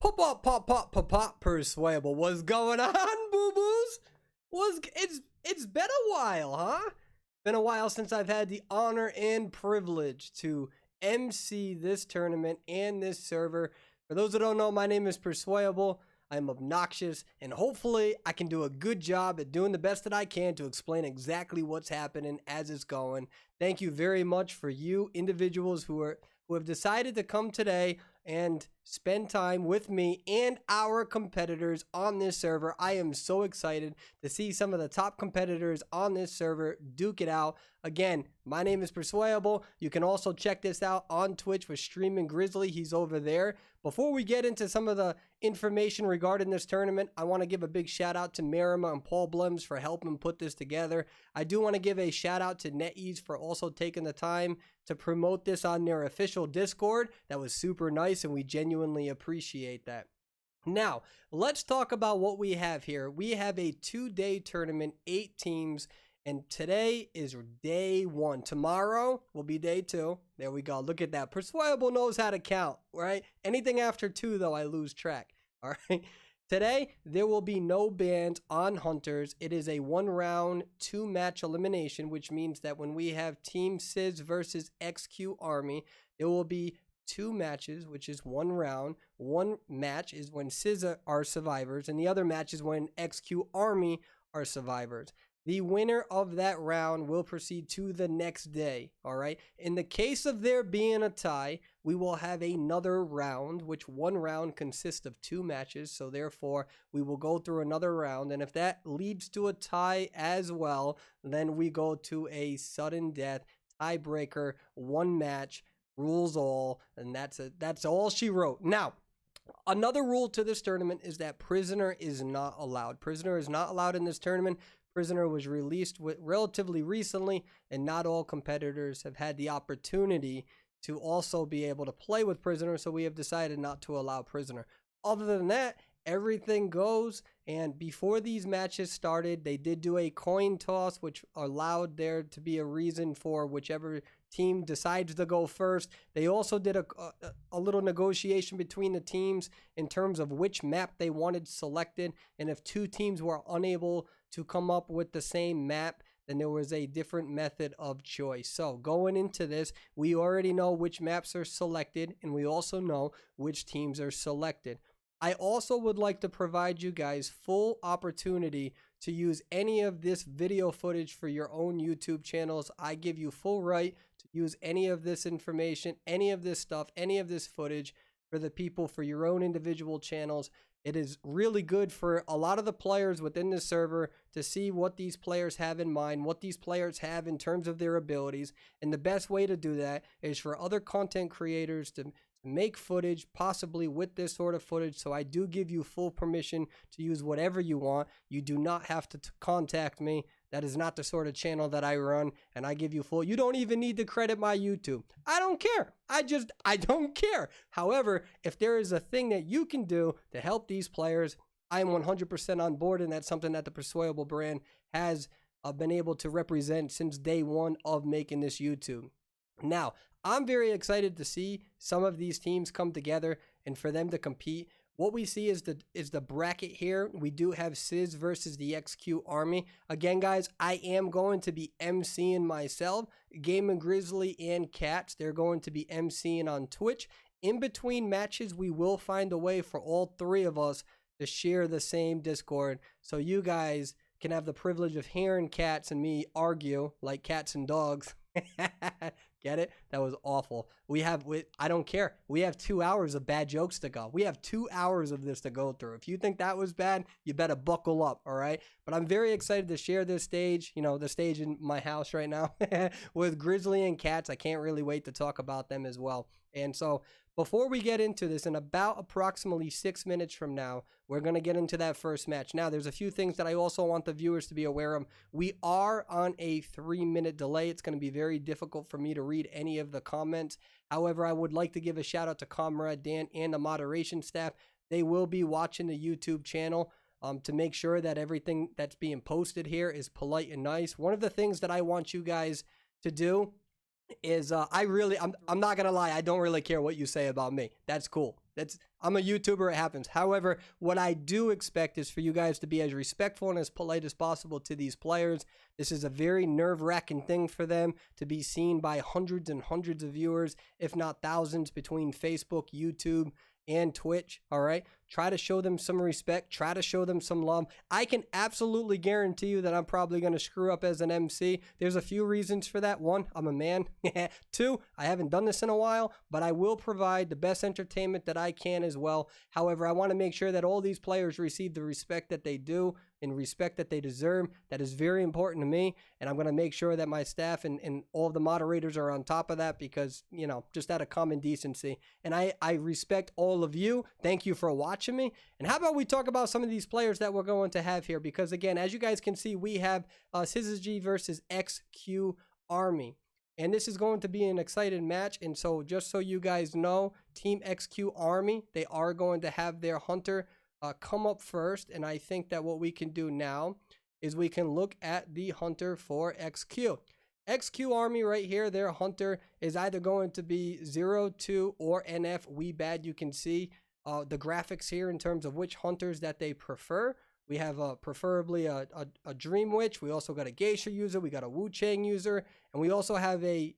Pop, persuadable. What's going on, boo-boos? It's been a while, huh? Been a while since I've had the honor and privilege to MC this tournament and this server. For those who don't know, my name is Persuadable. I'm obnoxious, and hopefully I can do a good job at doing the best that I can to explain exactly what's happening as it's going. Thank you very much for you individuals who have decided to come today and spend time with me and our competitors on this server. I am so excited to see some of the top competitors on this server duke it out. Again, my name is Persuadable. You can also check this out on Twitch for Streaming Grizzly. He's over there. Before we get into some of the information regarding this tournament, I want to give a big shout out to Marima and Paul Blems for helping put this together. I do want to give a shout out to NetEase for also taking the time to promote this on their official Discord. That was super nice, and we genuinely appreciate that. Now, let's talk about what we have here. We have a 2-day tournament, 8 teams, and today is day 1. Tomorrow will be day 2. There we go. Look at that. Persuadable knows how to count, right? Anything after 2, though, I lose track. All right. Today, there will be no bans on Hunters. It is a 1-round, 2-match elimination, which means that when we have Team Syz versus XQ Army, there will be 2 matches, which is 1 round. 1 match is when Syz are survivors, and the other match is when XQ Army are survivors. The winner of that round will proceed to the next day, all right? In the case of there being a tie, we will have another round, which 1 round consists of 2 matches, so therefore we will go through another round, and if that leads to a tie as well, then we go to a sudden death tiebreaker, 1 match, rules all, and that's all she wrote. Now, another rule to this tournament is that prisoner is not allowed. Prisoner is not allowed in this tournament. Prisoner was released relatively recently, and not all competitors have had the opportunity to also be able to play with Prisoner, so we have decided not to allow Prisoner. Other than that, everything goes, and before these matches started, they did do a coin toss, which allowed there to be a reason for whichever team decides to go first. They also did a little negotiation between the teams in terms of which map they wanted selected, and if 2 teams were unable to come up with the same map, then there was a different method of choice. So going into this, we already know which maps are selected, and we also know which teams are selected. I also would like to provide you guys full opportunity to use any of this video footage for your own YouTube channels. I give you full right to use any of this information, any of this stuff, any of this footage for the people for your own individual channels. It is really good for a lot of the players within the server to see what these players have in mind, what these players have in terms of their abilities. And the best way to do that is for other content creators to make footage, possibly with this sort of footage. So I do give you full permission to use whatever you want. You do not have to contact me. That is not the sort of channel that I run, and I give you full. You don't even need to credit my YouTube. I don't care. I don't care. However, if there is a thing that you can do to help these players, I am 100% on board, and that's something that the Persuadable brand has been able to represent since day 1 of making this YouTube. Now, I'm very excited to see some of these teams come together and for them to compete. What we see is the bracket here. We do have Syz versus the XQ Army. Again, guys, I am going to be MCing myself. Game and Grizzly and Cats, they're going to be MCing on Twitch. In between matches, we will find a way for all 3 of us to share the same Discord, so you guys can have the privilege of hearing Cats and me argue like cats and dogs. Get it? That was awful. I don't care. We have 2 hours of bad jokes to go. We have 2 hours of this to go through. If you think that was bad, you better buckle up, all right? But I'm very excited to share this stage, the stage in my house right now with Grizzly and Cats. I can't really wait to talk about them as well. And so before we get into this, in about approximately 6 minutes from now, we're going to get into that first match. Now, there's a few things that I also want the viewers to be aware of. We are on a 3-minute delay. It's going to be very difficult for me to read any of the comments. However, I would like to give a shout out to Comrade Dan and the moderation staff. They will be watching the YouTube channel to make sure that everything that's being posted here is polite and nice. One of the things that I want you guys to do is I'm not gonna lie, I don't really care what you say about me. That's cool. I'm a YouTuber, it happens. However, what I do expect is for you guys to be as respectful and as polite as possible to these players. This is a very nerve-wracking thing for them to be seen by hundreds and hundreds of viewers, if not thousands, between Facebook, YouTube, and Twitch. All right, try to show them some respect, try to show them some love. I can absolutely guarantee you that I'm probably going to screw up as an MC. There's a few reasons for that. One, I'm a man. Two, I haven't done this in a while, but I will provide the best entertainment that I can as well. However, I want to make sure that all these players receive the respect that they do and respect that they deserve. That is very important to me, and I'm going to make sure that my staff and all of the moderators are on top of that because, you know, just out of common decency. And I respect all of you. Thank you for watching me. And how about we talk about some of these players that we're going to have here? Because again, as you guys can see, we have Syzygy versus XQ Army. And this is going to be an exciting match. And so just so you guys know, Team XQ Army, they are going to have their hunter come up first. And I think that what we can do now is we can look at the hunter for XQ. XQ Army right here, their hunter is either going to be 0-2 or NF. We bad. You can see the graphics here in terms of which hunters that they prefer. We have preferably a Dream Witch. We also got a Geisha user. We got a Wu Chang user, and we also have a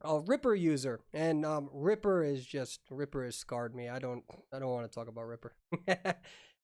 Ripper user. And Ripper has scarred me. I don't want to talk about Ripper.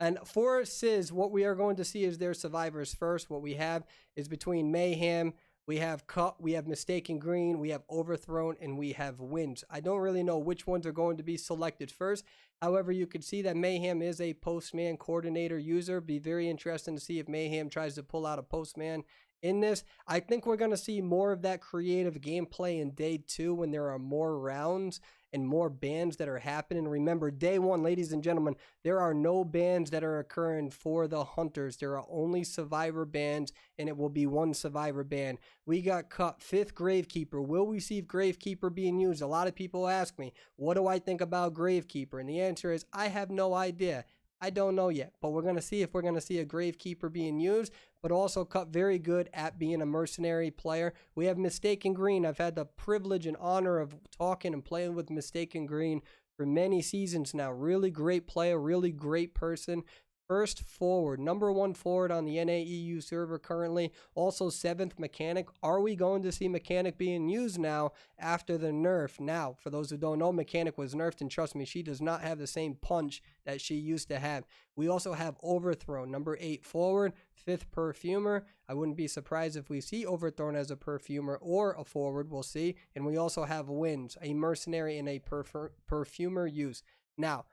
And for Syz, what we are going to see is their survivors first. What we have is between Mayhem, we have Cut, we have Mistaken Green, we have Overthrown, and we have Wins. I don't really know which ones are going to be selected first. However, you can see that Mayhem is a Postman Coordinator user. Be very interesting to see if Mayhem tries to pull out a Postman in this. I think we're going to see more of that creative gameplay in day 2 when there are more rounds and more bans that are happening. Remember, day 1, ladies and gentlemen, there are no bans that are occurring for the hunters. There are only survivor bans, and it will be 1 survivor ban. We got Cut 5th Gravekeeper. Will we see Gravekeeper being used? A lot of people ask me, what do I think about Gravekeeper? And the answer is, I have no idea. I don't know yet, but we're going to see if we're going to see a Gravekeeper being used, but also Cut very good at being a mercenary player. We have Mistaken Green. I've had the privilege and honor of talking and playing with Mistaken Green for many seasons now. Really great player, really great person. First forward, number 1 forward on the NAEU server currently. Also 7th mechanic. Are we going to see mechanic being used now after the nerf? Now, for those who don't know, mechanic was nerfed, and trust me, she does not have the same punch that she used to have. We also have Overthrown, number 8 forward, 5th perfumer. I wouldn't be surprised if we see Overthrown as a perfumer or a forward. We'll see. And we also have Wins, a mercenary and a perfumer use. Now,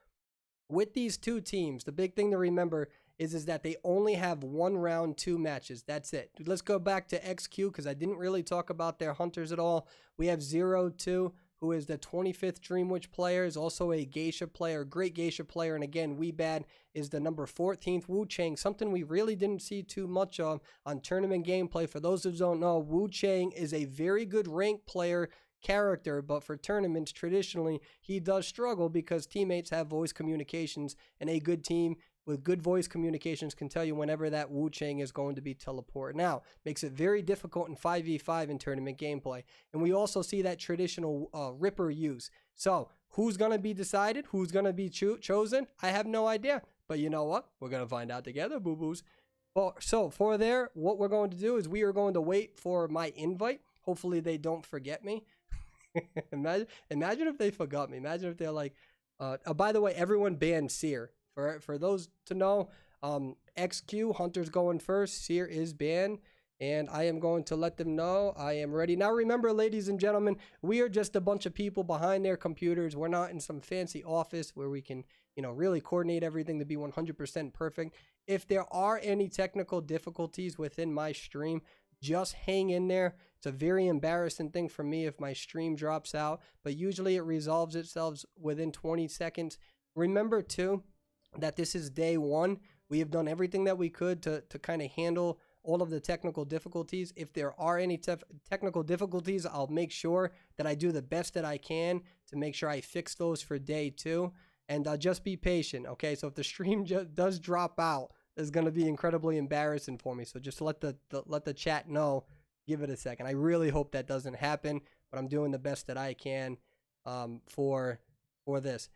with these two teams, the big thing to remember is that they only have 1 round 2 matches. That's it. Let's go back to XQ because I didn't really talk about their hunters at all. We have 0-2, who is the 25th Dream Witch player, is also a Geisha player, great Geisha player. And again, We Bad is the number 14th Wu Chang, something we really didn't see too much of on tournament gameplay. For those who don't know, Wu Chang is a very good ranked player character, but for tournaments traditionally he does struggle because teammates have voice communications, and a good team with good voice communications can tell you whenever that Wu Chang is going to be teleported. Now, makes it very difficult in 5v5 in tournament gameplay. And we also see that traditional Ripper use. So who's going to be decided? Who's going to be chosen? I have no idea. But you know what? We're going to find out together, boo-boos. Well, so for there, what we're going to do is we are going to wait for my invite. Hopefully they don't forget me. Imagine if they forgot me. Imagine if they're like, by the way, everyone banned Seer. For those to know, XQ, Hunter's going first. Seer is banned, and I am going to let them know I am ready. Now, remember, ladies and gentlemen, we are just a bunch of people behind their computers. We're not in some fancy office where we can, really coordinate everything to be 100% perfect. If there are any technical difficulties within my stream, just hang in there. It's a very embarrassing thing for me if my stream drops out, but usually it resolves itself within 20 seconds. Remember too that this is day 1. We have done everything that we could to kind of handle all of the technical difficulties. If there are any technical difficulties, I'll make sure that I do the best that I can to make sure I fix those for day 2. And just be patient, okay? So if the stream does drop out, it's going to be incredibly embarrassing for me. So just let the chat know. Give it a second. I really hope that doesn't happen, but I'm doing the best that I can for for this.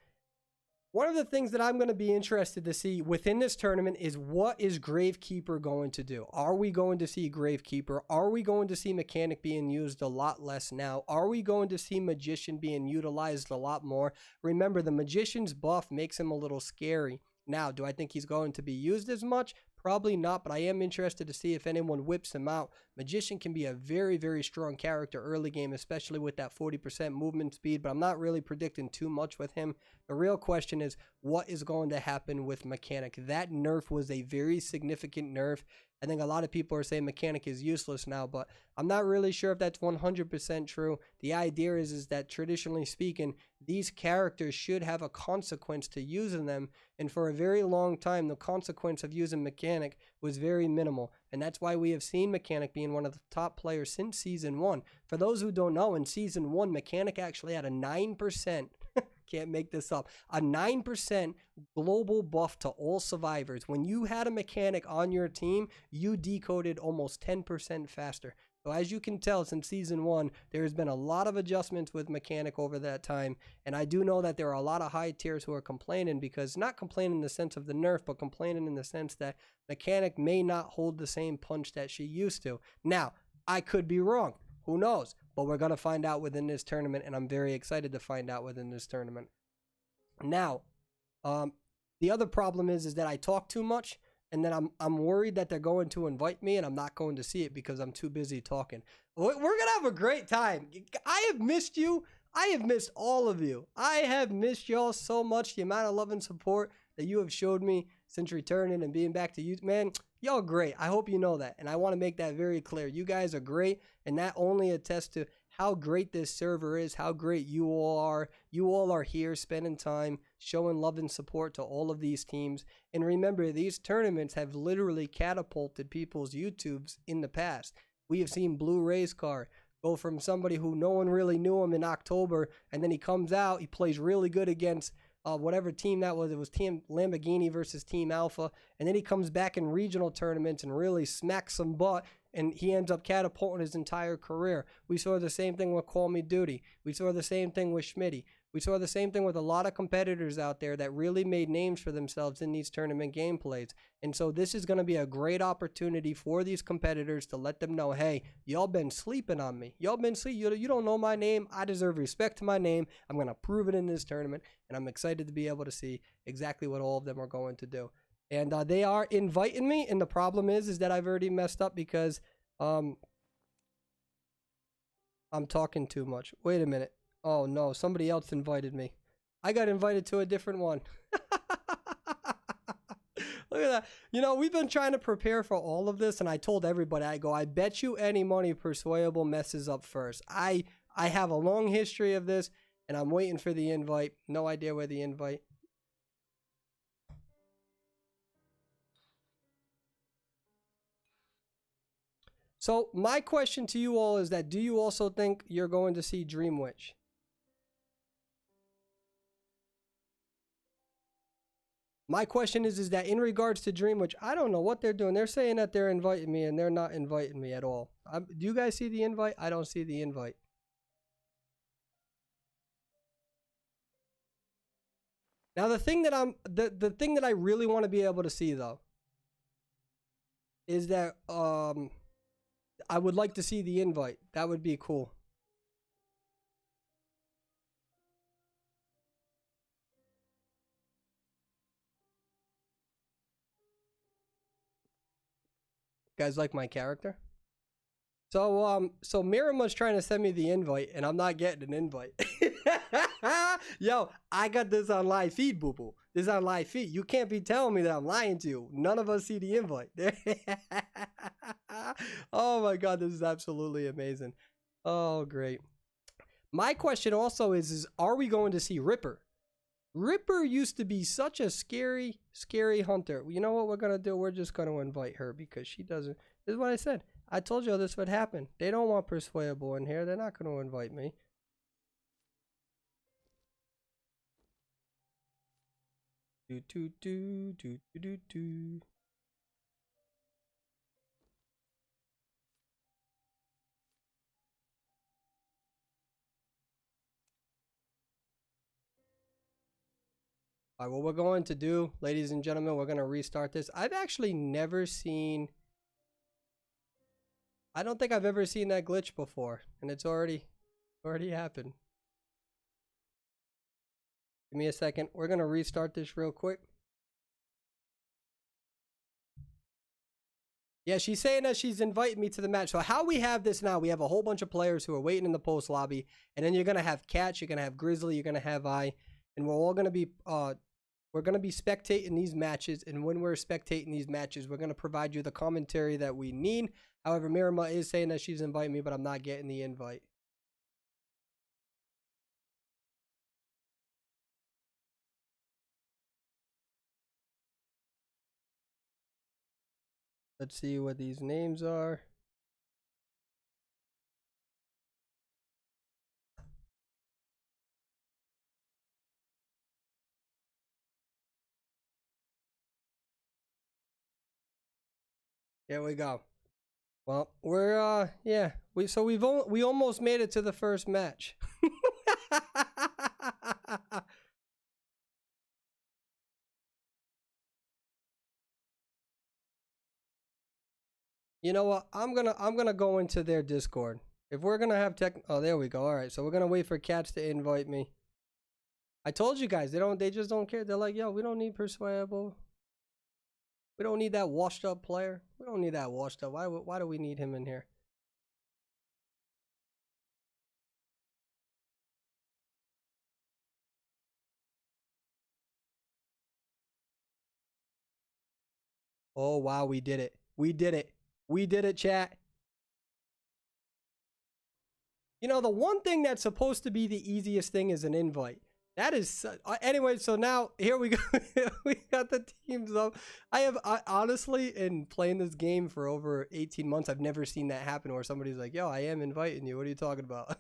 One of the things that I'm going to be interested to see within this tournament is what is Gravekeeper going to do? Are we going to see Gravekeeper? Are we going to see Mechanic being used a lot less now? Are we going to see Magician being utilized a lot more? Remember, the Magician's buff makes him a little scary. Now, do I think he's going to be used as much? Probably not, but I am interested to see if anyone whips him out. Magician can be a very, very strong character early game, especially with that 40% movement speed, but I'm not really predicting too much with him. The real question is, what is going to happen with Mechanic? That nerf was a very significant nerf. I think a lot of people are saying Mechanic is useless now, but I'm not really sure if that's 100% true. The idea is that traditionally speaking, these characters should have a consequence to using them, and for a very long time, the consequence of using Mechanic was very minimal, and that's why we have seen Mechanic being one of the top players since Season 1. For those who don't know, in Season 1, Mechanic actually had a 9%, can't make this up, a 9% global buff to all survivors. When you had a Mechanic on your team, you decoded almost 10% faster. So as you can tell, since Season 1, there has been a lot of adjustments with Mechanic over that time, and I do know that there are a lot of high tiers who are complaining, because not complaining in the sense of the nerf, but complaining in the sense that Mechanic may not hold the same punch that she used to. Now, I could be wrong. Who knows? But we're going to find out within this tournament, and I'm very excited to find out within this tournament. Now, the other problem is that I talk too much, and then I'm worried that they're going to invite me, and I'm not going to see it because I'm too busy talking. We're going to have a great time. I have missed you. I have missed all of you. I have missed y'all so much. The amount of love and support that you have showed me since returning and being back to you, man, y'all great. I hope you know that, and I want to make that very clear. You guys are great, and that only attests to how great this server is, how great you all are. You all are here spending time, showing love and support to all of these teams. And remember, these tournaments have literally catapulted people's YouTubes in the past. We have seen Blue Race Car go from somebody who no one really knew him in October, and then he comes out, he plays really good against whatever team that was. It was Team Lamborghini versus Team Alpha, and then he comes back in regional tournaments and really smacks some butt, and he ends up catapulting his entire career. We saw the same thing with Call Me Duty. We saw the same thing with Schmitty. We saw the same thing with a lot of competitors out there that really made names for themselves in these tournament gameplays. And so this is going to be a great opportunity for these competitors to let them know, hey, y'all been sleeping on me. Y'all been sleeping. You don't know my name. I deserve respect to my name. I'm going to prove it in this tournament. And I'm excited to be able to see exactly what all of them are going to do. And they are inviting me. And the problem is that I've already messed up because I'm talking too much. Wait a minute. Oh no, somebody else invited me. I got invited to a different one. Look at that. You know, we've been trying to prepare for all of this, and I told everybody, I bet you any money Persuadable messes up first. I have a long history of this, and I'm waiting for the invite. No idea where the invite. So my question to you all is that, do you also think you're going to see Dream Witch? My question is that in regards to Dream Witch, I don't know what they're doing. They're saying that they're inviting me, and they're not inviting me at all. Do you guys see the invite? I don't see the invite. Now the thing that the thing that I really want to be able to see though is that I would like to see the invite. That would be cool. You guys like my character? So Mirima's trying to send me the invite, and I'm not getting an invite. Yo, I got this on live feed, boo boo. This is on live feed. You can't be telling me that I'm lying to you. None of us see the invite. Oh my god, this is absolutely amazing. Oh, great. My question also is are we going to see Ripper? Ripper used to be such a scary, scary hunter. You know what we're going to do? We're just going to invite her because she doesn't. This is what I said. I told you this would happen. They don't want Persuadable in here. They're not going to invite me. Do, do, do, do, do, do, do. All right, what we're going to do, ladies and gentlemen, we're going to restart this. I've actually never seen... I don't think I've ever seen that glitch before, and it's already happened. Give me a second. We're going to restart this real quick. Yeah, she's saying that she's invited me to the match. So how we have this now, we have a whole bunch of players who are waiting in the post lobby, and then you're going to have Catch, you're going to have Grizzly, you're going to have I, and we're all going to be spectating these matches, and when we're spectating these matches, we're going to provide you the commentary that we need. However, Mirama is saying that she's inviting me, but I'm not getting the invite. Let's see what these names are. Here we go. Well, we're yeah, we almost made it to the first match. You know what? I'm gonna go into their Discord. If we're gonna have oh, there we go. All right, so we're gonna wait for Cats to invite me. I told you guys, they just don't care. They're like, yo, we don't need persuadable. We don't need that washed up player. We don't need that washed up. Why do we need him in here? Oh wow, we did it. We did it. We did it, chat. You know, the one thing that's supposed to be the easiest thing is an invite. That is anyway. So now here we go. We got the teams up. I honestly, in playing this game for over 18 months, I've never seen that happen where somebody's like, "Yo, I am inviting you. What are you talking about?"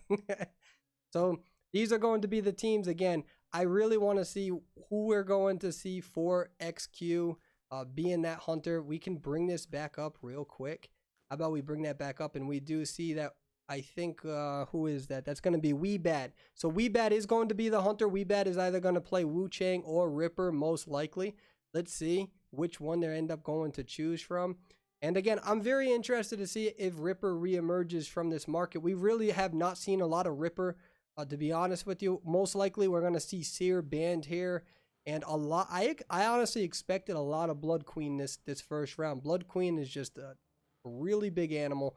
So these are going to be the teams again. I really want to see who we're going to see for XQ being that hunter. We can bring this back up real quick. How about we bring that back up, and we do see that. I think, who is that? That's going to be Weebad. So Weebad is going to be the hunter. Weebad is either going to play Wu Chang or Ripper, most likely. Let's see which one they end up going to choose from. And again, I'm very interested to see if Ripper reemerges from this market. We really have not seen a lot of Ripper, to be honest with you. Most likely, we're going to see Seer banned here. And a lot, I honestly expected a lot of Blood Queen this first round. Blood Queen is just a really big animal.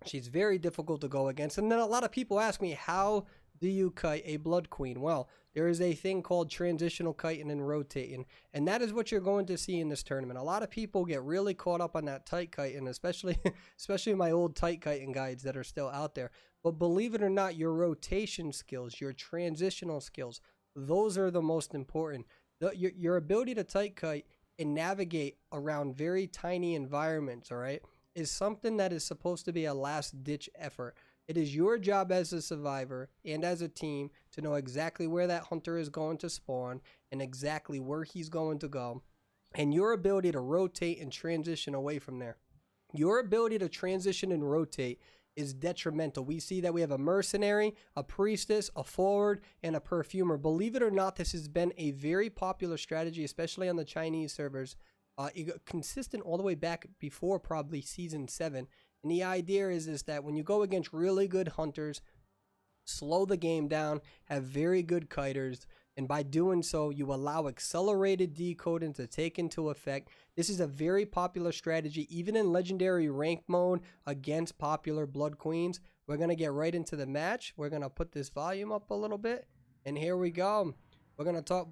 She's very difficult to go against. And then a lot of people ask me, how do you kite a Blood Queen? Well, there is a thing called transitional kiting and rotating. And that is what you're going to see in this tournament. A lot of people get really caught up on that tight kiting, especially my old tight kiting guides that are still out there. But believe it or not, your rotation skills, your transitional skills, those are the most important. Your ability to tight kite and navigate around very tiny environments, all right, is something that is supposed to be a last-ditch effort. It is your job as a survivor and as a team to know exactly where that hunter is going to spawn and exactly where he's going to go, and your ability to rotate and transition away from there. Your ability to transition and rotate is detrimental. We see that we have a mercenary, a priestess, a forward, and a perfumer. Believe it or not, this has been a very popular strategy, especially on the Chinese servers. Consistent all the way back before probably season 7. And the idea is that when you go against really good hunters, slow the game down, have very good kiters, and by doing so, you allow accelerated decoding to take into effect. This is a very popular strategy, even in legendary rank mode against popular Blood Queens. We're going to get right into the match. We're going to put this volume up a little bit, and here we go. We're going to talk.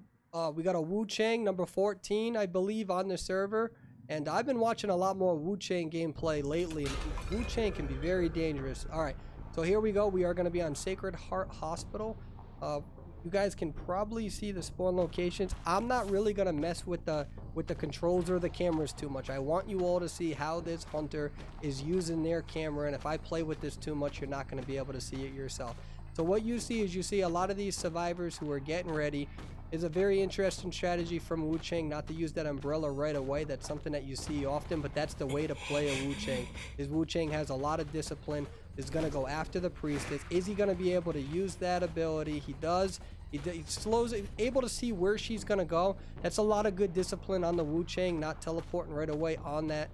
We got a Wu Chang, number 14, I believe, on the server. And I've been watching a lot more Wu Chang gameplay lately. And Wu Chang can be very dangerous. All right, so here we go. We are going to be on Sacred Heart Hospital. You guys can probably see the spawn locations. I'm not really going to mess with the controls or the cameras too much. I want you all to see how this hunter is using their camera. And if I play with this too much, you're not going to be able to see it yourself. So what you see is you see a lot of these survivors who are getting ready. Is a very interesting strategy from Wu Chang not to use that umbrella right away. That's something that you see often, but that's the way to play a Wu Chang. Is Wu Chang has a lot of discipline, is going to go after the priestess. Is he going to be able to use that ability? He does. He slows, able to see where she's gonna go. That's a lot of good discipline on the Wu Chang, not teleporting right away on that,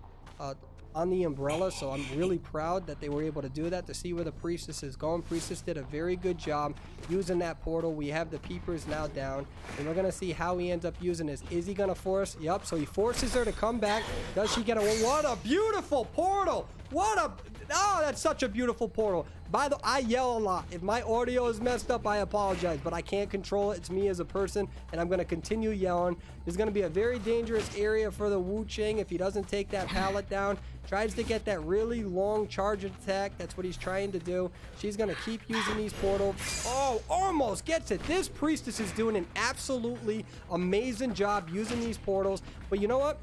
on the umbrella. So I'm really proud that they were able to do that, to see where the priestess is going. Priestess did a very good job using that portal. We have the peepers now down, and we're gonna see how he ends up using this. Is he gonna force? Yep. So he forces her to come back. Does she get a? What a beautiful portal! What a, oh, that's such a beautiful portal. By the, I yell a lot. If my audio is messed up, I apologize, but I can't control it. It's me as a person, and I'm gonna continue yelling. There's gonna be a very dangerous area for the Wu Chang if he doesn't take that pallet down. Tries to get that really long charge attack. That's what he's trying to do. She's gonna keep using these portals. Oh, almost gets it. This priestess is doing an absolutely amazing job using these portals. But you know what?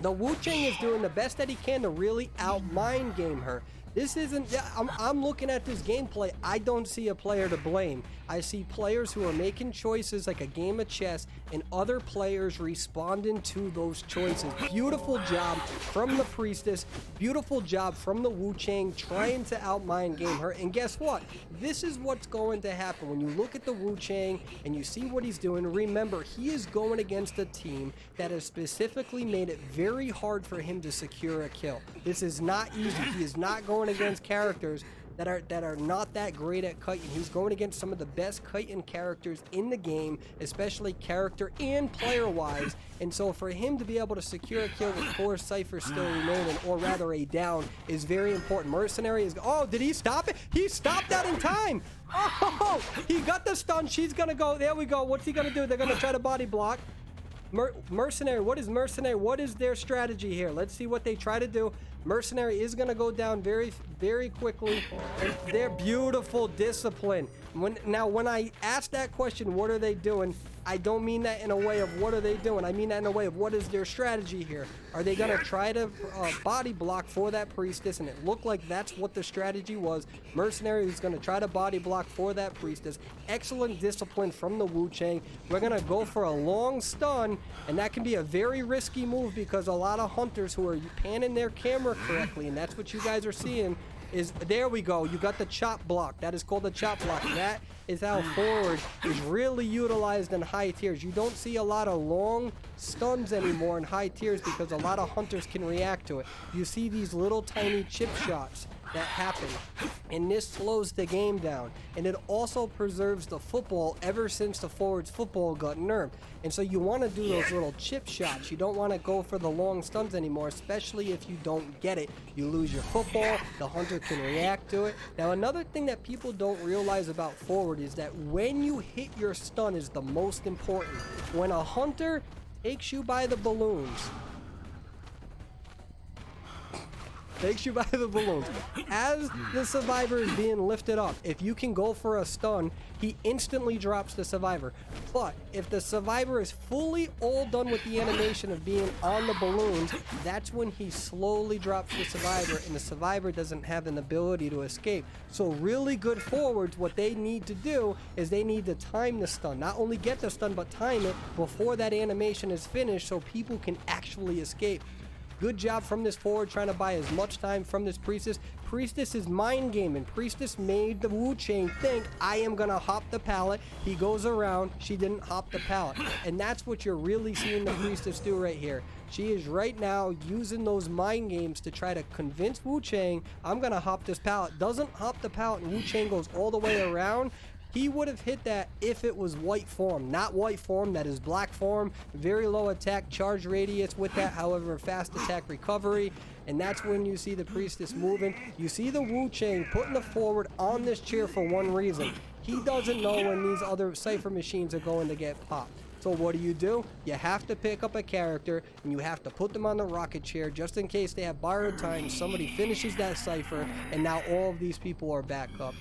The Wu Chang is doing the best that he can to really out-mind game her. This isn't, I'm looking at this gameplay. I don't see a player to blame. I see players who are making choices like a game of chess, and other players responding to those choices. Beautiful job from the priestess. Beautiful job from the Wu Chang trying to out-mind game her. And guess what? This is what's going to happen. When you look at the Wu Chang and you see what he's doing, remember, he is going against a team that has specifically made it very hard for him to secure a kill. This is not easy. He is not going against characters that are not that great at kiting. He's going against some of the best kiting characters in the game, especially character and player wise. And so for him to be able to secure a kill with 4 ciphers still remaining, or rather a down, is very important. Mercenary is, oh, did he stop it? He stopped that in time. Oh, he got the stun. She's gonna go, there we go. What's he gonna do? They're gonna try to body block. Mercenary, what is Mercenary? What is their strategy here? Let's see what they try to do. Mercenary is going to go down very, very quickly. And they're beautiful discipline. When I ask that question, what are they doing? I don't mean that in a way of what are they doing. I mean that in a way of what is their strategy here. Are they going to try to body block for that priestess? And it looked like that's what the strategy was. Mercenary is going to try to body block for that priestess. Excellent discipline from the Wu Chang. We're going to go for a long stun, and that can be a very risky move because a lot of hunters who are panning their camera correctly, and that's what you guys are seeing, is, there we go, you got the chop block. That is called the chop block. That is how forward is really utilized in high tiers. You don't see a lot of long stuns anymore in high tiers because a lot of hunters can react to it. You see these little tiny chip shots that happen, and this slows the game down, and it also preserves the football ever since the forwards football got nerfed. And so you want to do those little chip shots. You don't want to go for the long stuns anymore, especially if you don't get it. You lose your football, the hunter can react to it. Now another thing that people don't realize about forward is that when you hit your stun is the most important. When a hunter takes you by the balloons, as the survivor is being lifted up, if you can go for a stun, he instantly drops the survivor. But if the survivor is fully all done with the animation of being on the balloons, that's when he slowly drops the survivor, and the survivor doesn't have an ability to escape. So really good forwards, what they need to do is they need to time the stun. Not only get the stun, but time it before that animation is finished so people can actually escape. Good job from this forward, trying to buy as much time from this priestess. Priestess is mind gaming. Priestess made the Wu Chang think, I am gonna hop the pallet. He goes around, she didn't hop the pallet. And that's what you're really seeing the priestess do right here. She is right now using those mind games to try to convince Wu Chang, I'm gonna hop this pallet. Doesn't hop the pallet, and Wu Chang goes all the way around. He would have hit that if it was white form. Not white form, that is black form. Very low attack charge radius with that, however, fast attack recovery. And that's when you see the priestess moving. You see the Wu Chang putting the forward on this chair for one reason. He doesn't know when these other cipher machines are going to get popped. So what do? You have to pick up a character, and you have to put them on the rocket chair just in case they have borrowed time. Somebody finishes that cipher, and now all of these people are back up.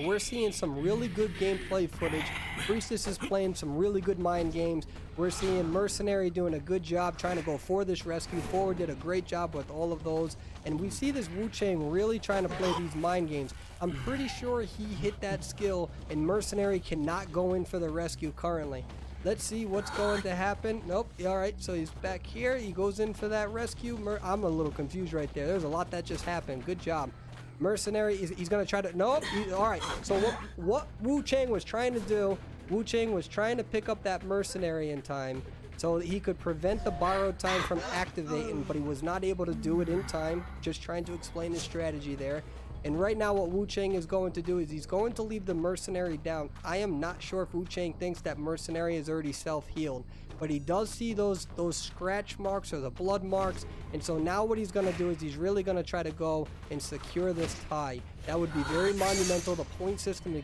We're seeing some really good gameplay footage. Priestess is playing some really good mind games. We're seeing Mercenary doing a good job trying to go for this rescue. Forward did a great job with all of those. And we see this Wu Chang really trying to play these mind games. I'm pretty sure he hit that skill, and Mercenary cannot go in for the rescue currently. Let's see what's going to happen. Nope. All right, so he's back here. He goes in for that rescue. I'm a little confused right there. There's a lot that just happened. Good job. Mercenary, he's going to try to, nope. All right, so what Wu Chang was trying to do Wu Chang was trying to pick up that mercenary in time so that he could prevent the borrowed time from activating, but he was not able to do it in time. Just trying to explain his strategy there. And right now what Wu Chang is going to do is he's going to leave the mercenary down. I am not sure if Wu Chang thinks that mercenary is already self-healed, but he does see those scratch marks or the blood marks. And so now what he's going to do is he's really going to try to go and secure this tie. That would be very monumental. The point system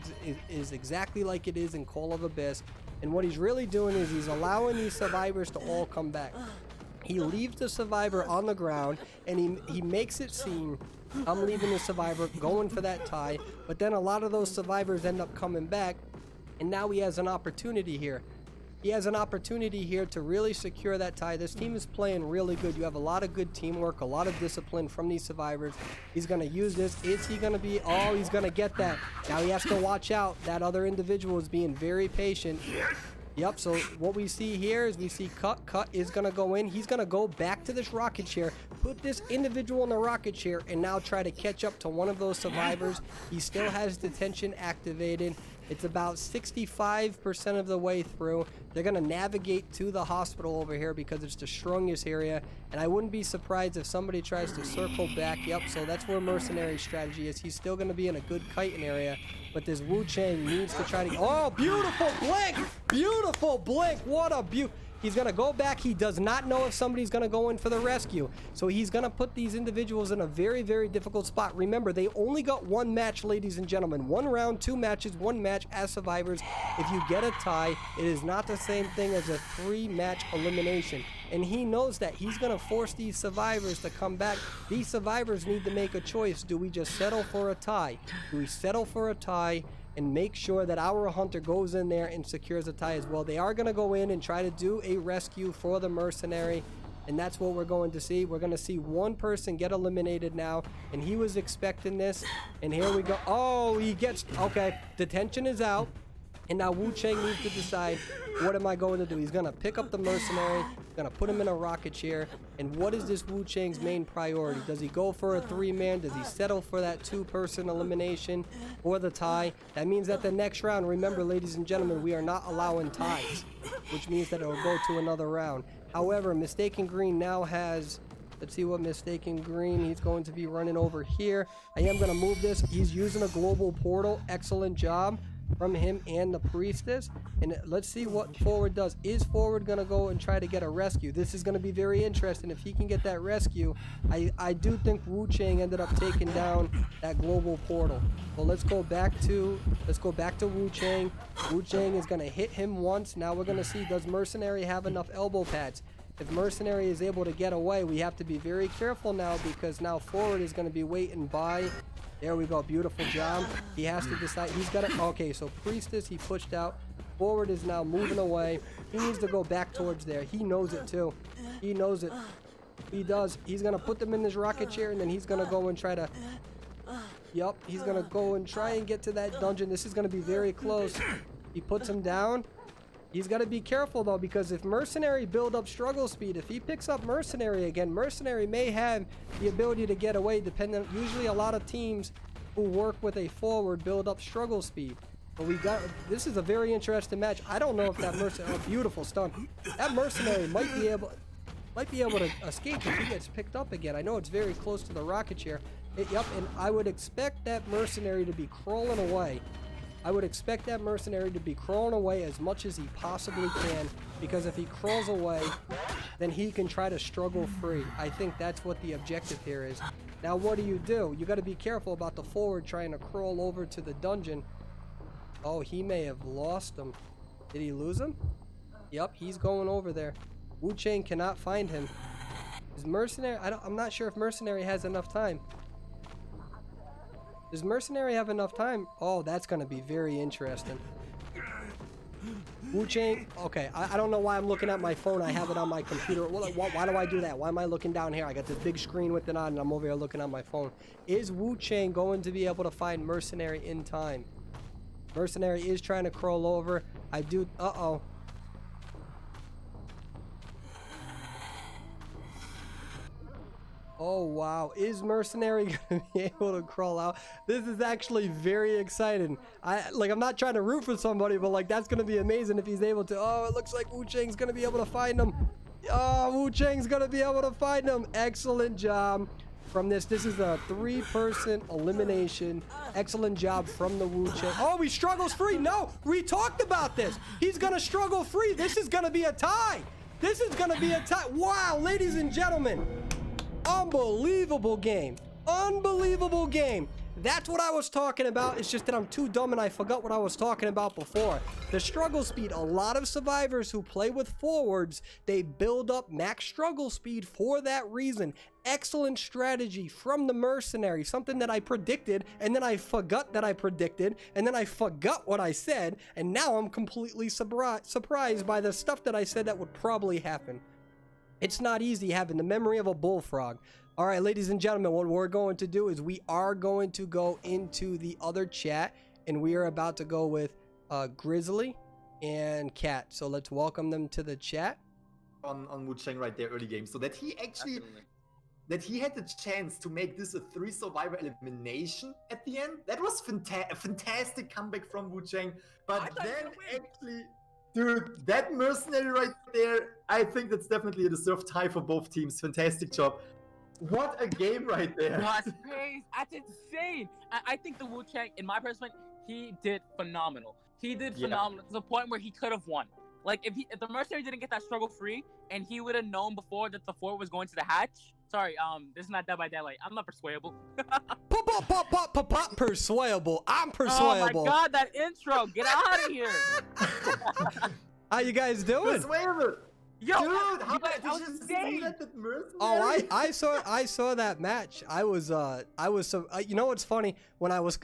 is exactly like it is in Call of Abyss. And what he's really doing is he's allowing these survivors to all come back. He leaves the survivor on the ground and he makes it seem, I'm leaving the survivor, going for that tie, but then a lot of those survivors end up coming back, and now he has an opportunity here. He has an opportunity here to really secure that tie. This team is playing really good. You have a lot of good teamwork, a lot of discipline from these survivors. He's going to use this. Is he going to be... Oh, he's going to get that. Now he has to watch out. That other individual is being very patient. Yep, so what we see here is we see Cut is going to go in. He's going to go back to this rocket chair, put this individual in the rocket chair, and now try to catch up to one of those survivors. He still has detention activated. It's about 65% of the way through. They're going to navigate to the hospital over here because it's the strongest area. And I wouldn't be surprised if somebody tries to circle back. Yep, so that's where Mercenary strategy is. He's still going to be in a good kiting area. But this Wu Chang needs to try to... Oh, beautiful blink! Beautiful blink! What a beaut... He's going to go back. He does not know if somebody's going to go in for the rescue. So he's going to put these individuals in a very, very difficult spot. Remember, they only got one match, ladies and gentlemen. One round, 2 matches, 1 match as survivors. If you get a tie, it is not the same thing as a 3-match elimination. And he knows that. He's going to force these survivors to come back. These survivors need to make a choice. Do we just settle for a tie? Do we settle for a tie and make sure that our hunter goes in there and secures a tie as well? They are going to go in and try to do a rescue for the mercenary, and that's what we're going to see. We're going to see one person get eliminated now, and he was expecting this, and here we go. Oh, he gets... Okay, detention is out, and now Wu Chang needs to decide, what am I going to do? He's going to pick up the mercenary, going to put him in a rocket chair, and what is this Wu Chang's main priority? Does he go for a 3-man? Does he settle for that 2-person elimination or the tie? That means that the next round, remember, ladies and gentlemen, we are not allowing ties, which means that it will go to another round. However, Mistaken Green now has... Let's see what Mistaken Green, he's going to be running over here. I am going to move this. He's using a global portal. Excellent job from him and the priestess. And let's see what Forward does. Is Forward going to go and try to get a rescue? This is going to be very interesting. If he can get that rescue, I do think Wu Chang ended up taking down that global portal. Well, let's go back to Wu Chang. Wu Chang is going to hit him once. Now we're going to see, does Mercenary have enough elbow pads? If Mercenary is able to get away, we have to be very careful now, because now Forward is going to be waiting by. There we go. Beautiful job. He has to decide. He's got to... Okay, so Priestess, he pushed out. Forward is now moving away. He needs to go back towards there. He knows it too. He knows it. He does. He's going to put them in his rocket chair, and then he's going to go and try to... Yup, he's going to go and try and get to that dungeon. This is going to be very close. He puts him down. He's got to be careful, though, because if Mercenary build up struggle speed, if he picks up Mercenary again, Mercenary may have the ability to get away, depending. Usually a lot of teams who work with a Forward build up struggle speed. But this is a very interesting match. I don't know if that Mercenary... Oh, beautiful stun. That Mercenary might be able to escape if he gets picked up again. I know it's very close to the rocket chair. Yep, and I would expect that Mercenary to be crawling away. I would expect that Mercenary to be crawling away as much as he possibly can, because if he crawls away, then he can try to struggle free. I think that's what the objective here is. Now, what do? You got to be careful about the Forward trying to crawl over to the dungeon. Oh, he may have lost him. Did he lose him? Yep, he's going over there. Wu Chang cannot find him. Is Mercenary... I'm not sure if Mercenary has enough time. Does Mercenary have enough time? Oh, that's going to be very interesting. Wu Chang... Okay, I don't know why I'm looking at my phone. I have it on my computer. Why do I do that? Why am I looking down here? I got this big screen with it on, and I'm over here looking on my phone. Is Wu Chang going to be able to find Mercenary in time? Mercenary is trying to crawl over. I do... Uh-oh. Oh wow, is Mercenary gonna be able to crawl out? This is actually very exciting. I'm not trying to root for somebody, but like that's gonna be amazing if he's able to. Oh, it looks like Wu Chang's gonna be able to find him. Oh, Wu Chang's gonna be able to find him. Excellent job from this. This is a 3-person elimination. Excellent job from the Wu Chang. Oh, he struggles free. No, we talked about this. He's gonna struggle free. This is gonna be a tie. This is gonna be a tie. Wow, ladies and gentlemen. Unbelievable game. Unbelievable game. That's what I was talking about. It's just that I'm too dumb and I forgot what I was talking about before. The struggle speed. A lot of survivors who play with forwards, they build up max struggle speed for that reason. Excellent strategy from the Mercenary. Something that I predicted and then I forgot that I predicted and then I forgot what I said and now I'm completely surprised by the stuff that I said that would probably happen. It's not easy having the memory of a bullfrog. All right, ladies and gentlemen, what we're going to do is we are going to go into the other chat and we are about to go with Grizzly and Cat. So let's welcome them to the chat. On Wu Chang right there, early game. So that he actually, that he had the chance to make this a 3 survivor elimination at the end. That was a fantastic comeback from Wu Chang. But then actually... Dude, that Mercenary right there, I think that's definitely a deserved tie for both teams. Fantastic job. What a game right there. That's crazy. That's insane. I think the Wu Chang, in my perspective, he did phenomenal. He did phenomenal to the point where he could have won. Like, if the Mercenary didn't get that struggle free, and he would have known before that the 4 was going to the hatch. Sorry, this is not Dead by Daylight. I'm not persuadable. Persuadable. I'm persuadable. Oh my god, that intro. Get out of here. How you guys doing? Persuadable. Yo, dude, how did you just see that Mercenary? Oh, I saw that match. I was so you know what's funny? When I was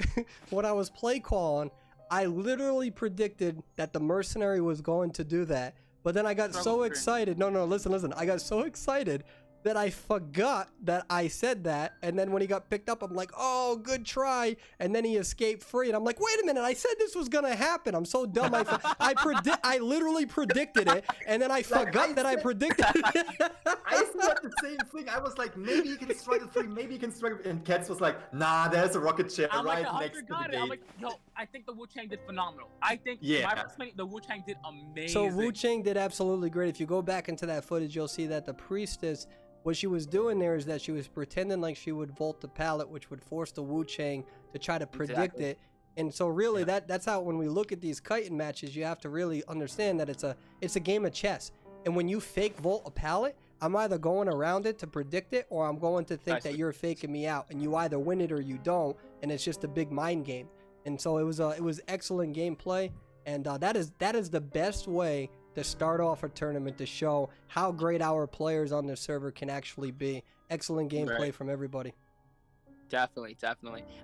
play calling, I literally predicted that the Mercenary was going to do that. But then I got so excited. No, listen. I got so excited that I forgot that I said that. And then when he got picked up, I'm like, oh, good try. And then he escaped free. And I'm like, wait a minute. I said this was going to happen. I'm so dumb. I literally predicted it. And then I forgot that I predicted it. I said the same thing. I was like, maybe he can struggle free. Maybe he can struggle. And Katz was like, nah, there's a rocket chair right next to the gate. I'm like, yo, I think the Wu Chang did phenomenal. I think the Wu Chang did amazing. So Wu Chang did absolutely great. If you go back into that footage, you'll see that the priestess, what she was doing there is that she was pretending like she would vault the pallet, which would force the Wu Chang to try to predict it. And so really that's how, when we look at these chitin matches, you have to really understand that it's a game of chess. And when you fake vault a pallet, I'm either going around it to predict it, or I'm going to think that you're faking me out, and you either win it or you don't, and it's just a big mind game. And so it was excellent gameplay, and that is the best way to start off a tournament, to show how great our players on the server can actually be. Excellent gameplay from everybody. Definitely.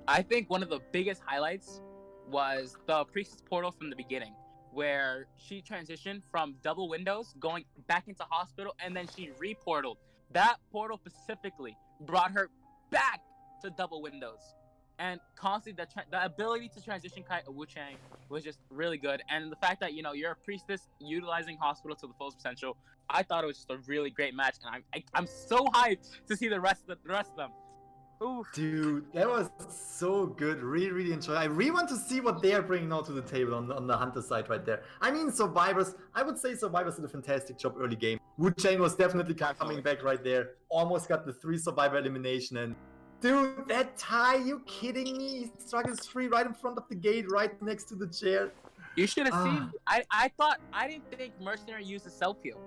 I think one of the biggest highlights was the Priestess portal from the beginning, where she transitioned from double windows going back into hospital, and then she reportaled. That portal specifically brought her back to double windows. And constantly, the ability to transition Kai Wu Chang was just really good. And the fact that, you know, you're a priestess utilizing hospital to the fullest potential, I thought it was just a really great match. And I'm so hyped to see the rest of them. Oof. Dude, that was so good. Really enjoyed. I really want to see what they are bringing now to the table on the Hunter side right there. I mean, Survivors, I would say Survivors did a fantastic job early game. Wu Chang was definitely coming back right there. Almost got the 3 Survivor elimination, and dude, that tie, you kidding me? He struggles free right in front of the gate, right next to the chair. You should have seen. I didn't think Mercenary used a self-heal.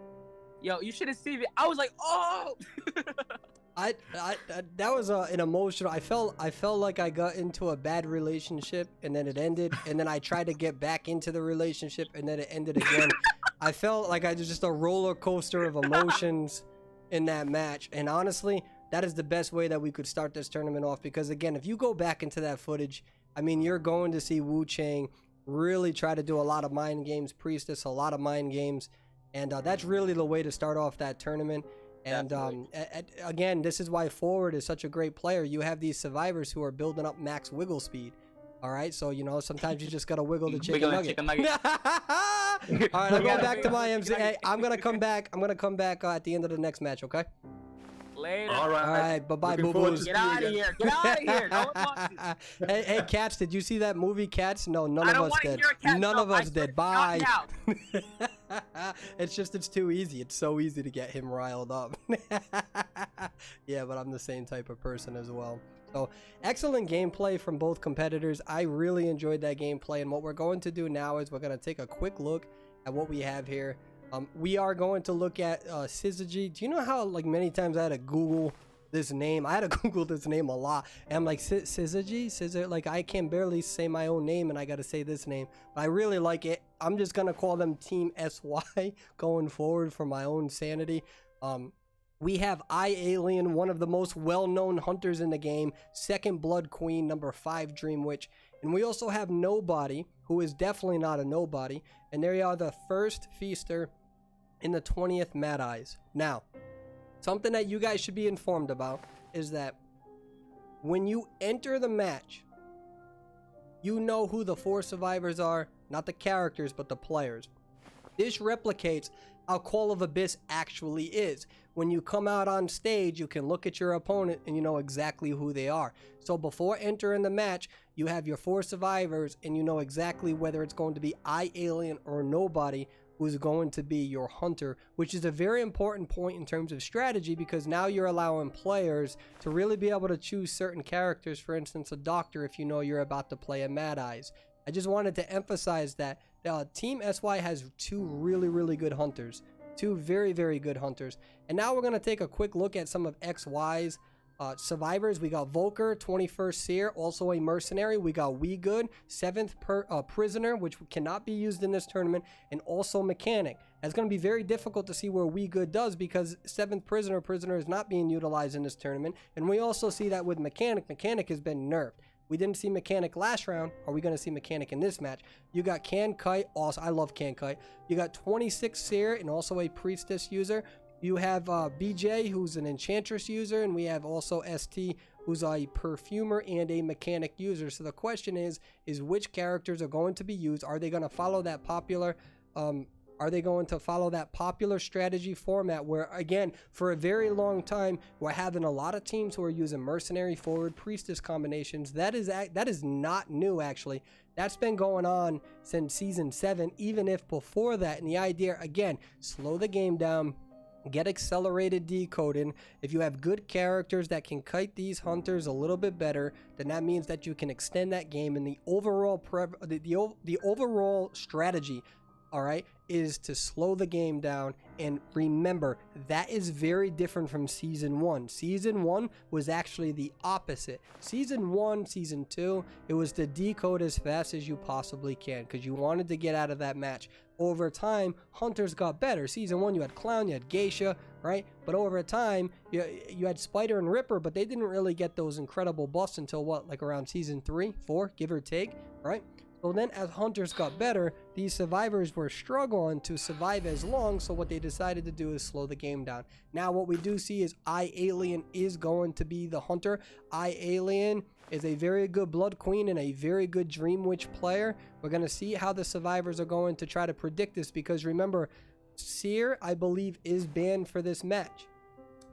Yo, you should have seen it. I was like, oh! That was an emotional. I felt like I got into a bad relationship and then it ended, and then I tried to get back into the relationship and then it ended again. I felt like I was just a roller coaster of emotions in that match, and honestly, that is the best way that we could start this tournament off, because again, if you go back into that footage, I mean, you're going to see Wu Chang really try to do a lot of mind games, Priestess, a lot of mind games, and that's really the way to start off that tournament. And again, this is why Forward is such a great player. You have these survivors who are building up max wiggle speed. All right, so you know sometimes you just gotta wiggle the chicken nugget. All right, I'm going back to my MC. Hey, I'm gonna come back. I'm gonna come back at the end of the next match. Okay. Later. All right. All right, bye-bye, Looking forward boo-boos. to Get see you out of again. here. Get out of here. No one wants you. Hey, Cats, did you see that movie, Cats? No, none I of don't us want to did. hear a cat. None No, of I us swear did. to God, Bye. now. It's too easy. It's so easy to get him riled up. Yeah, but I'm the same type of person as well. So, excellent gameplay from both competitors. I really enjoyed that gameplay, and what we're going to do now is we're going to take a quick look at what we have here. We are going to look at Syzygy. Do you know how, like, many times I had to Google this name? I had to Google this name a lot, and I'm like, Syzygy? Like, I can barely say my own name, and I got to say this name. But I really like it. I'm just going to call them Team SY going forward for my own sanity. We have Alien, one of the most well-known hunters in the game, second Blood Queen, number 5 Dream Witch. And we also have Nobody, who is definitely not a nobody. And there you are, the first Feaster in the 20th Mad Eyes. Now, something that you guys should be informed about is that when you enter the match, you know who the 4 survivors are, not the characters, but the players. This replicates how Call of Abyss actually is. When you come out on stage, you can look at your opponent and you know exactly who they are. So before entering the match, you have your 4 survivors and you know exactly whether it's going to be Alien or Nobody who's going to be your hunter, which is a very important point in terms of strategy, because now you're allowing players to really be able to choose certain characters. For instance, a doctor, if you know you're about to play a Mad Eyes. I just wanted to emphasize that Team SY has 2 really good hunters. 2 very good hunters. And now we're going to take a quick look at some of XY's survivors. We got Volker, 21st Seer, also a mercenary. We got We Good, 7th Prisoner, which cannot be used in this tournament, and also Mechanic. It's going to be very difficult to see where We Good does, because 7th Prisoner is not being utilized in this tournament. And we also see that with Mechanic. Mechanic has been nerfed. We didn't see Mechanic last round. Are we going to see Mechanic in this match? You got Can Kite. Also, I love Can Kite. You got 26 Seer and also a Priestess user. You have BJ, who's an Enchantress user. And we have also ST, who's a Perfumer and a Mechanic user. So the question is which characters are going to be used? Are they going to follow that popular strategy format where, again, for a very long time, we're having a lot of teams who are using mercenary, forward, priestess combinations. That is not new, actually. That's been going on since Season 7, even if before that. And the idea, again, slow the game down, get accelerated decoding. If you have good characters that can kite these hunters a little bit better, then that means that you can extend that game. And the overall the overall strategy, all right, is to slow the game down. And remember, that is very different from Season 1. Season 1 was actually the opposite. Season 1, Season 2, it was to decode as fast as you possibly can, because you wanted to get out of that match. Over time, hunters got better. Season 1, you had Clown, you had Geisha, right? But over time, you had Spider and Ripper, but they didn't really get those incredible buffs until what, like around Season 3, 4, give or take, right? So then as hunters got better, these survivors were struggling to survive as long, so what they decided to do is slow the game down. Now what we do see is Alien is going to be the hunter. Alien is a very good Blood Queen and a very good Dream Witch player. We're going to see how the survivors are going to try to predict this, because remember, Seer, I believe, is banned for this match.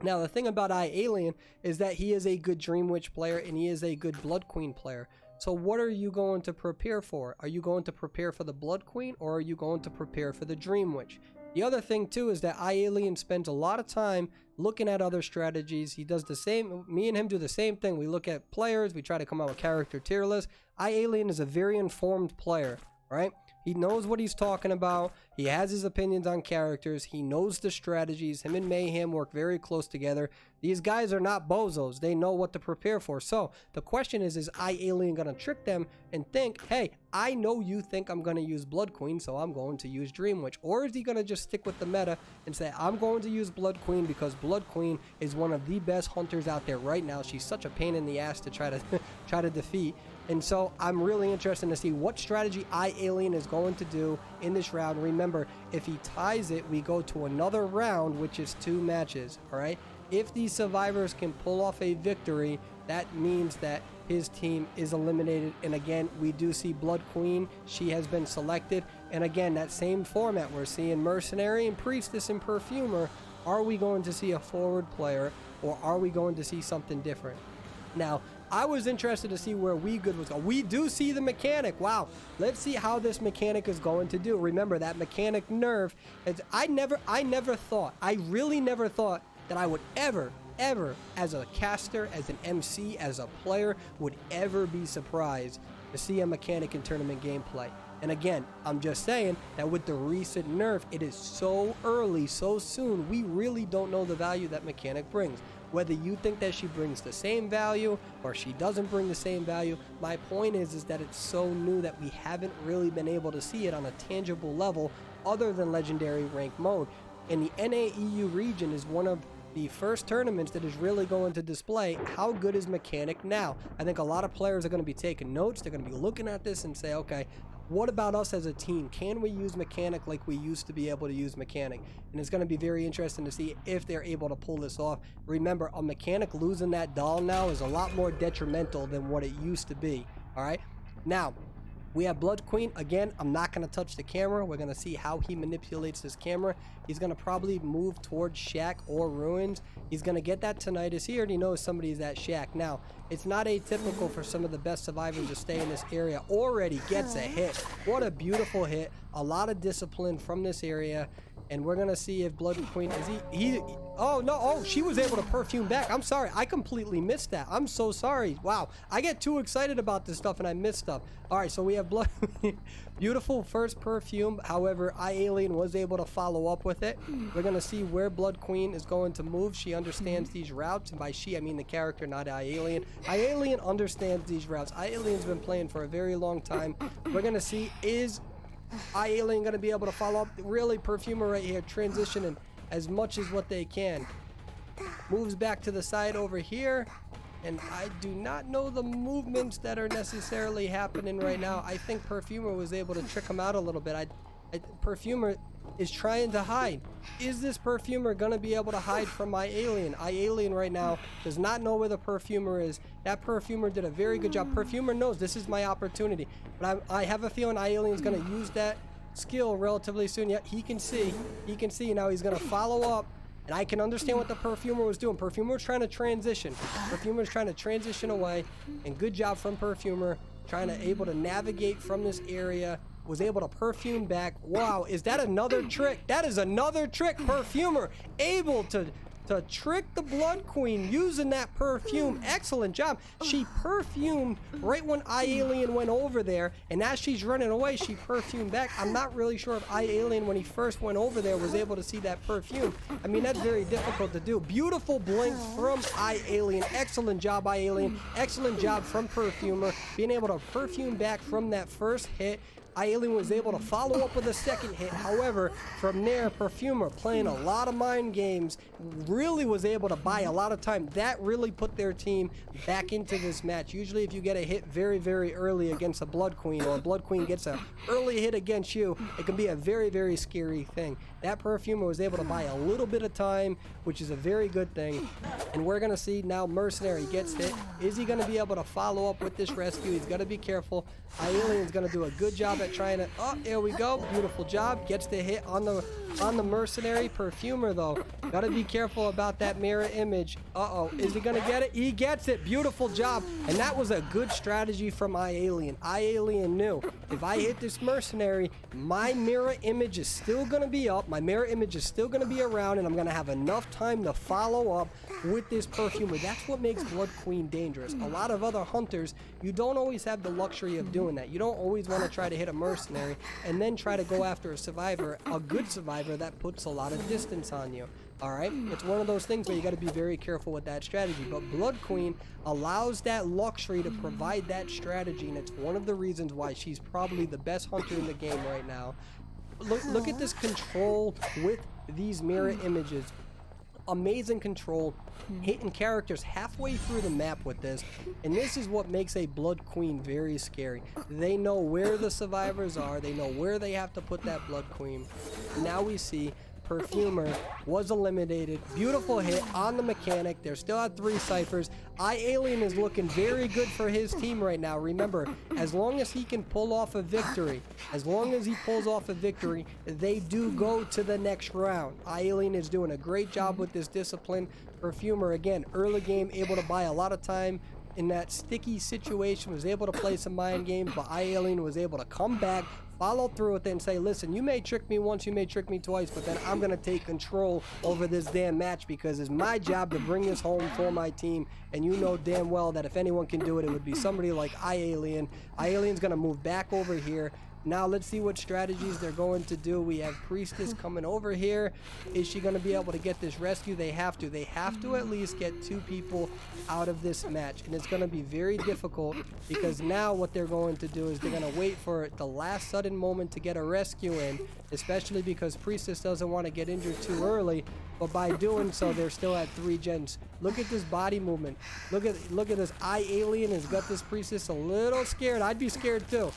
Now the thing about Alien is that he is a good Dream Witch player and he is a good Blood Queen player. So what are you going to prepare for? Are you going to prepare for the Blood Queen, or are you going to prepare for the Dream Witch? The other thing too is that Alien spends a lot of time looking at other strategies. He does the same. Me and him do the same thing. We look at players. We try to come out with character tier lists. Alien is a very informed player, right? He knows what he's talking about. He has his opinions on characters. He knows the strategies. Him and Mayhem work very close together. These guys are not bozos. They know what to prepare for. So the question is Alien going to trick them and think, hey, I know you think I'm going to use Blood Queen, so I'm going to use Dream Witch? Or is he going to just stick with the meta and say, I'm going to use Blood Queen because Blood Queen is one of the best hunters out there right now. She's such a pain in the ass to try to defeat. And so I'm really interested to see what strategy Alien is going to do in this round. Remember, if he ties it, we go to another round, which is 2 matches, all right? If these survivors can pull off a victory, that means that his team is eliminated. And again, we do see Blood Queen. She has been selected. And again, that same format, we're seeing Mercenary and Priestess and Perfumer Are we going to see a forward player, or are we going to see something different? Now, I was interested to see where We Good was going. We do see the mechanic. Wow. Let's see how this mechanic is going to do. Remember, that mechanic nerf, I really never thought that I would ever, as a caster, as an MC, as a player, would ever be surprised to see a mechanic in tournament gameplay. And again, I'm just saying that with the recent nerf, it is so early, so soon, we really don't know the value that mechanic brings. Whether you think that she brings the same value or she doesn't bring the same value, my point is that it's so new that we haven't really been able to see it on a tangible level other than legendary rank mode. And the NAEU region is one of the first tournaments that is really going to display how good is mechanic now. I think a lot of players are going to be taking notes. They're going to be looking at this and say, okay, what about us as a team? Can we use mechanic like we used to be able to use mechanic? And it's going to be very interesting to see if they're able to pull this off. Remember, a mechanic losing that doll now is a lot more detrimental than what it used to be. All right. Now, we have Blood Queen. Again, I'm not going to touch the camera. We're going to see how he manipulates this camera. He's going to probably move towards Shack or Ruins. He's going to get that tinnitus. He already knows somebody's at Shack. Now, it's not atypical for some of the best survivors to stay in this area. Already gets a hit. What a beautiful hit. A lot of discipline from this area. And we're going to see if Blood Queen, oh no, oh, she was able to perfume back. I'm sorry, I completely missed that. I'm so sorry. Wow, I get too excited about this stuff and I miss stuff. All right, so we have Blood beautiful first perfume. However, iAlien was able to follow up with it. We're going to see where Blood Queen is going to move. She understands these routes, and by she, I mean the character, not iAlien. iAlien understands these routes. iAlien's been playing for a very long time. We're going to see, is iAlien going to be able to follow up? Really, Perfumer right here transitioning as much as what they can. Moves back to the side over here, and I do not know the movements that are necessarily happening right now. I think Perfumer was able to trick him out a little bit. Perfumer is trying to hide. Is this Perfumer gonna be able to hide from iAlien? iAlien right now does not know where the Perfumer is. That Perfumer did a very good job. Perfumer knows this is my opportunity, but I have a feeling iAlien's gonna use that skill relatively soon. Yeah, he can see now. He's gonna follow up, and I can understand what the Perfumer was doing. Perfumer was trying to transition. Perfumer was trying to transition away, and good job from Perfumer, trying to able to navigate from this area. Was able to perfume back. Wow, is that another trick? That is another trick. Perfumer able to trick the Blood Queen using that perfume. Excellent job. She perfumed right when iAlien went over there, and as she's running away, she perfumed back. I'm not really sure if iAlien, when he first went over there, was able to see that perfume. I mean, that's very difficult to do. Beautiful blink from iAlien. Excellent job, iAlien. Excellent job from Perfumer, being able to perfume back from that first hit. iAlien was able to follow up with a second hit. However, from there, Perfumer, playing a lot of mind games, really was able to buy a lot of time. That really put their team back into this match. Usually if you get a hit very, very early against a Blood Queen, or a Blood Queen gets an early hit against you, it can be a very, very scary thing. That Perfumer was able to buy a little bit of time, which is a very good thing. And we're going to see now Mercenary gets hit. Is he going to be able to follow up with this rescue? He's got to be careful. iAlien's going to do a good job at trying to, oh, there we go. Beautiful job. Gets the hit on the Mercenary. Perfumer, though, got to be careful about that mirror image. Uh-oh. Is he going to get it? He gets it. Beautiful job. And that was a good strategy from iAlien. iAlien knew, if I hit this Mercenary, my mirror image is still going to be up. My mirror image is still going to be around, and I'm going to have enough time to follow up with this Perfumer. That's what makes Blood Queen dangerous. A lot of other hunters, you don't always have the luxury of doing that. You don't always want to try to hit a Mercenary and then try to go after a survivor, a good survivor that puts a lot of distance on you. All right, it's one of those things where you got to be very careful with that strategy. But Blood Queen allows that luxury to provide that strategy, and it's one of the reasons why she's probably the best hunter in the game right now. Look at this control with these mirror images. Amazing control, hitting characters halfway through the map with this, and this is what makes a Blood Queen very scary. They know where the survivors are, they know where they have to put that Blood Queen. Now we see Perfumer was eliminated. Beautiful hit on the mechanic. They're still at 3 ciphers. iAlien is looking very good for his team right now. Remember, as long as he can pull off a victory, they do go to the next round. iAlien is doing a great job with this discipline. Perfumer, again, early game, able to buy a lot of time in that sticky situation, was able to play some mind games, but iAlien was able to come back, follow through with it, and say, listen, you may trick me once, you may trick me twice, but then I'm going to take control over this damn match because it's my job to bring this home for my team, and you know damn well that if anyone can do it, it would be somebody like iAlien. iAlien's going to move back over here. Now let's see what strategies they're going to do. We have Priestess coming over here. Is she going to be able to get this rescue? They have to. They have to at least get 2 people out of this match. And it's going to be very difficult because now what they're going to do is they're going to wait for the last sudden moment to get a rescue in, especially because Priestess doesn't want to get injured too early. But by doing so, they're still at 3 gens. Look at this body movement. Look at this. iAlien has got this Priestess a little scared. I'd be scared too.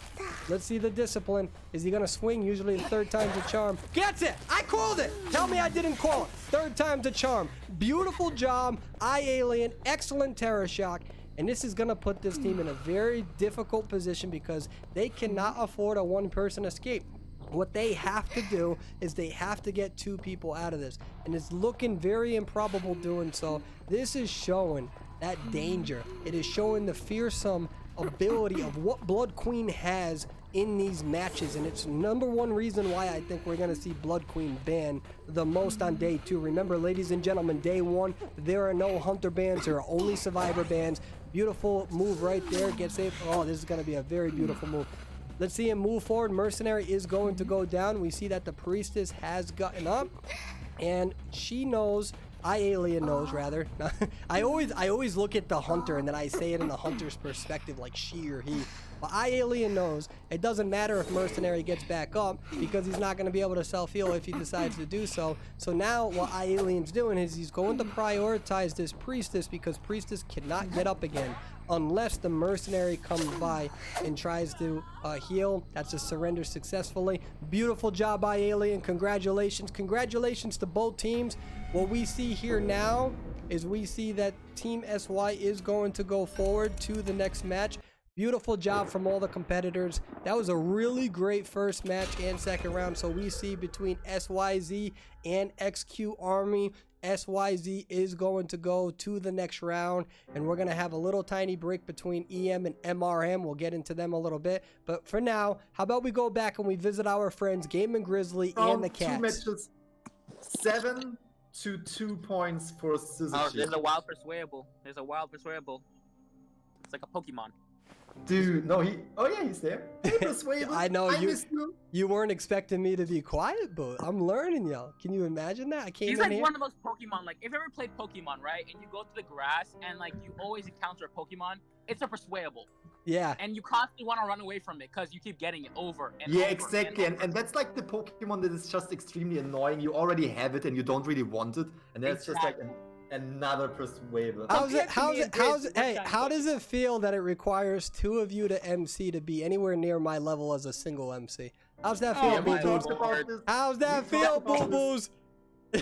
Let's see the discipline. Is he going to swing? Usually the 3rd time's a charm. Gets it! I called it! Tell me I didn't call it. 3rd time's a charm. Beautiful job, iAlien. Excellent Terror Shock. And this is going to put this team in a very difficult position because they cannot afford a 1-person escape. What they have to do is they have to get 2 people out of this. And it's looking very improbable doing so. This is showing that danger. It is showing the fearsome ability of what Blood Queen has in these matches. And it's #1 reason why I think we're going to see Blood Queen banned the most on day 2. Remember, ladies and gentlemen, day 1, there are no Hunter bans. There are only Survivor bans. Beautiful move right there. Get safe. Oh, this is going to be a very beautiful move. Let's see him move forward. Mercenary is going to go down. We see that the Priestess has gotten up, and she knows, iAlien knows rather. I always look at the Hunter and then I say it in the Hunter's perspective, like she or he. But iAlien knows it doesn't matter if Mercenary gets back up because he's not going to be able to self-heal if he decides to do so. So now what iAlien's doing is he's going to prioritize this Priestess because Priestess cannot get up again unless the Mercenary comes by and tries to heal. That's a surrender successfully. Beautiful job, iAlien. Congratulations. Congratulations to both teams. What we see here now is we see that Team SY is going to go forward to the next match. Beautiful job from all the competitors. That was a really great first match and second round. So we see between SYZ and XQ Army, SYZ is going to go to the next round, and we're going to have a little tiny break between EM and MRM. We'll get into them a little bit, but for now, how about we go back and we visit our friends Game and Grizzly and the Cats. 2 matches, 7 to 2 points for Syzygy. Oh, there's a wild persuadable. It's like a Pokemon. Dude, no, he's there. Hey, persuadable. I know missed you. You weren't expecting me to be quiet, but I'm learning, y'all. Can you imagine that? I came He's in like here. one of those Pokemon. Like, if you ever played Pokemon, right, and you go to the grass and like you always encounter a Pokemon, it's a persuadable. Yeah. And you constantly want to run away from it because you keep getting it over and Yeah, over exactly. and And that's like the Pokemon that is just extremely annoying. You already have it and you don't really want it. And that's just like another persuadable. How does it feel that it requires 2 of you to MC to be anywhere near my level as a single MC? How's that feel, Boo Boos? How's that feel, Boo Boos?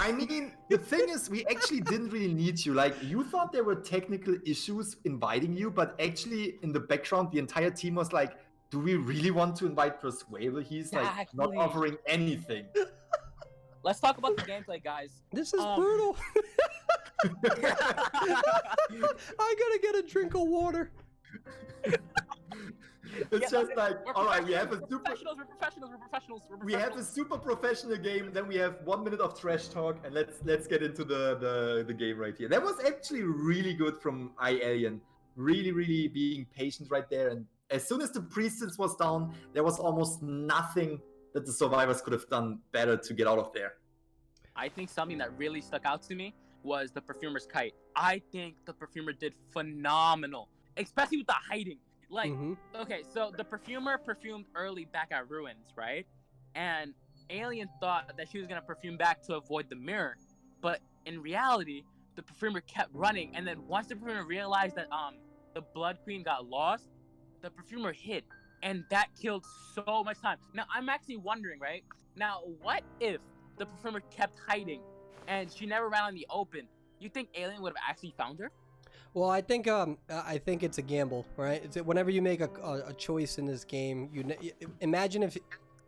I mean, the thing is, we actually didn't really need you. Like, you thought there were technical issues inviting you, but actually, in the background, the entire team was like, do we really want to invite Persuadable? He's like not offering anything. Let's talk about the gameplay, guys. This is brutal. I gotta get a drink of water. It's just like, all right, we have a super We're professionals. we have a super professional game. Then we have 1 minute of trash talk, and let's get into the game right here. That was actually really good from iAlien. Really being patient right there. And as soon as the Priestess was down, there was almost nothing that the survivors could have done better to get out of there. I think something that really stuck out to me was the Perfumer's kite. I think the Perfumer did phenomenal, especially with the hiding. Like, okay, so the Perfumer perfumed early back at Ruins, right? And Alien thought that she was going to perfume back to avoid the mirror. But in reality, the Perfumer kept running. And then once the Perfumer realized that the Blood Queen got lost, the Perfumer hid. And that killed so much time. Now, I'm actually wondering, right? Now, what if the performer kept hiding, and she never ran out in the open. You think Alien would have actually found her? Well, I think it's a gamble, right? Whenever you make a choice in this game, imagine if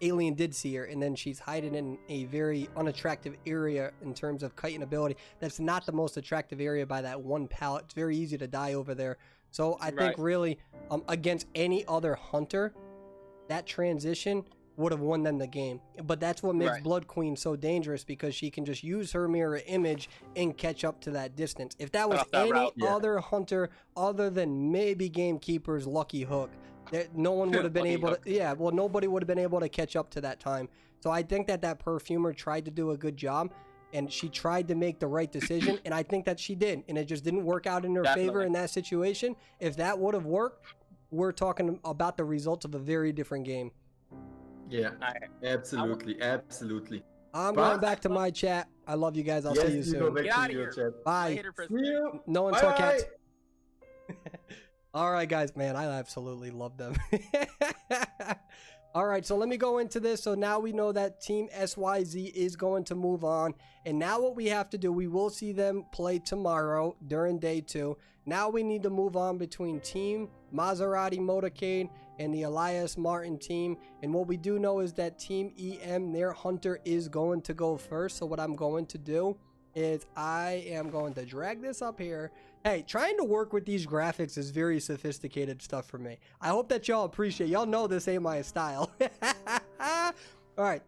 Alien did see her and then she's hiding in a very unattractive area in terms of kiting ability. That's not the most attractive area by that one pallet. It's very easy to die over there. So I think really against any other hunter, that transition would have won them the game. But that's what makes Blood Queen so dangerous, because she can just use her mirror image and catch up to that distance. If that was any other hunter other than maybe Gamekeeper's Lucky Hook, no one would have been able to, nobody would have been able to catch up to that time. So I think that perfumer tried to do a good job, and she tried to make the right decision, and I think that she did, and it just didn't work out in her favor in that situation. If that would have worked, we're talking about the results of a very different game. Yeah, absolutely. I'm going back to my chat. I love you guys. I'll see you soon. Get out of here. Chat. Bye. See you. No one saw cats. All right, guys, man, I absolutely love them. All right, so let me go into this. So now we know that Team SYZ is going to move on. And now what we have to do, we will see them play tomorrow during day 2. Now we need to move on between Team Maserati Motorcade and the Elias Martin team. And what we do know is that Team EM, their hunter, is going to go first. So what I'm going to do is I am going to drag this up here. Hey, trying to work with these graphics is very sophisticated stuff for me. I hope that y'all appreciate. Y'all know this ain't my style. All right.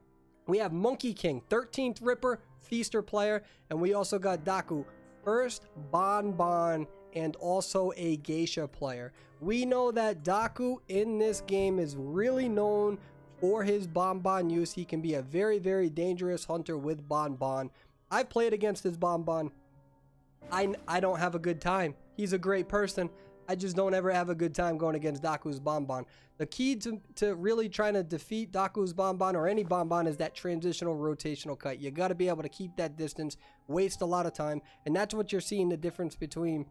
We have Monkey King, 13th Ripper, Feaster player. And we also got Daku, first Bonbon, and also a Geisha player. We know that Daku in this game is really known for his Bonbon use. He can be a very, very dangerous hunter with Bonbon. I've played against his Bonbon. I don't have a good time. He's a great person. I just don't ever have a good time going against Daku's Bonbon. The key to really trying to defeat Daku's Bonbon or any Bonbon is that transitional rotational cut. You got to be able to keep that distance, waste a lot of time, and that's what you're seeing the difference between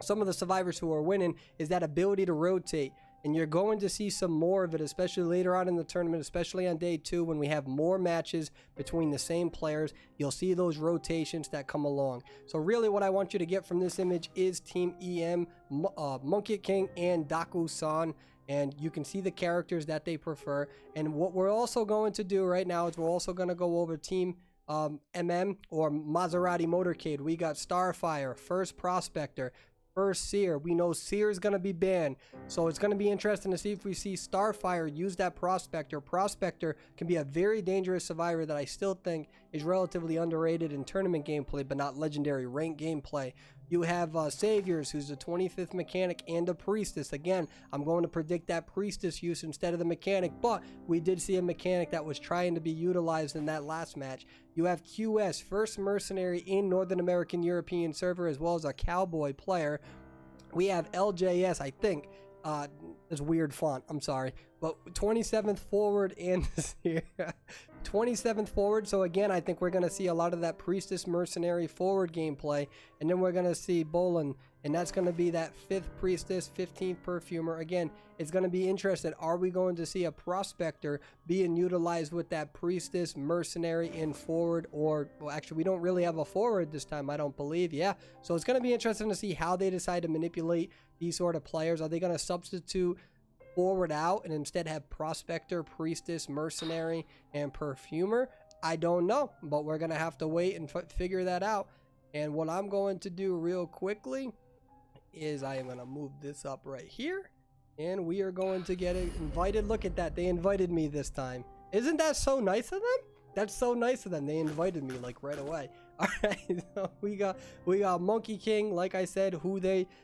some of the survivors who are winning, is that ability to rotate. And you're going to see some more of it, especially later on in the tournament, especially on day 2 when we have more matches between the same players. You'll see those rotations that come along. So really what I want you to get from this image is Team EM, Monkey King, and Daku-san. And you can see the characters that they prefer. And what we're also going to do right now is we're also going to go over Team MM or Maserati Motorcade. We got Starfire, First Prospector, First Seer. We know Seer is going to be banned, so it's going to be interesting to see if we see Starfire use that Prospector. Prospector can be a very dangerous survivor that I still think is relatively underrated in tournament gameplay, but not legendary rank gameplay. You have Saviors, who's the 25th mechanic, and a Priestess. Again, I'm going to predict that Priestess use instead of the mechanic, but we did see a mechanic that was trying to be utilized in that last match. You have QS, first mercenary in Northern American European server, as well as a cowboy player. We have LJS, I think. It's weird font, I'm sorry. But 27th forward and 27th forward. So again, I think we're going to see a lot of that Priestess mercenary forward gameplay. And then we're going to see Bolin. And that's going to be that 5th Priestess, 15th Perfumer. Again, it's going to be interesting. Are we going to see a Prospector being utilized with that Priestess, mercenary, in forward? Or, well, actually, we don't really have a forward this time, I don't believe. Yeah. So it's going to be interesting to see how they decide to manipulate these sort of players. Are they going to substitute forward out and instead have Prospector, Priestess, mercenary, and Perfumer? I don't know, but we're going to have to wait and figure that out. And what I'm going to do real quickly is I am going to move this up right here, and we are going to get invited. Look at that. They invited me this time. Isn't that so nice of them? That's so nice of them. They invited me like right away. All right, so we got Monkey King, like I said,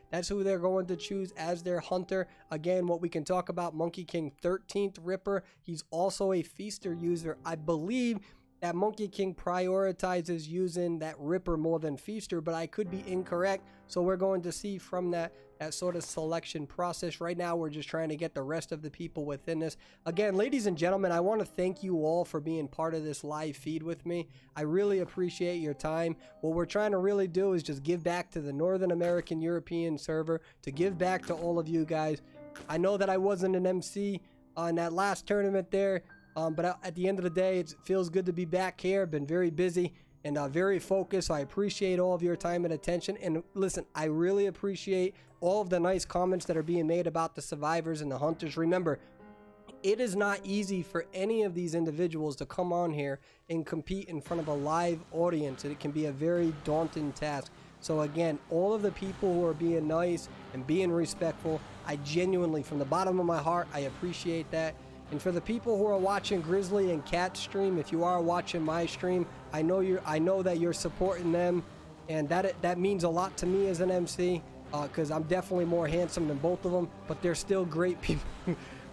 that's who they're going to choose as their hunter. Again, what we can talk about, Monkey King, 13th Ripper. He's also a Feaster user. I believe that Monkey King prioritizes using that Ripper more than Feaster, but I could be incorrect. So we're going to see from that sort of selection process. Right now, we're just trying to get the rest of the people within this. Again, ladies and gentlemen, I want to thank you all for being part of this live feed with me. I really appreciate your time. What we're trying to really do is just give back to the Northern American European server, to give back to all of you guys. I know that I wasn't an MC on that last tournament there, But at the end of the day, it feels good to be back here. Been very busy and very focused. So I appreciate all of your time and attention. And listen, I really appreciate all of the nice comments that are being made about the survivors and the hunters. Remember, it is not easy for any of these individuals to come on here and compete in front of a live audience. It can be a very daunting task. So again, all of the people who are being nice and being respectful, I genuinely, from the bottom of my heart, I appreciate that. And for the people who are watching Grizzly and Cat stream, if you are watching my stream, I know that you're supporting them, and that means a lot to me as an MC, because I'm definitely more handsome than both of them, but they're still great people.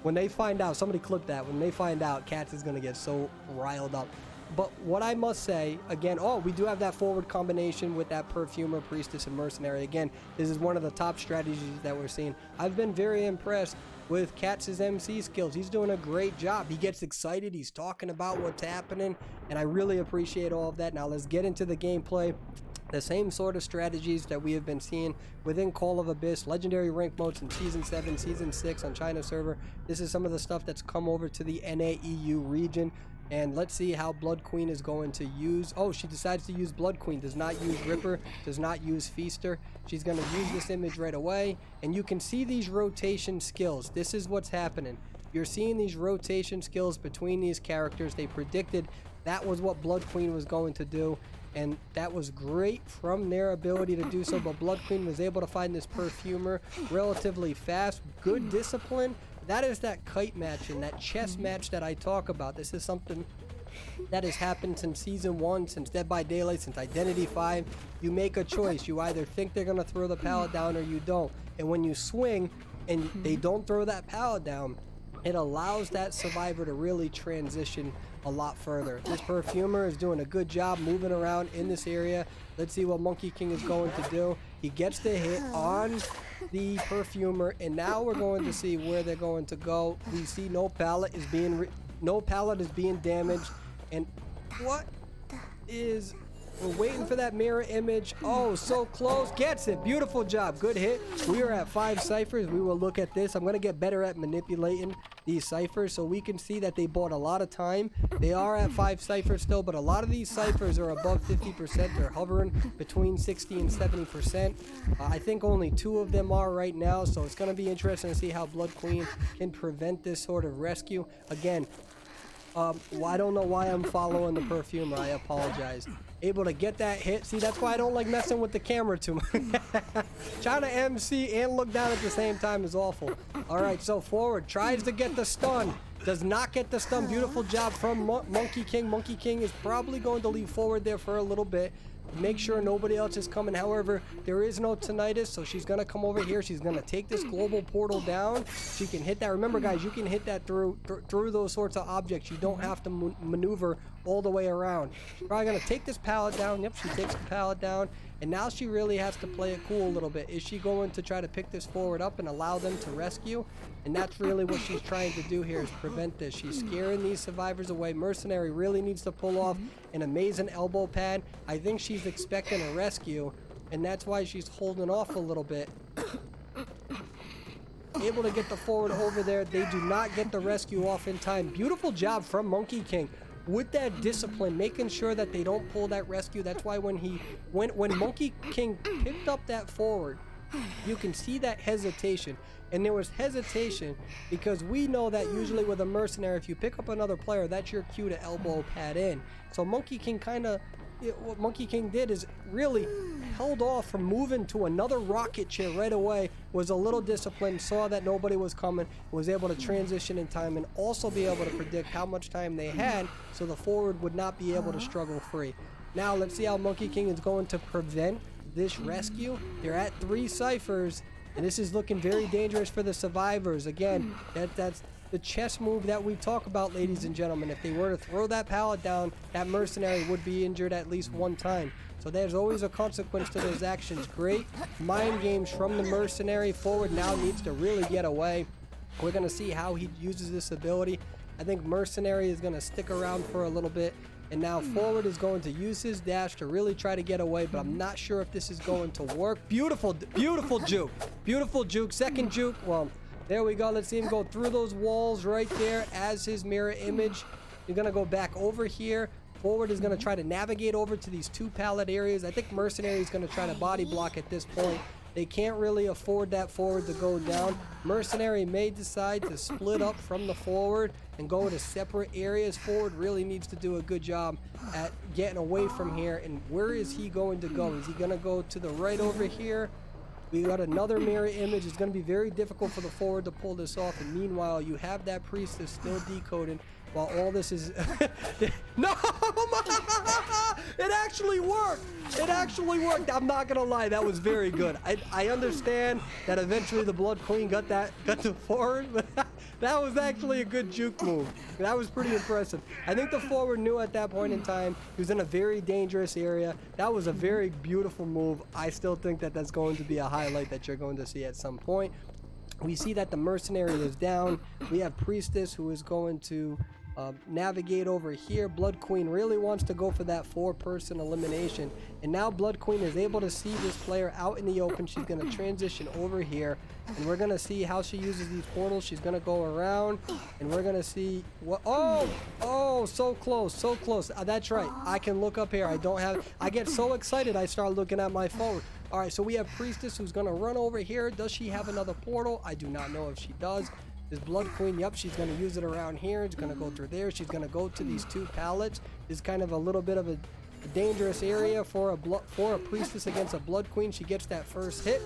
When they find out, somebody clip that, when they find out, Cats is going to get so riled up. But what I must say, again, we do have that forward combination with that Perfumer, Priestess, and Mercenary. Again, this is one of the top strategies that we're seeing. I've been very impressed with Katz's MC skills. He's doing a great job. He gets excited. He's talking about what's happening, and I really appreciate all of that. Now let's get into the gameplay. The same sort of strategies that we have been seeing within Call of Abyss, legendary rank modes in Season 7, Season 6 on China server. This is some of the stuff that's come over to the NAEU region. And let's see how Blood Queen is going to use. Oh, she decides to use Blood Queen. Does not use Ripper. Does not use Feaster. She's going to use this image right away. And you can see these rotation skills. This is what's happening. You're seeing these rotation skills between these characters. They predicted that was what Blood Queen was going to do. And that was great from their ability to do so. But Blood Queen was able to find this Perfumer relatively fast. Good discipline. That is that kite match and that chess match that I talk about. This is something that has happened since Season 1, since Dead by Daylight, since Identity 5. You make a choice. You either think they're going to throw the pallet down or you don't. And when you swing and they don't throw that pallet down, it allows that survivor to really transition a lot further. This Perfumer is doing a good job moving around in this area. Let's see what Monkey King is going to do. He gets the hit on the Perfumer, and now we're going to see where they're going to go. We see no pallet is being damaged, and what is... We're waiting for that mirror image. Oh, so close. Gets it. Beautiful job. Good hit. We are at 5 ciphers. We will look at this. I'm going to get better at manipulating these ciphers so we can see that they bought a lot of time. They are at 5 ciphers still, but a lot of these ciphers are above 50%. They're hovering between 60 and 70%. I think only 2 of them are right now, so it's going to be interesting to see how Blood Queen can prevent this sort of rescue. Again, I don't know why I'm following the Perfumer. I apologize. Able to get that hit. See, that's why I don't like messing with the camera too much. Trying to MC and look down at the same time is awful. All right, so forward. Tries to get the stun. Does not get the stun. Beautiful job from Monkey King. Monkey King is probably going to leave forward there for a little bit. Make sure nobody else is coming. However, there is no tinnitus, so she's going to come over here. She's going to take this global portal down. She can hit that. Remember, guys, you can hit that through those sorts of objects. You don't have to maneuver all the way around. Probably going to take this pallet down. Yep, she takes the pallet down. And now she really has to play it cool a little bit. Is she going to try to pick this forward up and allow them to rescue? And that's really what she's trying to do here, is prevent this. She's scaring these survivors away. Mercenary really needs to pull off an amazing elbow pad. I think she's expecting a rescue, and that's why she's holding off a little bit. Able to get the forward over there. They do not get the rescue off in time. Beautiful job from Monkey King with that discipline, making sure that they don't pull that rescue. That's why when Monkey King picked up that forward, you can see that hesitation. And there was hesitation because we know that usually with a mercenary, if you pick up another player, that's your cue to elbow pad in. So Monkey King what Monkey King did is really held off from moving to another rocket chair right away, was a little disciplined, saw that nobody was coming, was able to transition in time and also be able to predict how much time they had so the forward would not be able to struggle free. Now let's see how Monkey King is going to prevent this rescue. They're at 3 ciphers, and this is looking very dangerous for the survivors. Again, that's the chess move that we talk about, ladies and gentlemen. If they were to throw that pallet down, that mercenary would be injured at least 1 time. So there's always a consequence to those actions. Great mind games from the mercenary. Forward now needs to really get away. We're going to see how he uses this ability. I think mercenary is going to stick around for a little bit. And now forward is going to use his dash to really try to get away, but I'm not sure if this is going to work. Beautiful, beautiful juke. Beautiful juke. Second juke. Well, There we go. Let's see him go through those walls right there as his mirror image. You're going to go back over here. Forward is going to try to navigate over to these 2 pallet areas. I think Mercenary is going to try to body block at this point. They can't really afford that forward to go down. Mercenary may decide to split up from the forward and go to separate areas. Forward really needs to do a good job at getting away from here. And where is he going to go? Is he going to go to the right over here? We got another mirror image. It's going to be very difficult for the forward to pull this off. And meanwhile, you have that priestess still decoding while all this is... No! It actually worked! It actually worked. I'm not going to lie. That was very good. I understand that eventually the Blood Queen got the forward, but that was actually a good juke move. That was pretty impressive. I think the forward knew at that point in time he was in a very dangerous area. That was a very beautiful move. I still think that that's going to be a highlight that you're going to see at some point. We see that the Mercenary is down. We have Priestess who is going to navigate over here. Blood Queen really wants to go for that 4-person elimination. And now Blood Queen is able to see this player out in the open. She's going to transition over here. And we're going to see how she uses these portals. She's going to go around. And we're going to see what... Oh, so close, so close. That's right. I can look up here. I get so excited I start looking at my phone. All right, so we have Priestess who's going to run over here. Does she have another portal? I do not know if she does. This Blood Queen, yep, she's going to use it around here. It's going to go through there. She's going to go to these 2 pallets. This is kind of a little bit of a dangerous area for a Priestess against a Blood Queen. She gets that first hit.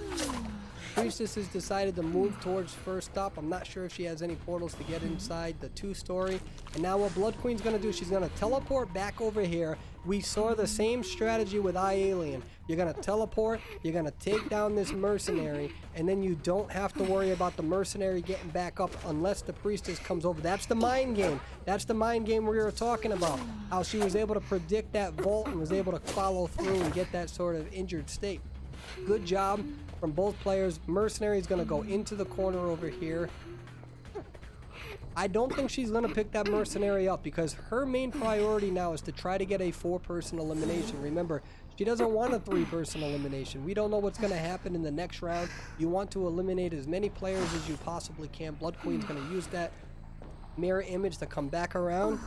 Priestess has decided to move towards first stop. I'm not sure if she has any portals to get inside the 2-story. And now what Blood Queen's going to do, she's going to teleport back over here. We saw the same strategy with iAlien. You're going to teleport, you're going to take down this Mercenary, and then you don't have to worry about the Mercenary getting back up unless the Priestess comes over. That's the mind game. That's the mind game we were talking about. How she was able to predict that vault and was able to follow through and get that sort of injured state. Good job from both players. Mercenary is going to go into the corner over here. I don't think she's going to pick that Mercenary up because her main priority now is to try to get a 4-person elimination. Remember, she doesn't want a 3-person elimination. We don't know what's going to happen in the next round. You want to eliminate as many players as you possibly can. Blood Queen's going to use that mirror image to come back around.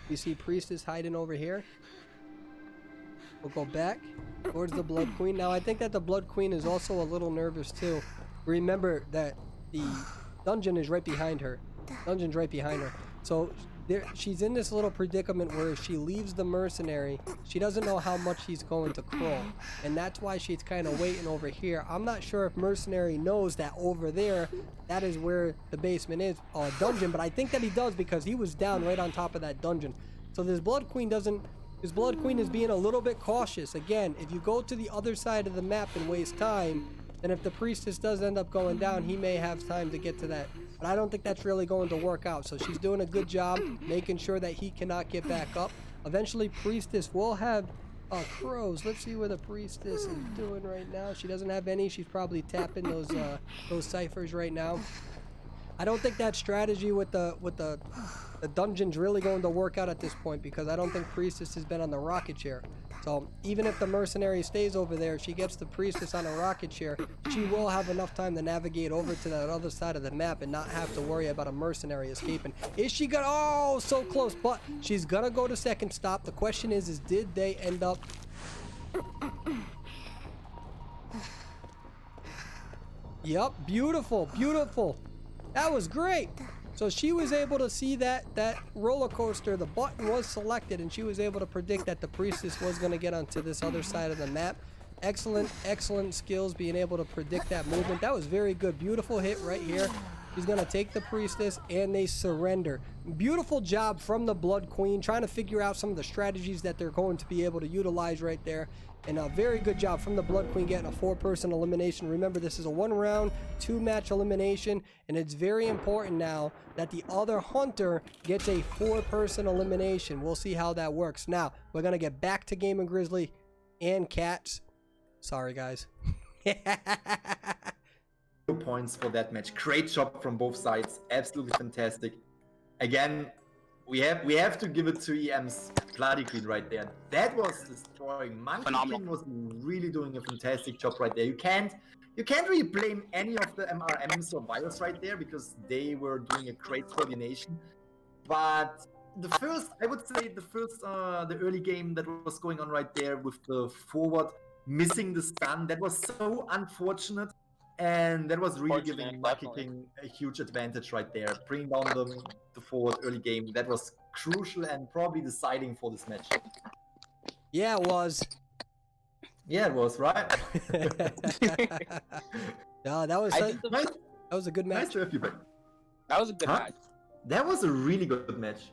You see Priestess hiding over here. We'll go back towards the Blood Queen. Now, I think that the Blood Queen is also a little nervous too. Remember that the dungeon is right behind her. Dungeon's right behind her. So she's in this little predicament where if she leaves the Mercenary, she doesn't know how much he's going to crawl. And that's why she's kind of waiting over here. I'm not sure if Mercenary knows that over there, that is where the basement is, dungeon. But I think that he does because he was down right on top of that dungeon. So this Blood Queen doesn't... This Blood Queen is being a little bit cautious. Again, if you go to the other side of the map and waste time, then if the Priestess does end up going down, he may have time to get to that. But I don't think that's really going to work out. So she's doing a good job making sure that he cannot get back up. Eventually, Priestess will have crows. Let's see where the Priestess is doing right now. She doesn't have any. She's probably tapping those ciphers right now. I don't think that strategy with the dungeon's really going to work out at this point because I don't think Priestess has been on the rocket chair. So even if the Mercenary stays over there, if she gets the Priestess on a rocket chair, she will have enough time to navigate over to that other side of the map and not have to worry about a Mercenary escaping. Is she gonna... Oh, so close, but she's gonna go to second stop. The question is did they end up... Yep, beautiful, beautiful. That was great. So she was able to see that roller coaster, the button was selected, and she was able to predict that the Priestess was going to get onto this other side of the map. Excellent, excellent skills being able to predict that movement. That was very good. Beautiful hit right here. She's going to take the Priestess, and they surrender. Beautiful job from the Blood Queen, trying to figure out some of the strategies that they're going to be able to utilize right there. And a very good job from the Blood Queen getting a 4-person elimination. Remember, this is a 1-round, 2-match elimination, and it's very important now that the other Hunter gets a 4-person elimination. We'll see how that works. Now, we're going to get back to Game & Grizzly and Cats. Sorry, guys. 2 points for that match. Great job from both sides. Absolutely fantastic. Again, we have to give it to EM's Bloody Queen right there. That was destroying. Monkey Phenomenal. King was really doing a fantastic job right there. You can't really blame any of the MRM survivors right there because they were doing a great coordination. But I would say the early game that was going on right there with the forward missing the stun, that was so unfortunate. And that was really giving Monkey Definitely. King a huge advantage right there. Bringing down the forward early game, that was crucial and probably deciding for this match. Yeah, it was. Yeah, it was, right? No, that was I that think the- was a good Nice match. to have you back. That was a good Huh? match. That was a really good match.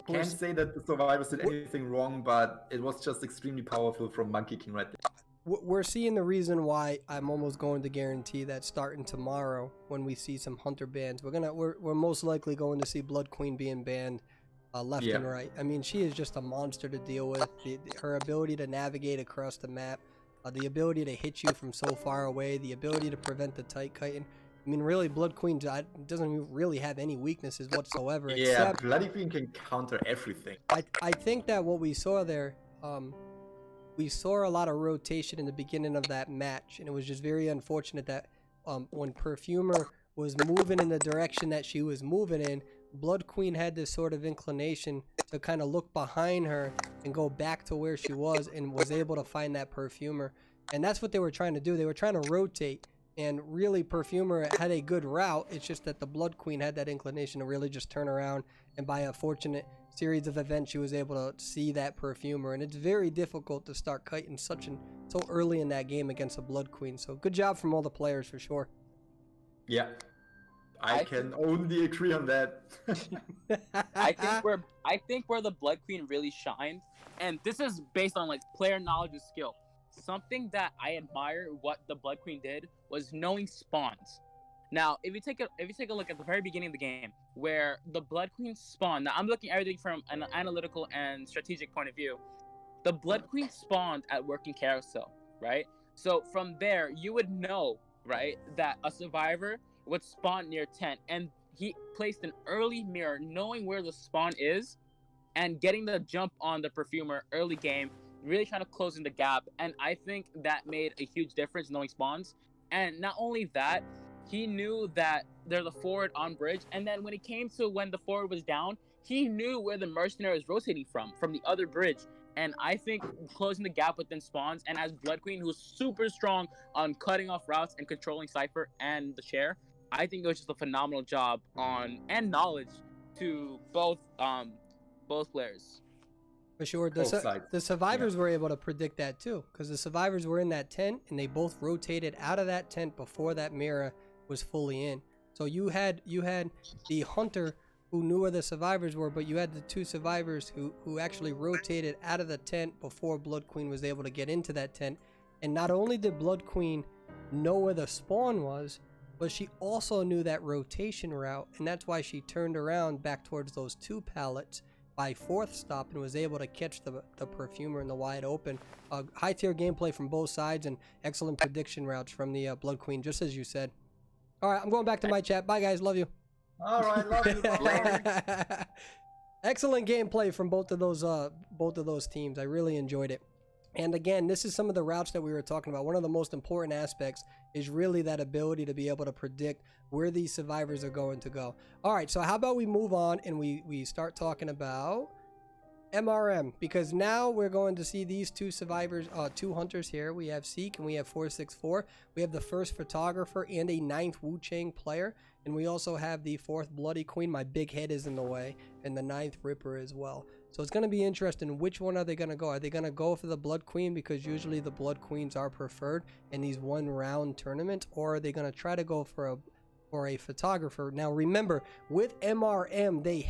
We're Can't s- say that the survivors did anything wrong, but it was just extremely powerful from Monkey King right there. We're seeing the reason why I'm almost going to guarantee that starting tomorrow when we see some hunter bans, we're most likely going to see Blood Queen being banned left Yeah. and right. I mean, she is just a monster to deal with. Her ability to navigate across the map, the ability to hit you from so far away, the ability to prevent the tight kiting. I mean, really, Blood Queen doesn't really have any weaknesses whatsoever. Yeah, Except Bloody Queen can counter everything. I think that what we saw there, we saw a lot of rotation in the beginning of that match, and it was just very unfortunate that when Perfumer was moving in the direction that she was moving in, Blood Queen had this sort of inclination to kind of look behind her and go back to where she was and was able to find that Perfumer. And that's what they were trying to do. They were trying to rotate, and really Perfumer had a good route. It's just that the Blood Queen had that inclination to really just turn around, and by a fortunate series of events she was able to see that Perfumer, and it's very difficult to start kiting so early in that game against a Blood Queen. So good job from all the players for sure. Yeah. I can only agree on that. I think where the Blood Queen really shined, and this is based on like player knowledge and skill. Something that I admire what the Blood Queen did was knowing spawns. Now, if you take a look at the very beginning of the game, where the Blood Queen spawned. Now, I'm looking at everything from an analytical and strategic point of view. The Blood Queen spawned at Working Carousel, right? So from there, you would know, right, that a survivor would spawn near tent, and he placed an early mirror, knowing where the spawn is, and getting the jump on the Perfumer early game, really trying to close in the gap. And I think that made a huge difference knowing spawns. And not only that, he knew that there's a forward on bridge, and then when it came to when the forward was down, he knew where the mercenary was rotating from the other bridge. And I think closing the gap within spawns, and as Blood Queen, who's super strong on cutting off routes and controlling Cypher and the share, I think it was just a phenomenal job on and knowledge to both players. For sure. Both sides. The survivors were able to predict that too, because the survivors were in that tent and they both rotated out of that tent before that mirror was fully in. So you had the hunter who knew where the survivors were, but you had the two survivors who actually rotated out of the tent before Blood Queen was able to get into that tent. And not only did Blood Queen know where the spawn was, but she also knew that rotation route, and that's why she turned around back towards those two pallets by fourth stop and was able to catch the Perfumer in the wide open. High tier gameplay from both sides and excellent prediction routes from the Blood Queen, just as you said. All right, I'm going back to my chat. Bye guys, love you. All right, love you. Bye. Excellent gameplay from both of those teams. I really enjoyed it. And again, this is some of the routes that we were talking about. One of the most important aspects is really that ability to be able to predict where these survivors are going to go. All right, so how about we move on and we start talking about MRM, because now we're going to see these two survivors, two hunters here. We have Seek and we have 464. We have the first photographer and a 9th Wu Chang player. And we also have the 4th Bloody Queen. My big head is in the way. And the 9th Ripper as well. So it's going to be interesting. Which one are they going to go? Are they going to go for the Blood Queen, because usually the Blood Queens are preferred in these one-round tournaments? Or are they going to try to go for a photographer? Now remember, with MRM, they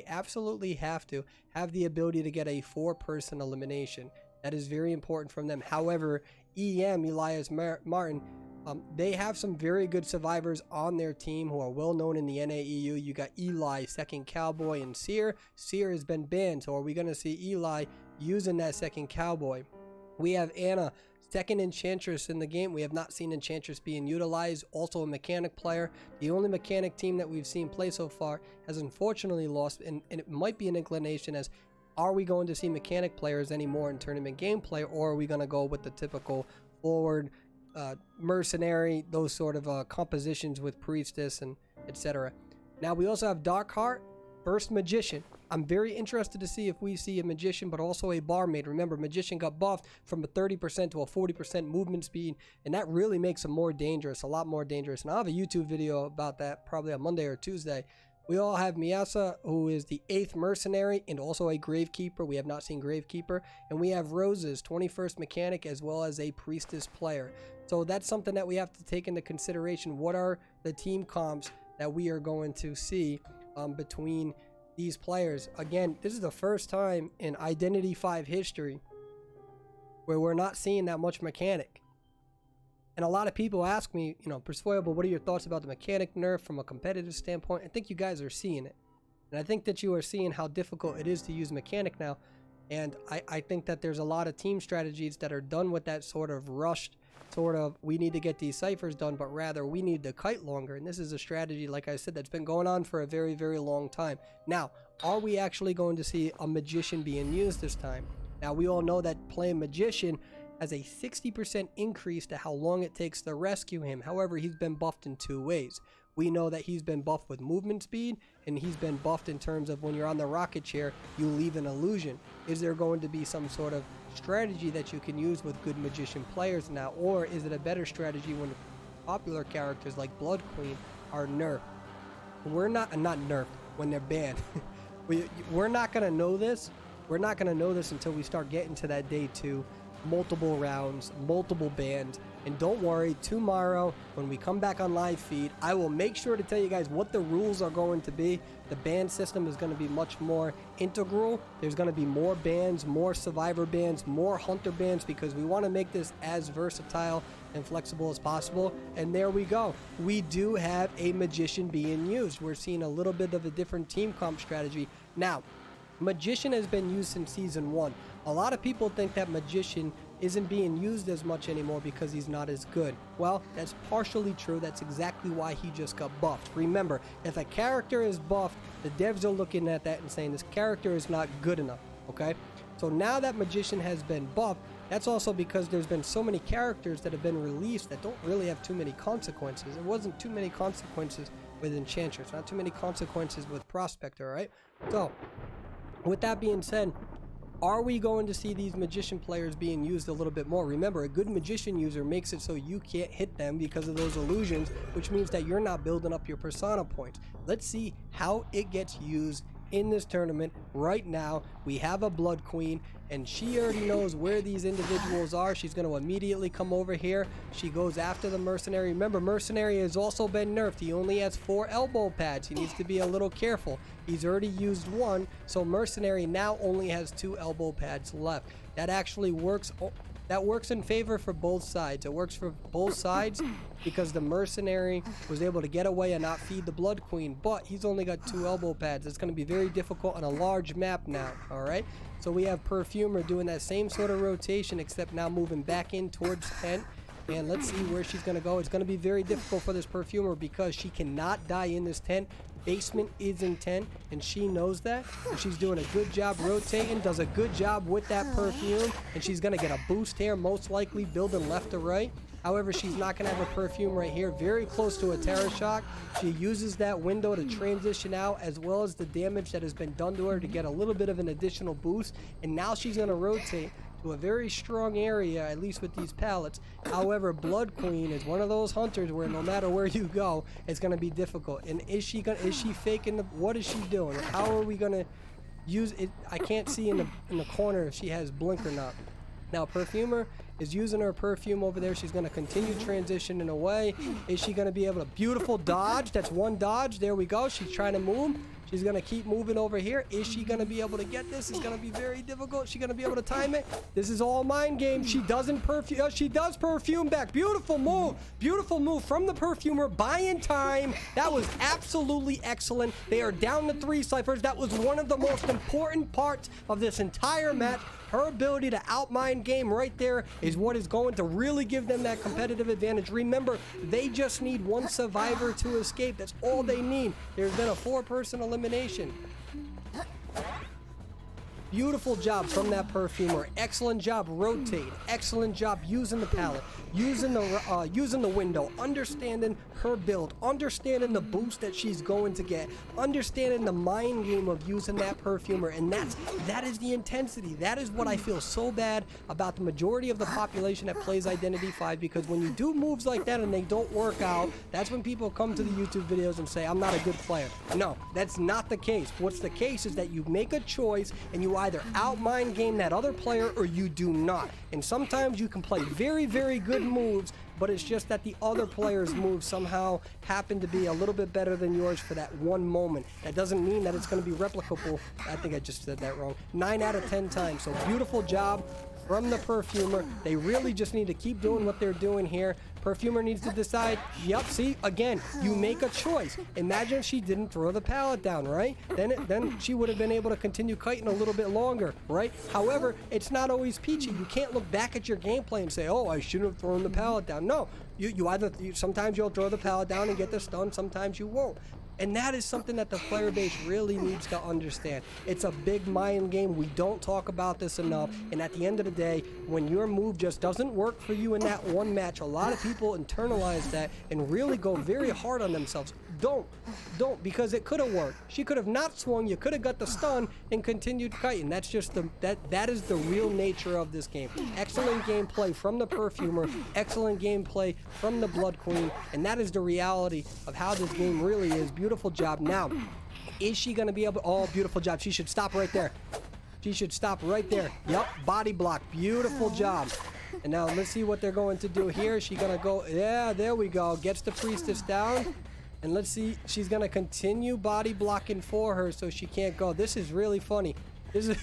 absolutely have to have the ability to get a 4-person elimination. That is very important from them. However, Elias Martin, they have some very good survivors on their team who are well known in the NAEU. You got Eli, Second Cowboy, and Seer. Seer has been banned, so are we going to see Eli using that Second Cowboy? We have Anna, second Enchantress in the game. We have not seen Enchantress being utilized. Also a mechanic player. The only mechanic team that we've seen play so far has unfortunately lost, and it might be an inclination as, are we going to see mechanic players anymore in tournament gameplay, or are we going to go with the typical forward, mercenary, those sort of compositions with Priestess and etc. Now we also have Darkheart, first Magician. I'm very interested to see if we see a Magician, but also a Barmaid. Remember, Magician got buffed from a 30% to a 40% movement speed, and that really makes him more dangerous, a lot more dangerous. And I'll have a YouTube video about that probably on Monday or Tuesday. We all have Miasa, who is the 8th Mercenary and also a Gravekeeper. We have not seen Gravekeeper. And we have Roses, 21st Mechanic, as well as a Priestess player. So that's something that we have to take into consideration. What are the team comps that we are going to see between these players? Again, this is the first time in Identity 5 history where we're not seeing that much mechanic. And a lot of people ask me, you know, Persuadable, what are your thoughts about the mechanic nerf from a competitive standpoint? I think you guys are seeing it. And I think that you are seeing how difficult it is to use mechanic now. And I think that there's a lot of team strategies that are done with that sort of rushed, sort of, we need to get these ciphers done, but rather we need to kite longer. And this is a strategy, like I said, that's been going on for a very, very long time. Now, are we actually going to see a Magician being used this time? Now, we all know that playing Magician has a 60% increase to how long it takes to rescue him. However, he's been buffed in 2 ways. We know that he's been buffed with movement speed, and he's been buffed in terms of when you're on the rocket chair, you leave an illusion. Is there going to be some sort of strategy that you can use with good Magician players now, or is it a better strategy when popular characters like Blood Queen are nerfed? We're not nerfed, when they're banned. We're not going to know this. We're not going to know this until we start getting to that day 2. Multiple rounds, multiple bans, and don't worry, tomorrow when we come back on live feed, I will make sure to tell you guys what the rules are going to be. The ban system is going to be much more integral. There's going to be more bans, more survivor bans, more hunter bans, because we want to make this as versatile and flexible as possible. And there we go. We do have a Magician being used. We're seeing a little bit of a different team comp strategy. Now, Magician has been used since Season 1. A lot of people think that Magician isn't being used as much anymore because he's not as good. Well, that's partially true. That's exactly why he just got buffed. Remember, if a character is buffed, the devs are looking at that and saying this character is not good enough, okay? So now that Magician has been buffed, that's also because there's been so many characters that have been released that don't really have too many consequences. There wasn't too many consequences with Enchantress, not too many consequences with Prospector, right? So, with that being said, are we going to see these Magician players being used a little bit more? Remember, a good Magician user makes it so you can't hit them because of those illusions, which means that you're not building up your persona points. Let's see how it gets used in this tournament. Right now, we have a Blood Queen, and she already knows where these individuals are. She's going to immediately come over here. She goes after the Mercenary. Remember, Mercenary has also been nerfed. He only has 4 elbow pads. He needs to be a little careful. He's already used 1, so Mercenary now only has 2 elbow pads left. That actually works. That works in favor for both sides. It works for both sides because the Mercenary was able to get away and not feed the Blood Queen, but he's only got 2 elbow pads. It's going to be very difficult on a large map now, all right? So we have Perfumer doing that same sort of rotation, except now moving back in towards tent. And let's see where she's going to go. It's going to be very difficult for this Perfumer because she cannot die in this tent. Basement is in tent, and she knows that. And she's doing a good job rotating, does a good job with that Perfume, and she's going to get a boost here, most likely building left to right. However, she's not going to have a Perfume right here, very close to a Terror Shock. She uses that window to transition out, as well as the damage that has been done to her to get a little bit of an additional boost. And now she's going to rotate to a very strong area, at least with these pallets. However, Blood Queen is one of those hunters where no matter where you go, it's going to be difficult. And is she faking what is she doing? How are we going to use it? I can't see in the corner if she has blink or not. Now, Perfumer is using her Perfume over there. She's going to continue transitioning away. Is she going to be able to beautiful dodge? That's one dodge. There we go. She's trying to move. She's going to keep moving over here. Is she going to be able to get this? It's going to be very difficult. She going to be able to time it? This is all mind game. She doesn't perfume. She does perfume back. Beautiful move. Beautiful move from the perfumer. Buying time. That was absolutely excellent. They are down to 3 ciphers. That was one of the most important parts of this entire match. Her ability to outmind game right there is what is going to really give them that competitive advantage. Remember, they just need 1 survivor to escape. That's all they need. There's been a 4-person elimination. Beautiful job from that perfumer. Excellent job rotating. Excellent job using the pallet, using the window, understanding her build, understanding the boost that she's going to get, understanding the mind game of using that perfumer, and that is the intensity. That is what I feel so bad about the majority of the population that plays Identity 5, because when you do moves like that and they don't work out, that's when people come to the YouTube videos and say, I'm not a good player. No, that's not the case. What's the case is that you make a choice and you either out-mind game that other player or you do not. And sometimes you can play very, very good moves, but it's just that the other player's moves somehow happen to be a little bit better than yours for that one moment. That doesn't mean that it's going to be replicable. I think I just said that wrong. 9 out of 10 times. So beautiful job from the perfumer. They really just need to keep doing what they're doing here. Perfumer needs to decide, yep, see, again, you make a choice. Imagine if she didn't throw the pallet down, right? Then she would have been able to continue kiting a little bit longer, right? However, it's not always peachy. You can't look back at your gameplay and say, oh, I shouldn't have thrown the pallet down. No, sometimes you'll throw the pallet down and get the stun, sometimes you won't. And that is something that the player base really needs to understand. It's a big mind game. We don't talk about this enough. And at the end of the day, when your move just doesn't work for you in that one match, a lot of people internalize that and really go very hard on themselves. Don't, because it could have worked. She could have not swung. You could have got the stun and continued kiting. That's just that is the real nature of this game. Excellent gameplay from the perfumer. Excellent gameplay from the Blood Queen. And that is the reality of how this game really is. Beautiful job. Now, is she going to be able... Oh, beautiful job. She should stop right there. She should stop right there. Yep, body block. Beautiful job. And now let's see what they're going to do here. She's going to go... Yeah, there we go. Gets the priestess down. And let's see. She's going to continue body blocking for her so she can't go. This is really funny. This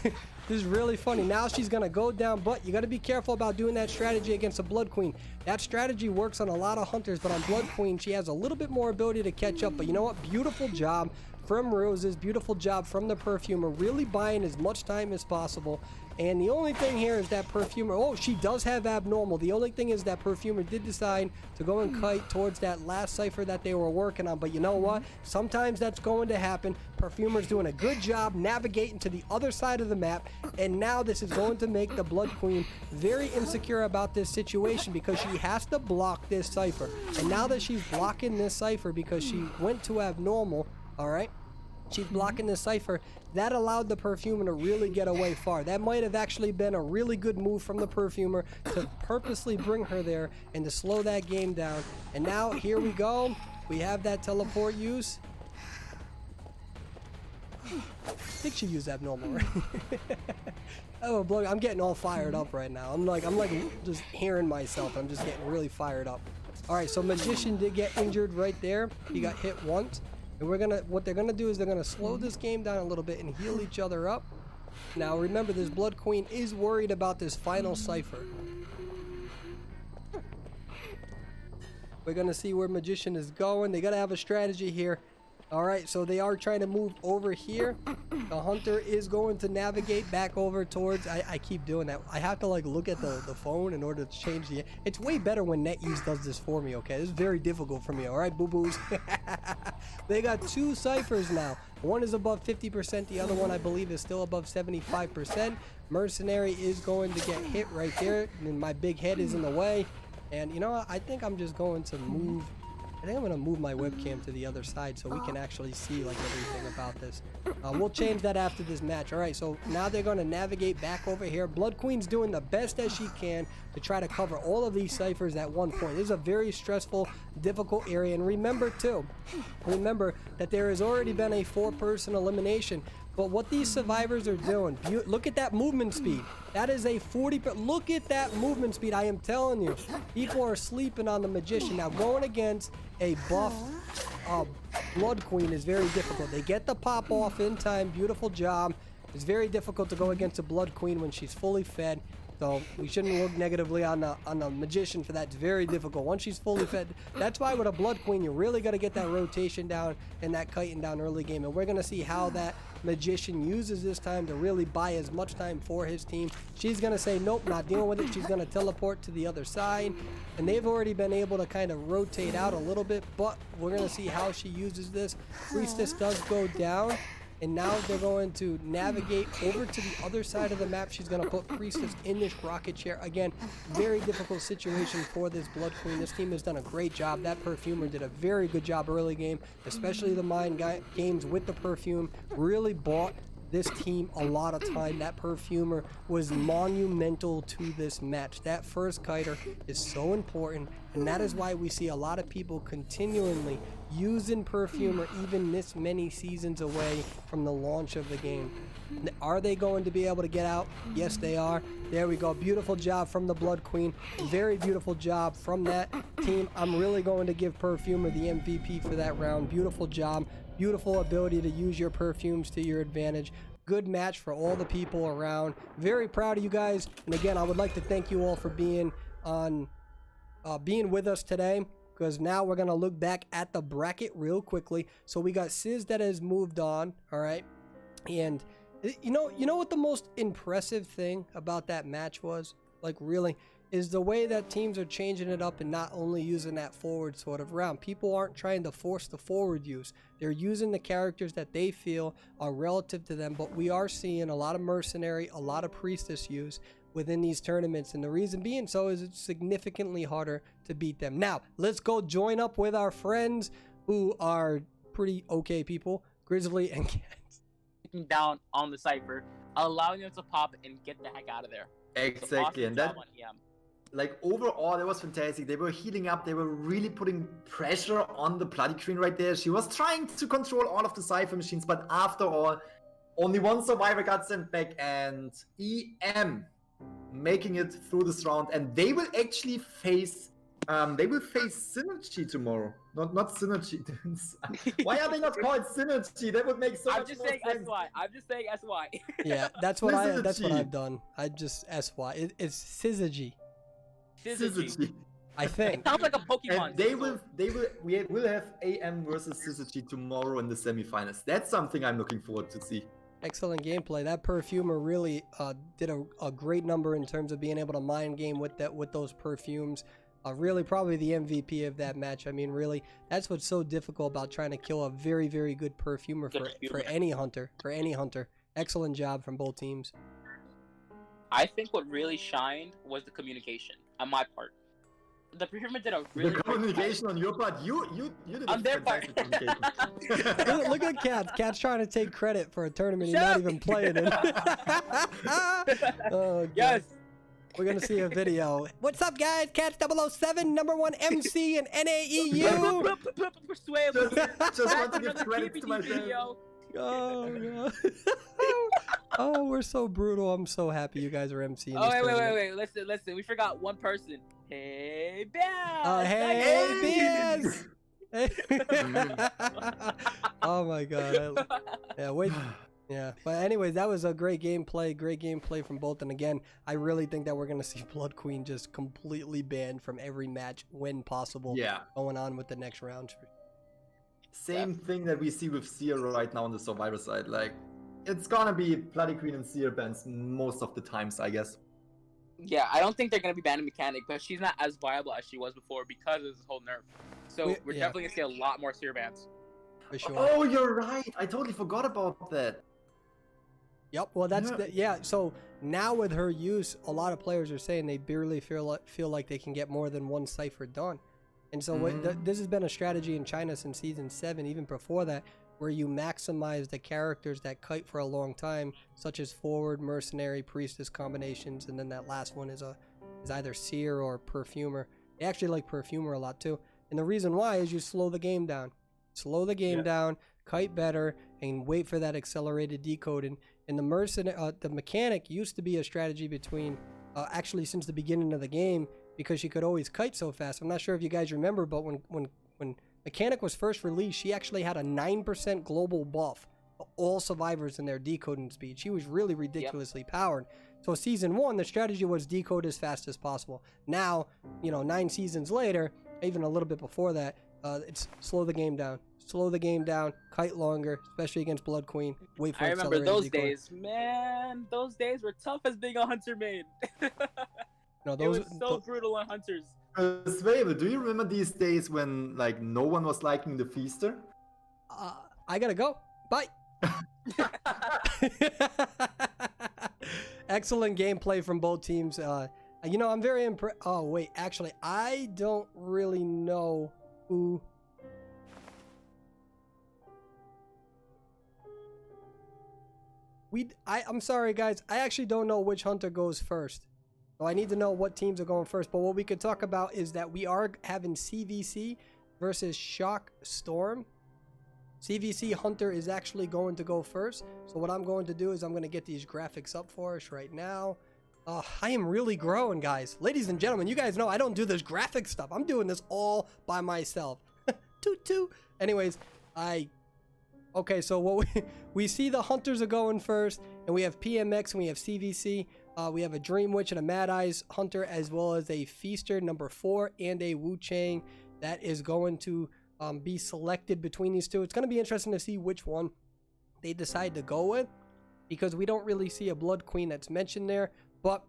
is really funny. Now she's going to go down, but you got to be careful about doing that strategy against a Blood Queen. That strategy works on a lot of hunters, but on Blood Queen, she has a little bit more ability to catch up. But you know what? Beautiful job from Roses. Beautiful job from the perfumer. Really buying as much time as possible. And the only thing here is that perfumer, oh, she does have abnormal. The only thing is that perfumer did decide to go and kite towards that last cipher that they were working on. But you know what? Sometimes that's going to happen. Perfumer's doing a good job navigating to the other side of the map. And now this is going to make the Blood Queen very insecure about this situation because she has to block this cipher. And now that she's blocking this cipher because she went to abnormal, all right? She's blocking the cipher. That allowed the perfumer to really get away far. That might have actually been a really good move from the perfumer to purposely bring her there and to slow that game down. And now, here we go. We have that teleport use. I think she used abnormal, right? Oh, I'm getting all fired up right now. I'm like just hearing myself. I'm just getting really fired up. All right, so Magician did get injured right there. He got hit once. And what they're gonna do is they're gonna slow this game down a little bit and heal each other up. Now remember, this Blood Queen is worried about this final cipher. We're gonna see where Magician is going. They gotta have a strategy here. Alright, so they are trying to move over here. The Hunter is going to navigate back over towards... I keep doing that. I have to like look at the phone in order to change the... It's way better when NetEase does this for me, okay? This is very difficult for me, alright, boo-boos? They got 2 ciphers now. One is above 50%. The other one, I believe, is still above 75%. Mercenary is going to get hit right there. And my big head is in the way. And you know what? I think I'm just going to move... I think I'm going to move my webcam to the other side so we can actually see like everything about this. We'll change that after this match. All right, so now they're going to navigate back over here. Blood Queen's doing the best that she can to try to cover all of these ciphers at one point. This is a very stressful, difficult area. And remember, too, that there has already been a 4-person elimination. But what these survivors are doing, look at that movement speed. That is a 40, look at that movement speed. I am telling you, people are sleeping on the Magician. Now going against a buff Blood Queen is very difficult. They get the pop off in time, beautiful job. It's very difficult to go against a Blood Queen when she's fully fed. So we shouldn't look negatively on the Magician for that. It's very difficult. Once she's fully fed, that's why with a Blood Queen, you really got to get that rotation down and that kiting down early game. And we're going to see how that Magician uses this time to really buy as much time for his team. She's going to say, nope, not dealing with it. She's going to teleport to the other side. And they've already been able to kind of rotate out a little bit, but we're going to see how she uses this. Priestess does go down. And now they're going to navigate over to the other side of the map. She's going to put Priestess in this rocket chair. Again, very difficult situation for this Blood Queen. This team has done a great job. That Perfumer did a very good job early game, especially the mind games with the Perfume. Really bought this team a lot of time. That Perfumer was monumental to this match. That first kiter is so important, and that is why we see a lot of people continually using Perfumer even this many seasons away from the launch of the game. Are they going to be able to get out? Yes, they are. There we go. Beautiful job from the Blood Queen. Very beautiful job from that team. I'm really going to give Perfumer the MVP for that round. Beautiful job. Beautiful ability to use your perfumes to your advantage. Good match for all the people around. Very proud of you guys. And again, I would like to thank you all for being with us today, because now we're going to look back at the bracket real quickly. So we got Syz that has moved on, all right? And you know what the most impressive thing about that match was? Like, really, is the way that teams are changing it up and not only using that forward sort of round. People aren't trying to force the forward use. They're using the characters that they feel are relative to them, but we are seeing a lot of Mercenary, a lot of Priestess use within these tournaments, and the reason being so is it's significantly harder to beat them. Now, let's go join up with our friends who are pretty okay people, Grizzly and Cats. Down on the Cypher, allowing them to pop and get the heck out of there. Exactly, Awesome and that, job on EM. like, overall, it was fantastic. They were healing up. They were really putting pressure on the Bloody Queen right there. She was trying to control all of the Cypher machines, but after all, only one survivor got sent back, and EM making it through this round, and they will actually face Syzygy tomorrow. Not Synergy. Why are they not called Synergy? That would make so much more sense. I'm just saying SY. Yeah, that's what I've done. I just SY. It's Syzygy. Syzygy. I think. It sounds like a Pokemon. And we will have AM versus Syzygy tomorrow in the semifinals. That's something I'm looking forward to see. Excellent gameplay. That Perfumer really did a great number in terms of being able to mind game with those perfumes. Really probably the MVP of that match. I mean, really, that's what's so difficult about trying to kill a very, very good Perfumer for any hunter. Excellent job from both teams. I think what really shined was the communication on my part. The Perfumer did a really good communication on your part. You did on their part. Look at Cats. Cat's trying to take credit for a tournament he's not even playing in. Oh, yes. We're going to see a video. What's up, guys? Cats 007, #1 MC in NAEU. Just want to give credit to myself. Oh, no. Oh, we're so brutal. I'm so happy you guys are MCing. Oh, wait. Listen. We forgot one person. Hey, Baz! Hey, Baz! Oh, my God. Yeah, wait. Yeah, but anyways, that was a great gameplay from both. And again, I really think that we're going to see Blood Queen just completely banned from every match when possible. Yeah. Going on with the next round. Same thing that we see with Seer right now on the Survivor side. Like, it's gonna be Bloody Queen and Seer bans most of the times, I guess. Yeah, I don't think they're gonna be banning Mechanic, but she's not as viable as she was before because of this whole nerf. So we're definitely gonna see a lot more Seer bans. For sure. Oh, you're right. I totally forgot about that. Yep. Well, that's yeah. So now with her use, a lot of players are saying they barely feel like they can get more than one cipher done. And so this has been a strategy in China since Season 7, even before that, where you maximize the characters that kite for a long time, such as Forward, Mercenary, Priestess combinations, and then that last one is either Seer or Perfumer. They actually like Perfumer a lot too. And the reason why is you slow the game down. Slow the game down, kite better, and wait for that accelerated decoding. And the mechanic used to be a strategy between, actually since the beginning of the game, because she could always kite so fast. I'm not sure if you guys remember, but when mechanic was first released, she actually had a 9% global buff to all survivors in their decoding speed. She was really ridiculously powered. So season 1, the strategy was decode as fast as possible. Now, 9 seasons later, even a little bit before that, it's slow the game down. Slow the game down, kite longer, especially against Blood Queen. Wait for I remember accelerated those decode. days, man. Those days were tough as being a hunter main. No, It was so brutal on hunters. Svable, do you remember these days when like no one was liking the feaster? I gotta go. Bye. Excellent gameplay from both teams. I'm very impressed. Oh wait, actually, I don't really know who. I'm sorry, guys. I actually don't know which hunter goes first. So I need to know what teams are going first. But what we could talk about is that we are having CVC versus Shock Storm. CVC Hunter is actually going to go first. So what I'm going to do is I'm going to get these graphics up for us right now. I am really growing, guys. Ladies and gentlemen, you guys know I don't do this graphic stuff. I'm doing this all by myself. Toot toot. Anyways, okay, so what we see the hunters are going first, and we have PMX and we have CVC. We have a Dream Witch and a Mad Eyes Hunter, as well as a Feaster number 4 and a Wu Chang that is going to be selected between these two. It's going to be interesting to see which one they decide to go with, because we don't really see a Blood Queen that's mentioned there, but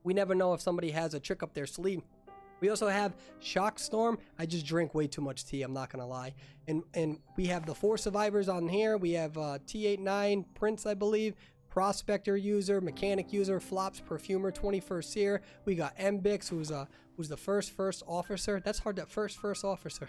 we never know if somebody has a trick up their sleeve. We also have Shock Storm. I just drink way too much tea, I'm not gonna lie. And we have the 4 survivors on here. We have T89 Prince, I believe, Prospector user, Mechanic user, Flops, Perfumer, 21st Seer. We got Mbix, who's the first officer. That's hard, that first officer.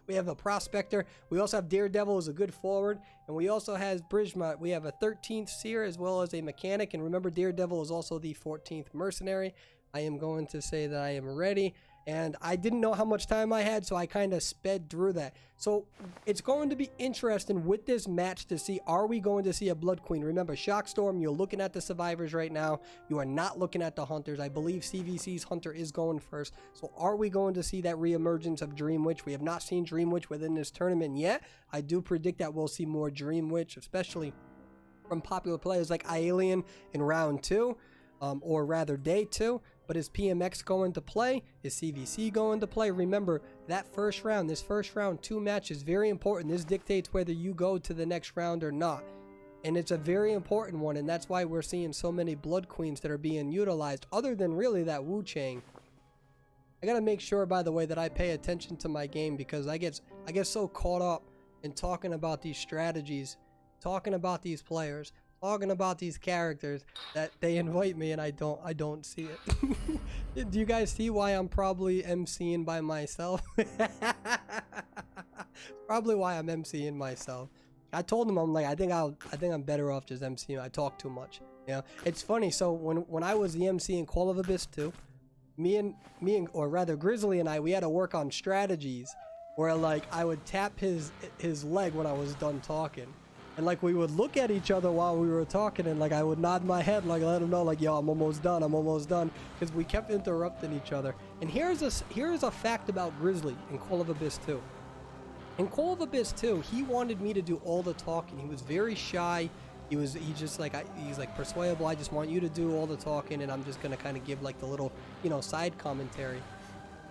We have a Prospector. We also have Daredevil, who's a good forward. And we also have Bridgemont. We have a 13th Seer as well as a Mechanic. And remember, Daredevil is also the 14th Mercenary. I am going to say that I am ready, and I didn't know how much time I had, so I kind of sped through that. So it's going to be interesting with this match to see, are we going to see a Blood Queen? Remember, Shock Storm, you're looking at the survivors right now. You are not looking at the hunters. I believe CVC's hunter is going first. So are we going to see that reemergence of Dream Witch? We have not seen Dream Witch within this tournament yet. I do predict that we'll see more Dream Witch, especially from popular players like Alien in round 2, or rather day 2. But is PMX going to play? Is CVC going to play? Remember, that first round, this first round 2 match is very important. This dictates whether you go to the next round or not. And it's a very important one, and that's why we're seeing so many Blood Queens that are being utilized, other than really that Wu Chang. I gotta make sure, by the way, that I pay attention to my game, because I get so caught up in talking about these strategies, talking about these players, talking about these characters, that they invite me and I don't see it. Do you guys see why I'm probably MCing by myself? Probably why I'm MCing myself. I told them, I'm like, I think I'm better off just MCing. I talk too much. It's funny. So when I was the MC in Call of Abyss 2, me and or rather Grizzly and I, we had to work on strategies where like I would tap his leg when I was done talking. And like we would look at each other while we were talking, and like I would nod my head, like let him know, like, yo, I'm almost done, because we kept interrupting each other. And here's a fact about Grizzly in Call of Abyss 2. In Call of Abyss 2, he wanted me to do all the talking. He was very shy. He's like persuadable. I just want you to do all the talking, and I'm just gonna kind of give like the little, side commentary.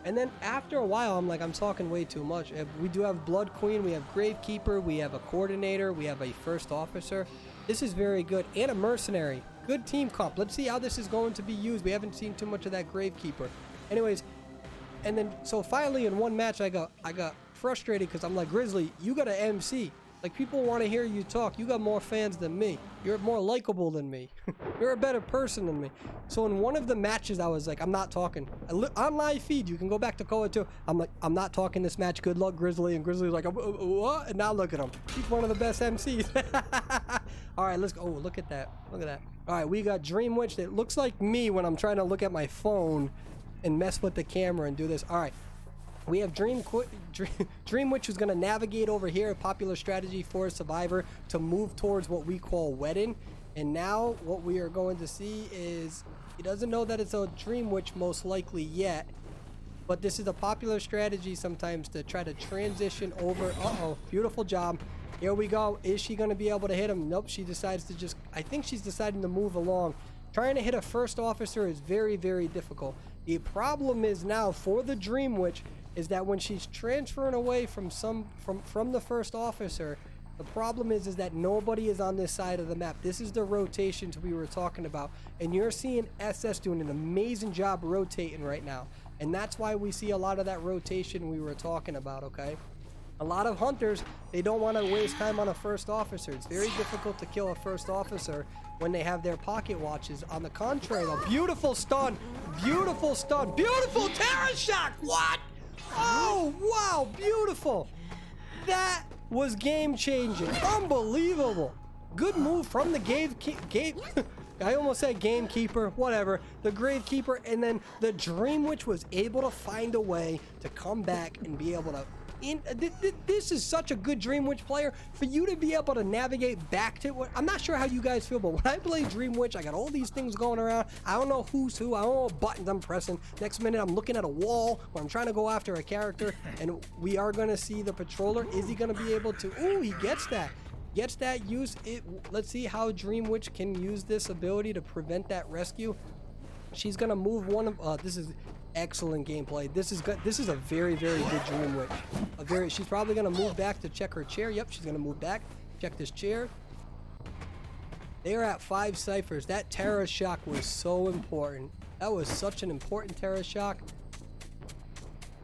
And then after a while, I'm like, I'm talking way too much. We do have Blood Queen, we have Gravekeeper, we have a Coordinator, we have a First Officer. This is very good. And a Mercenary. Good team comp. Let's see how this is going to be used. We haven't seen too much of that Gravekeeper. Anyways, and then, so finally in one match, I got frustrated because I'm like, Grizzly, you got to MC. Like, people want to hear you talk. You got more fans than me. You're more likable than me. You're a better person than me. So in one of the matches, I was like, I'm not talking. On live feed, you can go back to Koa 2. I'm like, I'm not talking this match. Good luck, Grizzly. And Grizzly's like, what? And now look at him. He's one of the best MCs. All right, let's go. Oh, look at that. Look at that. All right, we got Dream Witch that looks like me when I'm trying to look at my phone and mess with the camera and do this. All right. We have Dream Witch who's going to navigate over here, a popular strategy for a survivor to move towards what we call wedding. And now what we are going to see is he doesn't know that it's a Dream Witch most likely yet. But this is a popular strategy sometimes to try to transition over. Uh-oh, beautiful job. Here we go. Is she going to be able to hit him? Nope, she decides to just, I think she's deciding to move along. Trying to hit a first officer is very, very difficult. The problem is now for the Dream Witch is that when she's transferring away from the first officer, the problem is that nobody is on this side of the map. This is the rotations we were talking about. And you're seeing SS doing an amazing job rotating right now. And that's why we see a lot of that rotation we were talking about, okay? A lot of hunters, they don't want to waste time on a first officer. It's very difficult to kill a first officer when they have their pocket watches. On the contrary, though, beautiful stun, beautiful terror shock. What? Oh, wow, beautiful. That was game changing. Unbelievable. Good move from the I almost said gamekeeper, whatever. The gravekeeper, and then the Dream Witch was able to find a way to come back and be able to. This is such a good Dream Witch player for you to be able to navigate back to what. I'm not sure how you guys feel, but when I play Dream Witch, I got all these things going around. I don't know who's who. I don't know what buttons I'm pressing. Next minute, I'm looking at a wall where I'm trying to go after a character, and we are going to see the patroller. Is he going to be able to? Ooh, he gets that. Gets that use. Let's see how Dream Witch can use this ability to prevent that rescue. She's going to move one of. This is excellent gameplay. This is good. This is a very, very good Dream Witch. She's probably going to move back to check her chair. Yep, she's going to move back. Check this chair. They are at 5 ciphers. That terror shock was so important. That was such an important terror shock.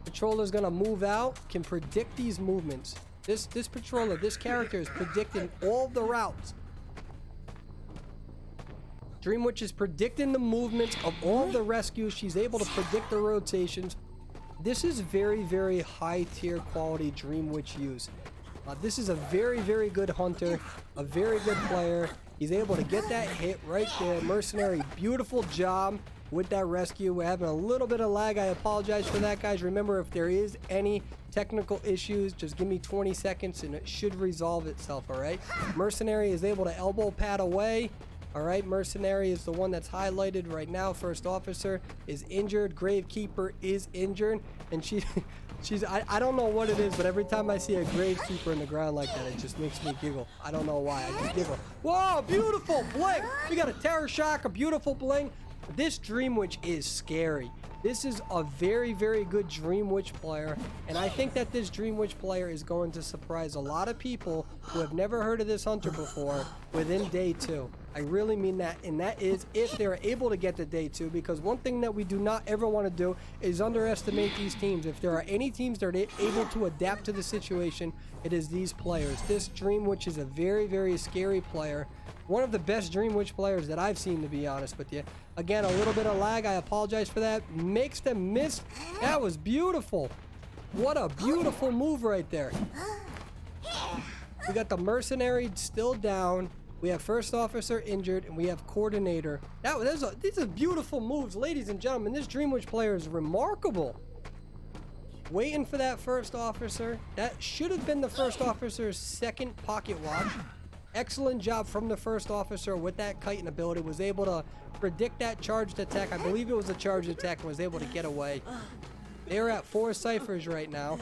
Patroller's going to move out. Can predict these movements. This patroller, this character is predicting all the routes. Dream Witch is predicting the movements of all the rescues. She's able to predict the rotations. This is very, very high tier quality Dream Witch use. This is a very, very good hunter, a very good player. He's able to get that hit right there. Mercenary, beautiful job with that rescue. We're having a little bit of lag. I apologize for that, guys. Remember, if there is any technical issues, just give me 20 seconds and it should resolve itself, all right? Mercenary is able to elbow pad away. All right, Mercenary is the one that's highlighted right now. First officer is injured. Gravekeeper is injured. And I don't know what it is, but every time I see a Gravekeeper in the ground like that, it just makes me giggle. I don't know why, I just giggle. Whoa, beautiful blink. We got a terror shock, a beautiful blink. This Dream Witch is scary. This is a very, very good Dream Witch player, and I think that this Dream Witch player is going to surprise a lot of people who have never heard of this hunter before within day 2. I really mean that, and that is if they're able to get to day 2, because one thing that we do not ever want to do is underestimate these teams. If there are any teams that are able to adapt to the situation, it is these players. This Dream Witch is a very, very scary player. One of the best Dream Witch players that I've seen, to be honest with you. Again, a little bit of lag. I apologize for that. Makes them miss. That was beautiful. What a beautiful move right there. We got the Mercenary still down. We have First Officer injured, and we have Coordinator. These are beautiful moves, ladies and gentlemen. This Dream Witch player is remarkable. Waiting for that First Officer. That should have been the First Officer's second pocket watch. Excellent job from the First Officer with that kiting ability. Was able to predict that charged attack. I believe it was a charged attack and was able to get away. They're at 4 ciphers right now.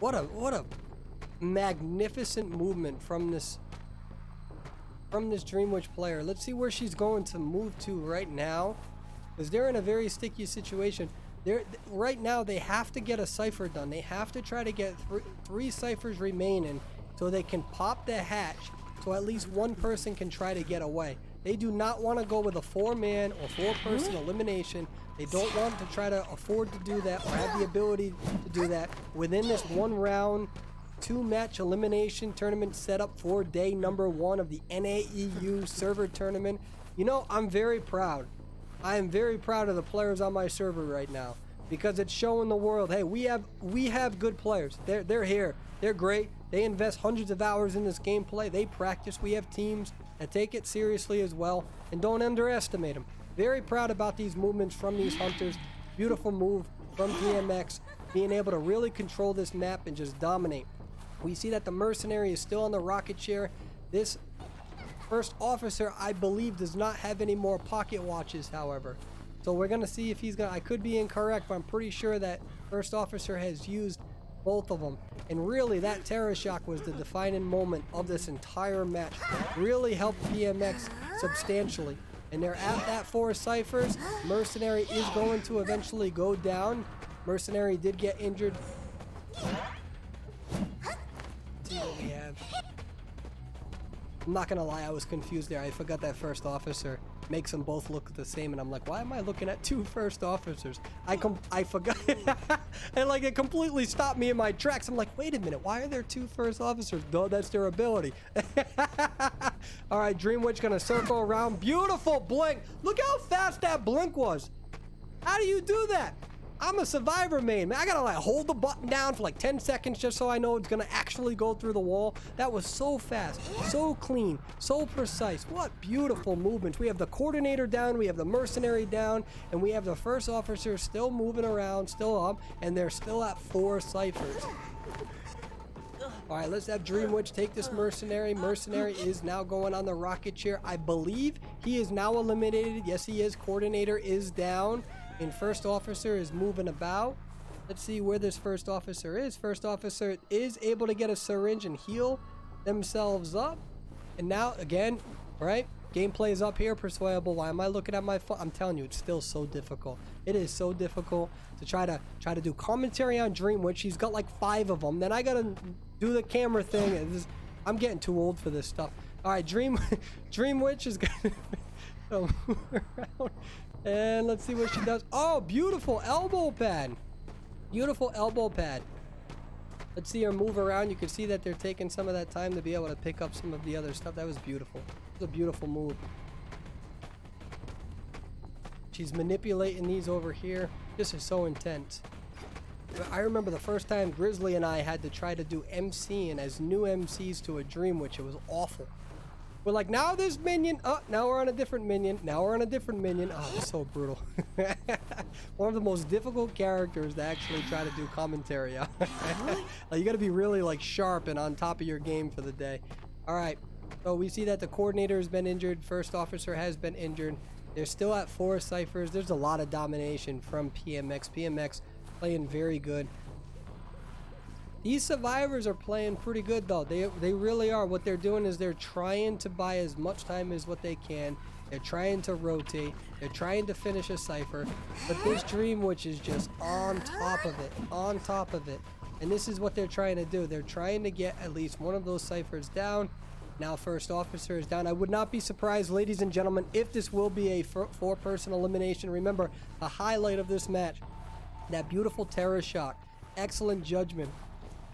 What a magnificent movement from this Dream Witch player. Let's see where she's going to move to right now, because they're in a very sticky situation. Right now they have to get a cipher done. They have to try to get 3 ciphers remaining so they can pop the hatch, so at least one person can try to get away. They do not want to go with a 4-man or 4-person elimination. They don't want to try to afford to do that or have the ability to do that within this 1-round, 2-match elimination tournament set up for day number 1 of the NAEU server tournament. You know, I'm very proud. I am very proud of the players on my server right now, because it's showing the world, hey, we have good players. They're here. They're great. They invest hundreds of hours in this gameplay. They practice. We have teams that take it seriously as well, and don't underestimate them. Very proud about these movements from these hunters. Beautiful move. from PMX, being able to really control this map and just dominate. We see that the mercenary is still on the rocket chair. This first officer, I believe, does not have any more pocket watches, however. So we're going to see if he's going to... I could be incorrect, but I'm pretty sure that first officer has used both of them. And really, that Terror Shock was the defining moment of this entire match. Really helped PMX substantially. And they're at that 4 ciphers. Mercenary is going to eventually go down. Mercenary did get injured. Let's see what we have. I'm not gonna lie, I was confused there. I forgot that first officer makes them both look the same, and I'm like, why am I looking at 2 first officers? I forgot. And like, it completely stopped me in my tracks. I'm like, wait a minute, why are there 2 first officers? Duh, that's their ability. All right, Dream Witch gonna circle around. Beautiful blink. Look how fast that blink was. How do you do that? I'm a survivor main, man. I gotta like hold the button down for like 10 seconds just so I know it's gonna actually go through the wall. That was so fast, so clean, so precise. What beautiful movements. We have the coordinator down, we have the mercenary down, and we have the first officer still moving around, still up, and they're still at 4 ciphers. All right, let's have Dream Witch take this mercenary. Mercenary is now going on the rocket chair. I believe he is now eliminated. Yes, he is. Coordinator is down. And first officer is moving about. Let's see where this first officer is. First officer is able to get a syringe and heal themselves up. And now, again, right? Gameplay is up here, persuadable. Why am I looking at my phone? I'm telling you, it's still so difficult. It is so difficult to try to do commentary on Dream Witch. She's got like 5 of them. Then I gotta do the camera thing. I'm getting too old for this stuff. All right, Dream Witch is gonna move around. And let's see what she does. Oh, beautiful elbow pad. Beautiful elbow pad. Let's see her move around. You can see that they're taking some of that time to be able to pick up some of the other stuff. That was beautiful. It was a beautiful move. She's manipulating these over here. This is so intense. I remember the first time Grizzly and I had to try to do MCing as new MCs to a Dream Witch. It was awful. We're like, now this minion. Oh, now we're on a different minion. Now we're on a different minion. Oh, it's so brutal. One of the most difficult characters to actually try to do commentary on. Like, you got to be really like sharp and on top of your game for the day. All right. So we see that the coordinator has been injured. First officer has been injured. They're still at 4 ciphers. There's a lot of domination from PMX. PMX playing very good. These survivors are playing pretty good though. They really are. What they're doing is they're trying to buy as much time as what they can. They're trying to rotate. They're trying to finish a cipher. But this Dream Witch is just on top of it. On top of it. And this is what they're trying to do. They're trying to get at least one of those ciphers down. Now first officer is down. I would not be surprised, ladies and gentlemen, if this will be a 4-person elimination. Remember, the highlight of this match, that beautiful Terror Shock. Excellent judgment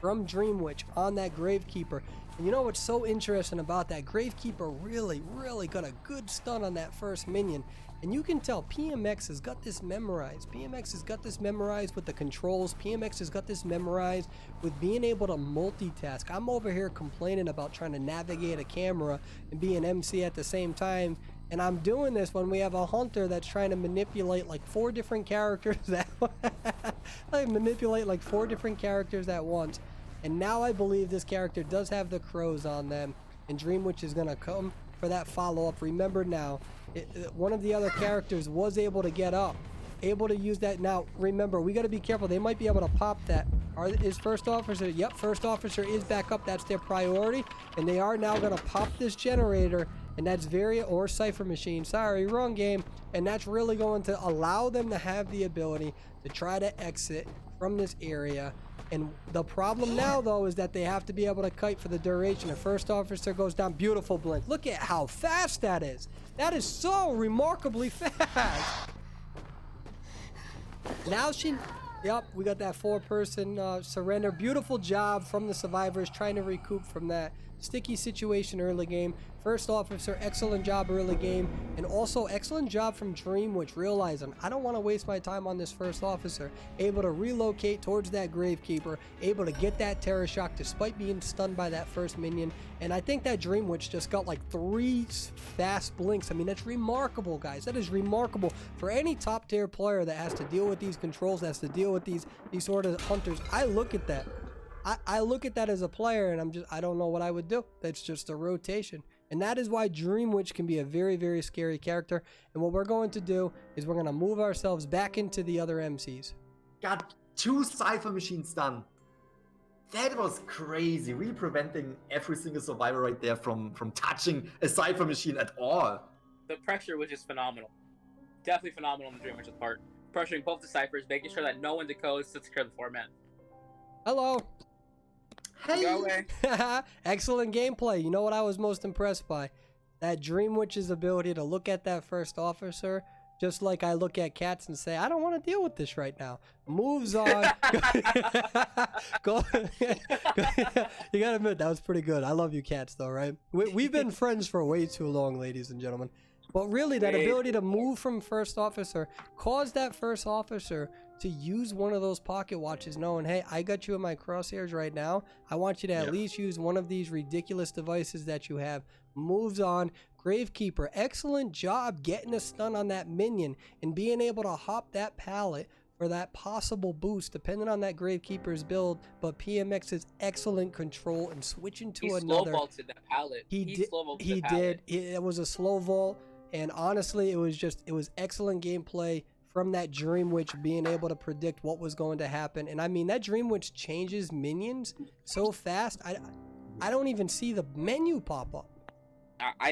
from Dream Witch on that Gravekeeper. And you know what's so interesting about that? Gravekeeper really got a good stun on that first minion. And you can tell PMX has got this memorized. PMX has got this memorized with the controls. PMX has got this memorized with being able to multitask. I'm over here complaining about trying to navigate a camera and be an MC at the same time. And I'm doing this when we have a hunter that's trying to manipulate like 4 different characters manipulate 4 different characters at once. And now I believe this character does have the crows on them. And Dream Witch is going to come for that follow-up. Remember now, one of the other characters was able to get up. Able to use that. Now, remember, we got to be careful. They might be able to pop that. Is first officer? Yep, first officer is back up. That's their priority. And they are now going to pop this generator. And that's or cipher machine. Sorry, wrong game. And that's really going to allow them to have the ability to try to exit from this area. And the problem now, though, is that they have to be able to kite for the duration. The first officer goes down. Beautiful blink. Look at how fast that is. That is so remarkably fast. Now yep, we got that 4-person surrender. Beautiful job from the survivors trying to recoup from that. sticky situation early game. First officer, excellent job early game, and also excellent job from Dream, which realizing I don't want to waste my time on this first officer. Able to relocate towards that Gravekeeper, able to get that Terror Shock despite being stunned by that first minion. And I think that Dream Witch just got like 3 fast blinks. I mean, that's remarkable, guys. That is remarkable for any top tier player that has to deal with these controls, that has to deal with these sort of hunters. I look at that. I look at that as a player, and I don't know what I would do. That's just a rotation. And that is why Dream Witch can be a very, very scary character. And what we're going to do is we're going to move ourselves back into the other MCs. Got 2 Cypher Machines done. That was crazy. Really preventing every single survivor right there from touching a Cypher Machine at all. The pressure was just phenomenal. Definitely phenomenal on the Dream Witch's part. Pressuring both the Cyphers, making sure that no one decodes to secure the 4-man. Hello. Hey! Go away. Excellent gameplay. You know what I was most impressed by? That Dream Witch's ability to look at that first officer, just like I look at cats and say, I don't want to deal with this right now. Moves on. Go. You gotta admit, that was pretty good. I love you cats though, right? We've been friends for way too long, ladies and gentlemen. But really, that ability to move from first officer caused that first officer to use one of those pocket watches, knowing, hey, I got you in my crosshairs right now. I want you to at least use one of these ridiculous devices that you have. Moves on. Gravekeeper, excellent job getting a stun on that minion and being able to hop that pallet for that possible boost, depending on that Gravekeeper's build. But PMX's excellent control and switching to another. He slow vaulted that pallet. He did. It was a slow vault, and honestly, it was excellent gameplay from that Dream Witch being able to predict what was going to happen. And I mean, that Dream Witch changes minions so fast. I don't even see the menu pop up. I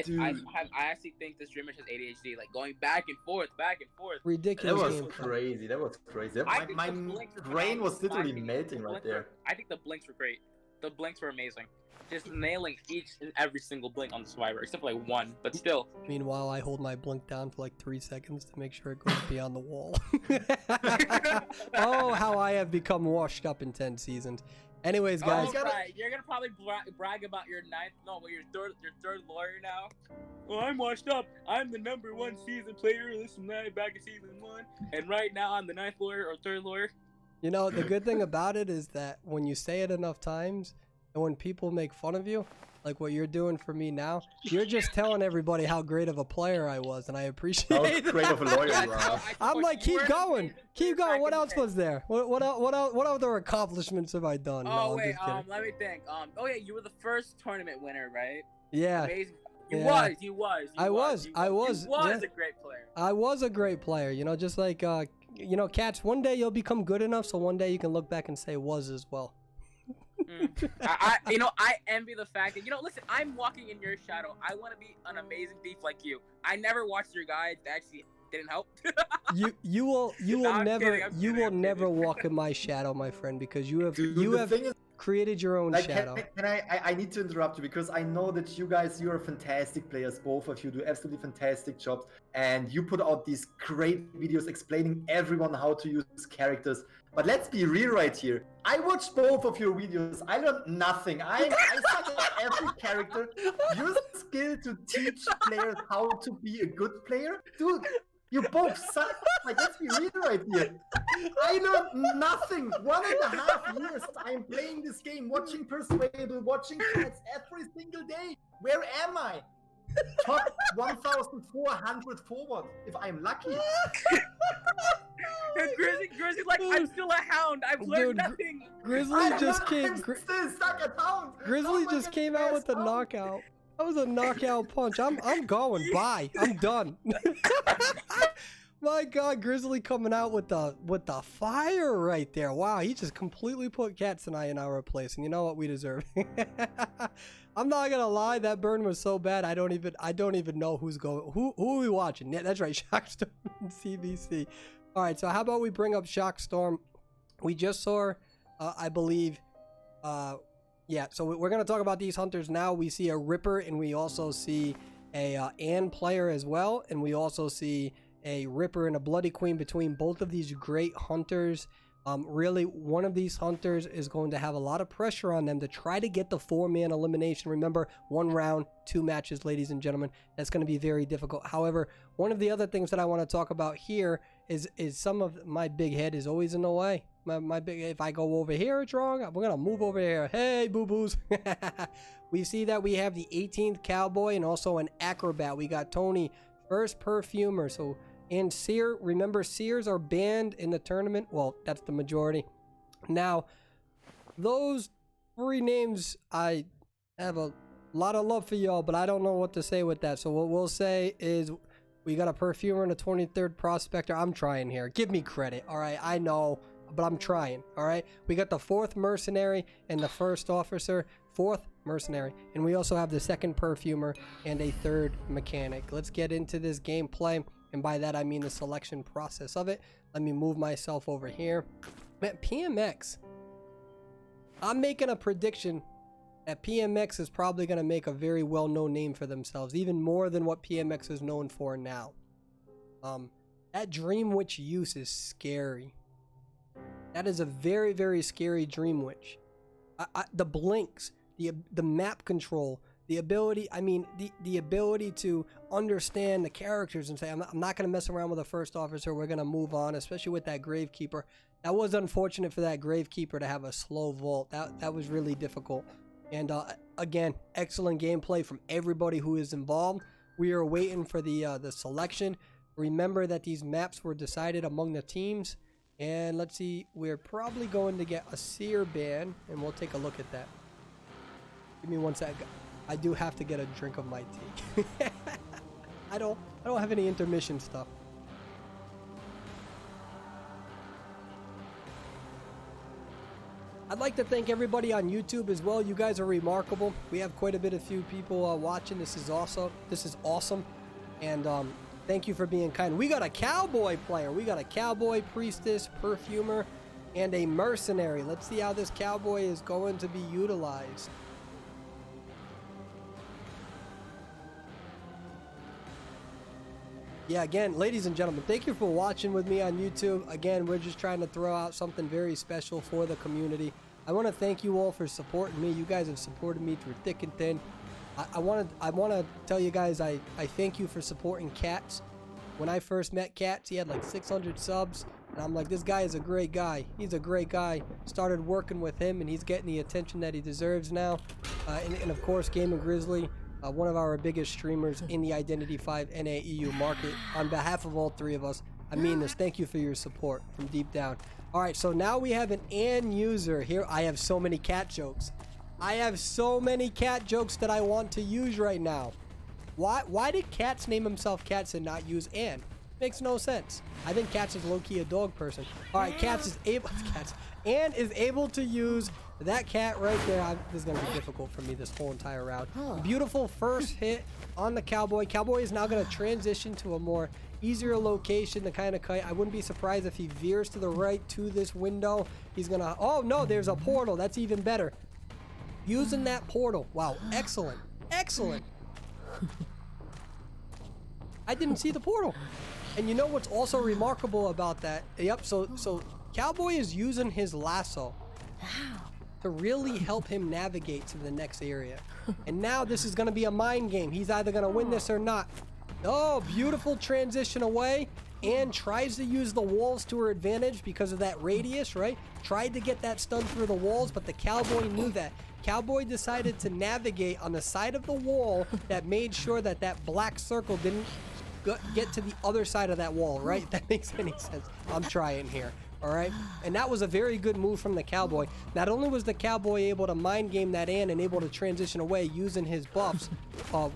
actually think this Dream Witch has ADHD, like going back and forth. Ridiculous. That was crazy. That was crazy. My brain was literally melting right there. I think the blinks were great. The blinks were amazing. Just nailing each and every single blink on the survivor, except for like one, but still. Meanwhile, I hold my blink down for like 3 seconds to make sure it goes beyond the wall. Oh, how I have become washed up in 10 seasons. Anyways, guys. Oh, right. You're gonna probably brag about your third lawyer now. Well, I'm washed up. I'm the #1 season player. This and that back in season 1, and right now I'm the 9th lawyer or 3rd lawyer. You know, the good thing about it is that when you say it enough times, and when people make fun of you, like what you're doing for me now, you're just telling everybody how great of a player I was, and I appreciate it. How great of a lawyer you are. I'm like, keep going. What else was there? What other accomplishments have I done? Oh, wait, let me think. Oh yeah, you were the first tournament winner, right? Yeah. Amazing. You was I was a great player. I was a great player, you know, just like, you know, cats, one day you'll become good enough, so one day you can look back and say was as well. I envy the fact that, listen, I'm walking in your shadow. I want to be an amazing thief like you. I never watched your guides. That actually didn't help. you will never walk in my shadow, my friend, because you have created your own shadow. I need to interrupt you because I know that you are fantastic players. Both of you do absolutely fantastic jobs, and you put out these great videos explaining everyone how to use characters. But let's be real right here. I watched both of your videos. I learned nothing. I suck at every character. Your skill to teach players how to be a good player, dude. You both suck. Like, let's be real right here. I learned nothing. 1.5 years I'm playing this game, watching Persuadable, watching cats every single day. Where am I? Top 1,400 forward, if I'm lucky. Grizzly's like, I'm still a hound. I've learned nothing. Grizzly just came. I'm still stuck at hound. Grizzly just came out with a knockout. That was a knockout punch. I'm going. Bye. I'm done. My God, Grizzly coming out with the fire right there. Wow, he just completely put Cats and I in our place. And you know what? We deserve. I'm not gonna lie, that burn was so bad. I don't even know who's going. Who are we watching? Yeah, that's right, Shockstorm and CBC. All right, so how about we bring up Shockstorm? We just saw, I believe, yeah. So we're gonna talk about these hunters now. We see a Ripper, and we also see a Ann player as well, and we also see a Ripper and a Bloody Queen between both of these great hunters. Really, one of these hunters is going to have a lot of pressure on them to try to get the 4-man elimination. Remember, 1 round, 2 matches, ladies and gentlemen. That's going to be very difficult. However, one of the other things that I want to talk about here is some of my big head is always in the way. My big, if I go over here, it's wrong. We're going to move over here. Hey, boo-boos. We see that we have the 18th Cowboy and also an Acrobat. We got Tony, first Perfumer. So, and Seer, remember, Seers are banned in the tournament. Well, that's the majority. Now, those 3 names, I have a lot of love for y'all, but I don't know what to say with that. So what we'll say is we got a Perfumer and a 23rd Prospector. I'm trying here. Give me credit, all right? I know, but I'm trying, all right? We got the 4th Mercenary and the 1st Officer. 4th Mercenary. And we also have the 2nd Perfumer and a 3rd Mechanic. Let's get into this gameplay. And by that, I mean the selection process of it. Let me move myself over here. Man, PMX. I'm making a prediction that PMX is probably going to make a very well-known name for themselves, even more than what PMX is known for now. That Dream Witch use is scary. That is a very, very scary Dream Witch. The blinks, the map control, the ability, I mean, the ability to understand the characters and say, I'm not going to mess around with a 1st Officer. We're going to move on, especially with that Gravekeeper. That was unfortunate for that Gravekeeper to have a slow vault. That was really difficult. And again, excellent gameplay from everybody who is involved. We are waiting for the selection. Remember that these maps were decided among the teams. And let's see, we're probably going to get a Seer ban, and we'll take a look at that. Give me 1 second. I do have to get a drink of my tea. I don't have any intermission stuff. I'd like to thank everybody on YouTube as well. You guys are remarkable. We have quite a bit of few people watching. This is awesome. And thank you for being kind. We got a Cowboy player. We got a Cowboy, Priestess, Perfumer, and a Mercenary. Let's see how this Cowboy is going to be utilized. Yeah, again, ladies and gentlemen, thank you for watching with me on YouTube. Again, we're just trying to throw out something very special for the community. I want to thank you all for supporting me. You guys have supported me through thick and thin. I want to tell you guys I thank you for supporting Cats. When I first met Cats, he had like 600 subs. And I'm like, this guy is a great guy. He's a great guy. Started working with him, and he's getting the attention that he deserves now. And of course, Gaming Grizzly. One of our biggest streamers in the Identity 5 NAEU market. On behalf of all 3 of us, I mean this. Thank you for your support from deep down. All right, so now we have an AN user here. I have so many cat jokes. I have so many cat jokes that I want to use right now. Why did Cats name himself Cats and not use Ann? Makes no sense. I think Cats is low-key a dog person. All right, Ann is able to use that cat right there. This is going to be difficult for me this whole entire round. Beautiful first hit on the Cowboy. Cowboy is now going to transition to a more easier location to kind of kite. I wouldn't be surprised if he veers to the right to this window. He's going to... Oh, no, there's a portal. That's even better. Using that portal. Wow, excellent. Excellent. I didn't see the portal. And you know what's also remarkable about that? Yep, so Cowboy is using his lasso to really help him navigate to the next area. And now this is going to be a mind game. He's either going to win this or not. Oh, beautiful transition away. And tries to use the walls to her advantage because of that radius, right? Tried to get that stun through the walls, but the Cowboy knew that. Cowboy decided to navigate on the side of the wall that made sure that that black circle didn't get to the other side of that wall, right? If that makes any sense. I'm trying here. All right, and that was a very good move from the Cowboy. Not only was the Cowboy able to mind game that in and able to transition away using his buffs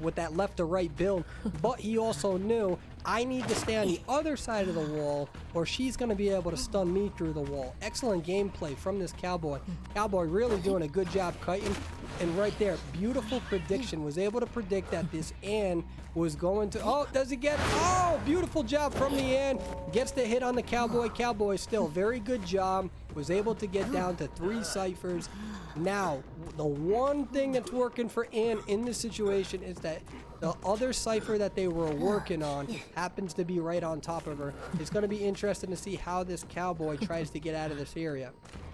with that left to right build, but he also knew I need to stay on the other side of the wall or she's going to be able to stun me through the wall. Excellent gameplay from this Cowboy. Cowboy really doing a good job kiting. And right there, beautiful prediction. Was able to predict that this Ann was going to... Oh, does he get... Oh, beautiful job from the Ann. Gets the hit on the Cowboy. Cowboy still very good job. Was able to get down to 3 ciphers. Now, the one thing that's working for Ann in this situation is that The other cipher that they were working on happens to be right on top of her. It's going to be interesting to see how this cowboy tries to get out of this area.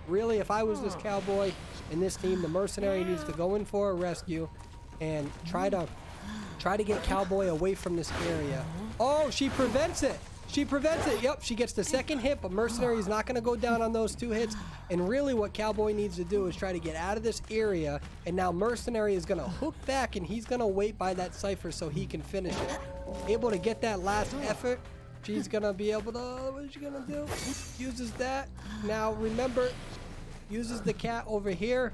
Really, if I was this cowboy in this team, the mercenary needs to go in for a rescue and try to get cowboy away from this area. Oh, she prevents it. She prevents it. Yep, she gets the second hit, but mercenary is not going to go down on those 2 hits. And really what cowboy needs to do is try to get out of this area. And now mercenary is going to hook back, and he's going to wait by that cipher so he can finish it. Able to get that last effort. She's going to be able to, what is she going to do? Uses that. Now remember, uses the cat over here.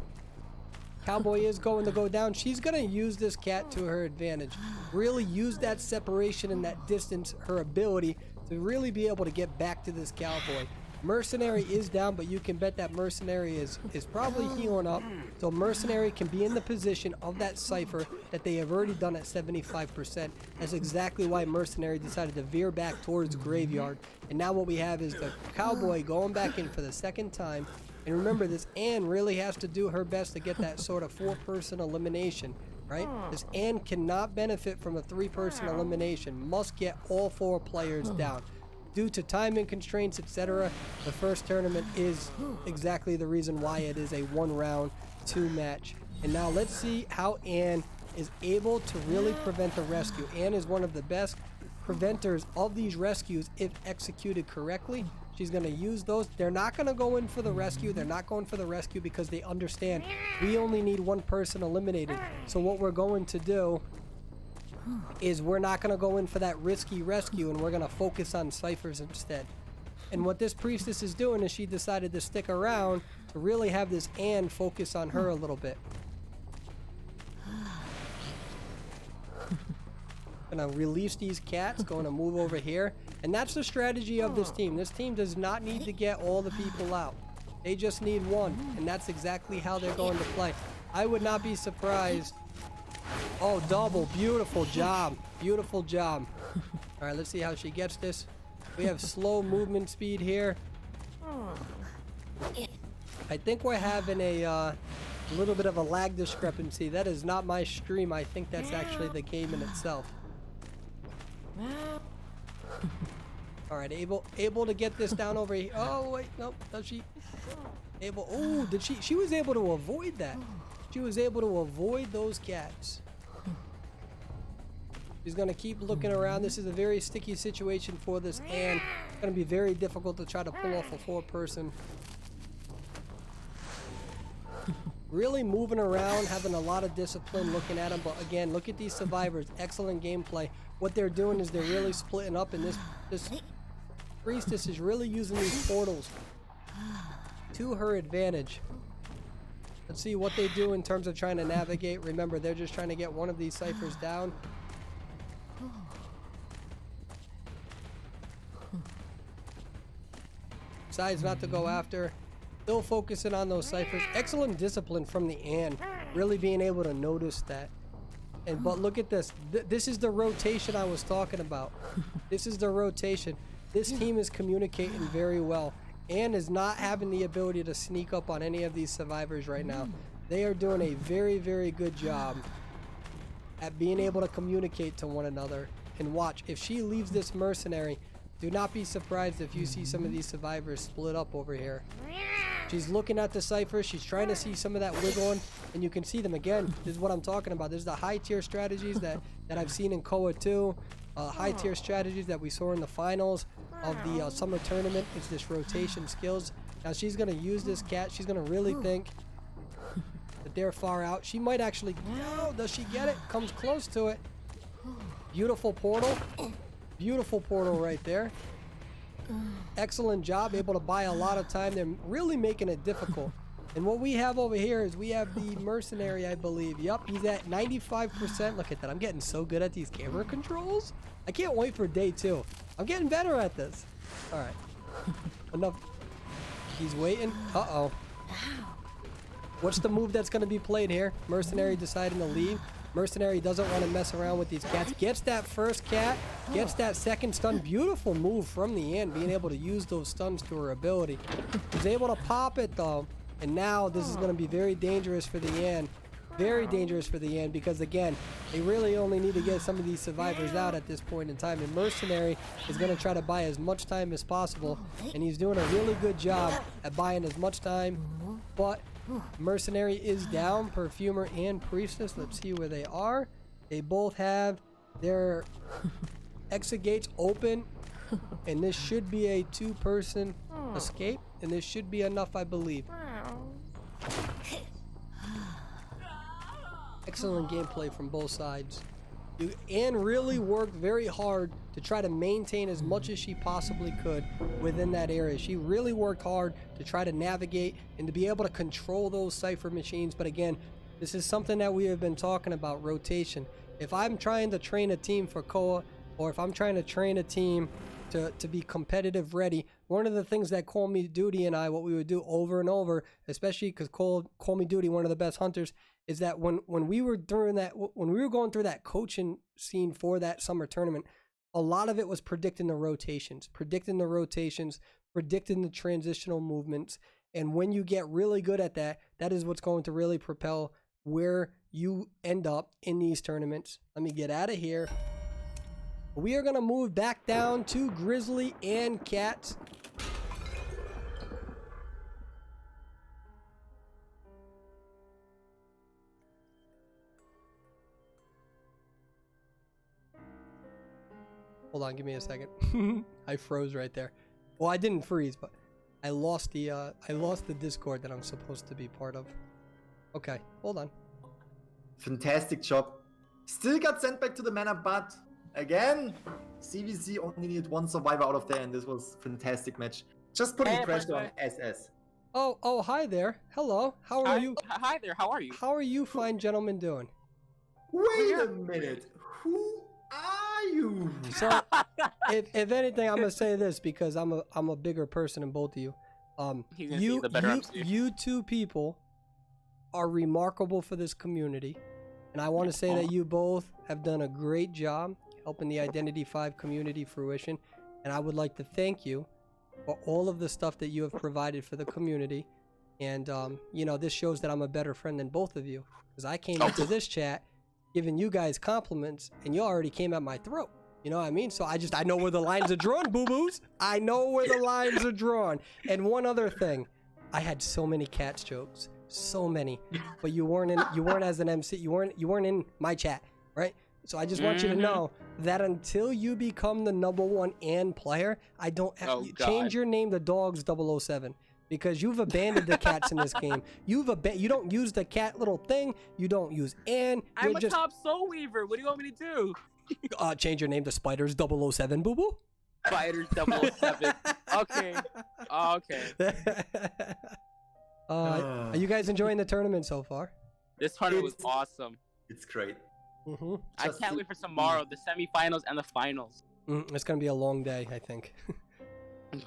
Cowboy is going to go down. She's going to use this cat to her advantage. Really use that separation and that distance, her ability to really be able to get back to this cowboy. Mercenary is down, but you can bet that mercenary is probably healing up. So mercenary can be in the position of that cipher that they have already done at 75%. That's exactly why mercenary decided to veer back towards graveyard. And now what we have is the cowboy going back in for the second time. And remember, this Anne really has to do her best to get that sort of 4-person elimination, right? This Anne cannot benefit from a 3-person elimination. Must get all 4 players down. Due to timing constraints, etc., the first tournament is exactly the reason why it is a 1-round, 2 match. And now let's see how Anne is able to really prevent the rescue. Anne is one of the best preventers of these rescues if executed correctly. She's going to use those. They're not going to go in for the rescue. They're not going for the rescue because they understand we only need 1 person eliminated. So what we're going to do is we're not going to go in for that risky rescue, and we're going to focus on ciphers instead. And what this priestess is doing is she decided to stick around to really have this Anne focus on her a little bit. Gonna release these cats, going to move over here. And that's the strategy of this team. This team does not need to get all the people out. They just need 1, and that's exactly how they're going to play. I would not be surprised. Oh, double. Beautiful job. Beautiful job. All right, let's see how she gets this. We have slow movement speed here. I think we're having a little bit of a lag discrepancy. That is not my stream. I think that's actually the game in itself. All right, able to get this down over here. Oh wait, nope. Does she able? Oh, did she was able to avoid that. She was able to avoid those cats. She's gonna keep looking around. This is a very sticky situation for this Anne. It's gonna be very difficult to try to pull off a 4-person. Really moving around, having a lot of discipline, looking at them. But again, look at these survivors. Excellent gameplay. What they're doing is they're really splitting up, and this priestess is really using these portals to her advantage. Let's see what they do in terms of trying to navigate. Remember, they're just trying to get one of these ciphers down. Decides not to go after. Still focusing on those ciphers. Excellent discipline from the Anne. Really being able to notice that. But look at this. This is the rotation I was talking about. This is the rotation. This team is communicating very well. Anne is not having the ability to sneak up on any of these survivors right now. They are doing a very, very good job at being able to communicate to one another. And watch, if she leaves this mercenary, do not be surprised if you see some of these survivors split up over here. She's looking at the cipher. She's trying to see some of that wiggling, and you can see them again. This is what I'm talking about. This is the high tier strategies that I've seen in KOA 2. High tier strategies that we saw in the finals of the summer tournament. It's this rotation skills. Now she's going to use this cat. She's going to really think that they're far out. She might actually, no, does she get it? Comes close to it. Beautiful portal. Beautiful portal right there. Excellent job, able to buy a lot of time. They're really making it difficult. And what we have over here is we have the mercenary, I believe. Yup, he's at 95%. Look at that. I'm getting so good at these camera controls. I can't wait for day 2. I'm getting better at this. All right. Enough. He's waiting. Uh-oh. What's the move that's going to be played here? Mercenary deciding to leave. Mercenary doesn't want to mess around with these cats. Gets that first cat. Gets that second stun. Beautiful move from the Anne, being able to use those stuns to her ability. She's able to pop it, though. And now this is going to be very dangerous for the Anne. very dangerous for the end because, again, they really only need to get some of these survivors out at this point in time. And Mercenary is going to try to buy as much time as possible, and he's doing a really good job at buying as much time. But Mercenary is down. Perfumer and Priestess, let's see where they are. They both have their exit gates open, and this should be a two-person escape, and this should be enough, I believe. Excellent gameplay from both sides. Anne really worked very hard to try to maintain as much as she possibly could within that area. She really worked hard to try to navigate and to be able to control those cipher machines. But again, this is something that we have been talking about, rotation. If I'm trying to train a team for Koa, or if I'm trying to train a team to be competitive ready, one of the things that Call Me Duty and I, what we would do over and over, especially because Call Me Duty, one of the best hunters, is that when we were going through that coaching scene for that summer tournament, a lot of it was predicting the rotations, predicting the transitional movements. And when you get really good at that, that is what's going to really propel where you end up in these tournaments. Let me get out of here. We are going to move back down to Grizzly and Cats. Hold on, give me a second. I froze right there. Well, I didn't freeze, but I lost the Discord that I'm supposed to be part of. Okay, hold on. Fantastic job. Still got sent back to the mana, but again, CVC only needed one survivor out of there, and this was a fantastic match. Just putting pressure on SS. Oh, hi there. Hello. How are you? Hi there. How are you? How are you fine gentlemen doing? Wait a minute. Who are you? So, if anything, I'm gonna say this because I'm a bigger person than both of you. You two people are remarkable for this community, and I want to say that you both have done a great job helping the Identity 5 community fruition, and I would like to thank you for all of the stuff that you have provided for the community. And you know, this shows that I'm a better friend than both of you, because I came into this chat giving you guys compliments, and you already came at my throat. You know what I mean? So I know where the lines are drawn, boo-boos. I know where the lines are drawn. And one other thing, I had so many Cats jokes, so many, but you weren't as an MC, you weren't in my chat, right? So I just want you to know that until you become the #1 and player, I don't have change your name to Dogs 007. Because you've abandoned the cats in this game. You don't use the cat little thing. You don't use Ann. I'm a top soul weaver. What do you want me to do? Change your name to Spiders 007, boo boo. Spiders 007. Okay. Are you guys enjoying the tournament so far? This tournament was awesome. It's great. I can't wait for tomorrow, the semifinals and the finals. It's gonna be a long day, I think.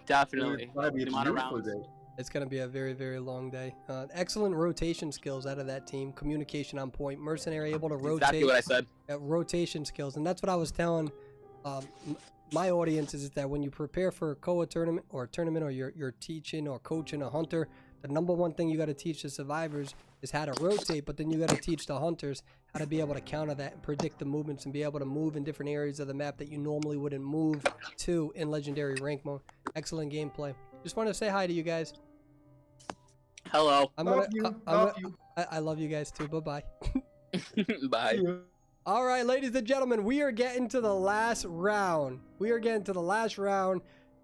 Definitely. It's gonna be a beautiful day. It's going to be a very, very long day. Excellent rotation skills out of that team. Communication on point. Mercenary able to rotate. Exactly what I said. Rotation skills. And that's what I was telling my audience is that when you prepare for a Koa tournament or you're teaching or coaching a hunter, the #1 thing you got to teach the survivors is how to rotate, but then you got to teach the hunters how to be able to counter that and predict the movements and be able to move in different areas of the map that you normally wouldn't move to in Legendary Rank mode. Excellent gameplay. Just want to say hi to you guys. Hello. I love you guys too. Bye-bye. Bye. All right, ladies and gentlemen, we are getting to the last round.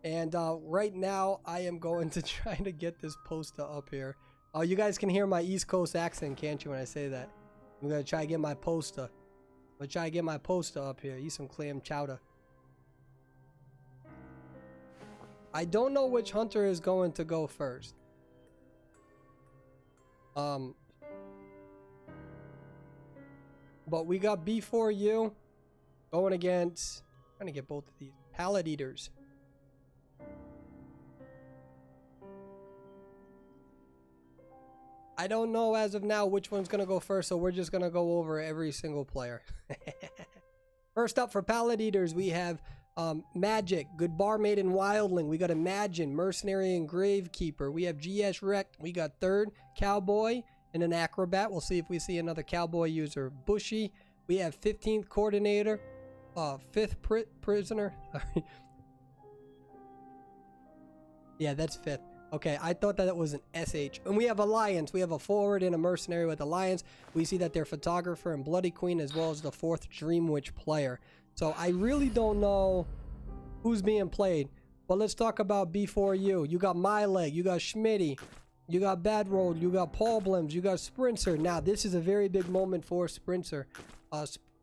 And right now, I am going to try to get this poster up here. Oh, you guys can hear my East Coast accent, can't you, when I say that? I'm going to try to get my poster. Up here. Eat some clam chowder. I don't know which hunter is going to go first. But we got B4U going against, I'm trying to get both of these pallet eaters. I don't know as of now which one's gonna go first, so we're just gonna go over every single player. First up for pallet eaters, we have Magic, Good Barmaid and Wildling. We got Imagine, Mercenary and Gravekeeper. We have GS Wreck. We got Third, Cowboy, and an acrobat. We'll see if we see another cowboy user. Bushy. We have 15th coordinator, 5th prisoner. Yeah, that's 5th. Okay, I thought that it was an SH. And we have Alliance. We have a forward and a mercenary with Alliance. We see that they're photographer and Bloody Queen, as well as the 4th Dream Witch player. So I really don't know who's being played. But let's talk about B4U. You got My Leg. You got Schmitty. You got Bad Road. You got Paul Blims. You got Sprinter. Now, this is a very big moment for Sprinter.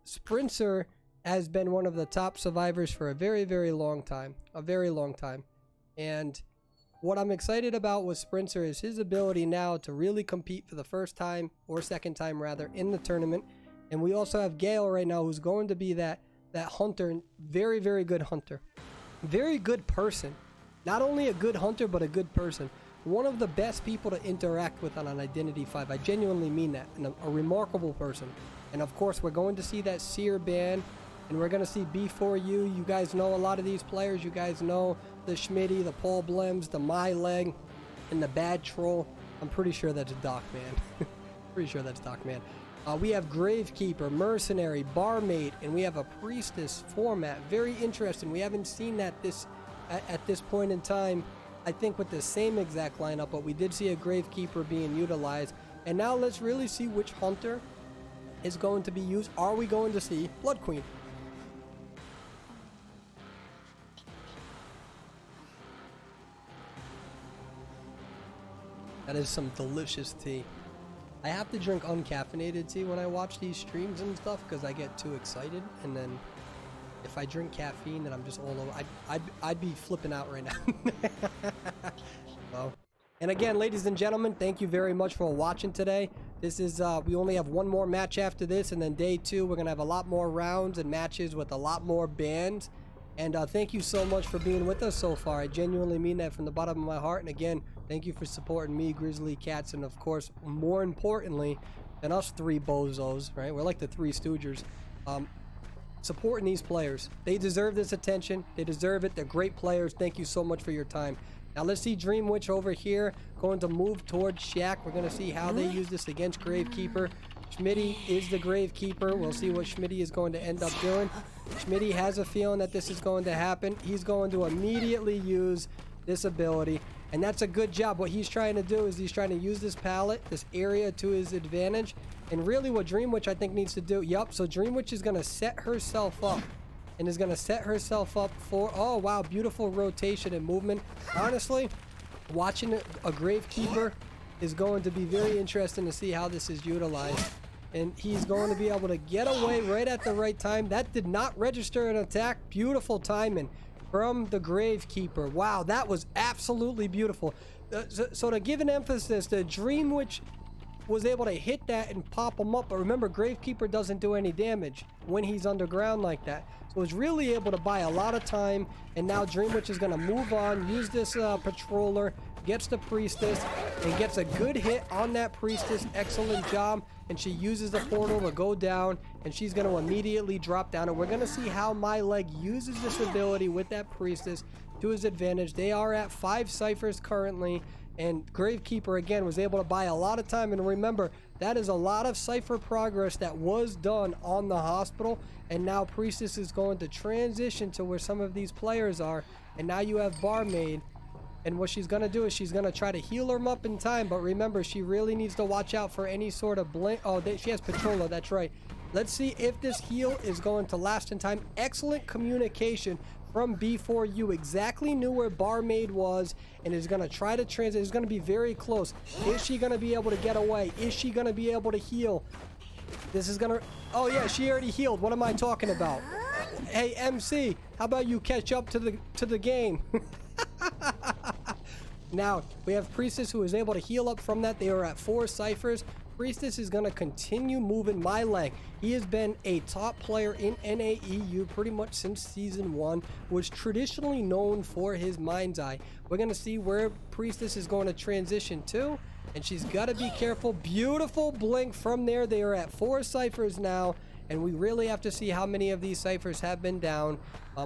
Sprinter has been one of the top survivors for a very, very long time. A very long time. And what I'm excited about with Sprinter is his ability now to really compete for the first time, or second time rather, in the tournament. And we also have Gale right now, who's going to be that hunter. Very, very good hunter. Very good person. Not only a good hunter, but a good person. One of the best people to interact with on an Identity 5. I genuinely mean that. And a remarkable person. And of course, we're going to see that Seer ban. And we're going to see B4U. You guys know a lot of these players. You guys know the Schmitty, the Paul Blims, the My Leg, and the Bad Troll. I'm pretty sure that's Doc Man. Pretty sure that's Doc Man. We have Gravekeeper, Mercenary, Barmaid, and we have a Priestess format. Very interesting. We haven't seen that at this point in time, I think, with the same exact lineup, but we did see a Gravekeeper being utilized. And now let's really see which hunter is going to be used. Are we going to see Blood Queen? That is some delicious tea. I have to drink uncaffeinated tea when I watch these streams and stuff because I get too excited, and then if I drink caffeine, then I'm just all over. I'd be flipping out right now. So, and again, ladies and gentlemen, thank you very much for watching today. This is we only have one more match after this, and then day 2 we're gonna have a lot more rounds and matches with a lot more bands. And thank you so much for being with us so far. I genuinely mean that from the bottom of my heart. And again, thank you for supporting me, Grizzly Cats, and of course, more importantly than us 3 bozos, right? We're like the 3 Stoogers. Supporting these players. They deserve this attention. They deserve it. They're great players. Thank you so much for your time. Now let's see Dream Witch over here going to move towards Shack. We're going to see how they use this against Gravekeeper. Schmitty is the Gravekeeper. We'll see what Schmitty is going to end up doing. Schmitty has a feeling that this is going to happen. He's going to immediately use this ability, and that's a good job. What he's trying to do is he's trying to use this palette, this area, to his advantage. And really what Dream Witch I think needs to do, so Dream Witch is going to set herself up and is going to set herself up for, oh wow, beautiful rotation and movement. Honestly, watching a Gravekeeper is going to be very interesting to see how this is utilized. And he's going to be able to get away right at the right time. That did not register an attack. Beautiful timing from the Gravekeeper. Wow, that was absolutely beautiful. So to give an emphasis, the Dream Witch was able to hit that and pop him up. But remember, Gravekeeper doesn't do any damage when he's underground like that. So it's really able to buy a lot of time. And now Dream Witch is going to move on, use this patroller, gets the Priestess, and gets a good hit on that Priestess. Excellent job. And she uses the portal to go down, and she's going to immediately drop down. And we're going to see how My Leg uses this ability with that Priestess to his advantage. They are at 5 ciphers currently, and Gravekeeper again was able to buy a lot of time. And remember, that is a lot of cipher progress that was done on the hospital, and now Priestess is going to transition to where some of these players are. And now you have Barmaid, and what she's going to do is she's going to try to heal them up in time. But remember, she really needs to watch out for any sort of blink. Oh, she has Patroller, that's right. Let's see if this heal is going to last in time. Excellent communication from B4U. Exactly knew where Barmaid was and is going to try to transit. It's going to be very close. Is she going to be able to get away? Is she going to be able to heal? This is going to... Oh, yeah, she already healed. What am I talking about? Hey, MC, how about you catch up to the game? Now, we have Priestess who is able to heal up from that. They are at 4 ciphers. Priestess is going to continue moving My Leg. He has been a top player in NAEU pretty much since Season 1, was traditionally known for his Mind's Eye. We're going to see where Priestess is going to transition to, and she's got to be careful. Beautiful blink from there. They are at 4 ciphers now, and we really have to see how many of these ciphers have been down.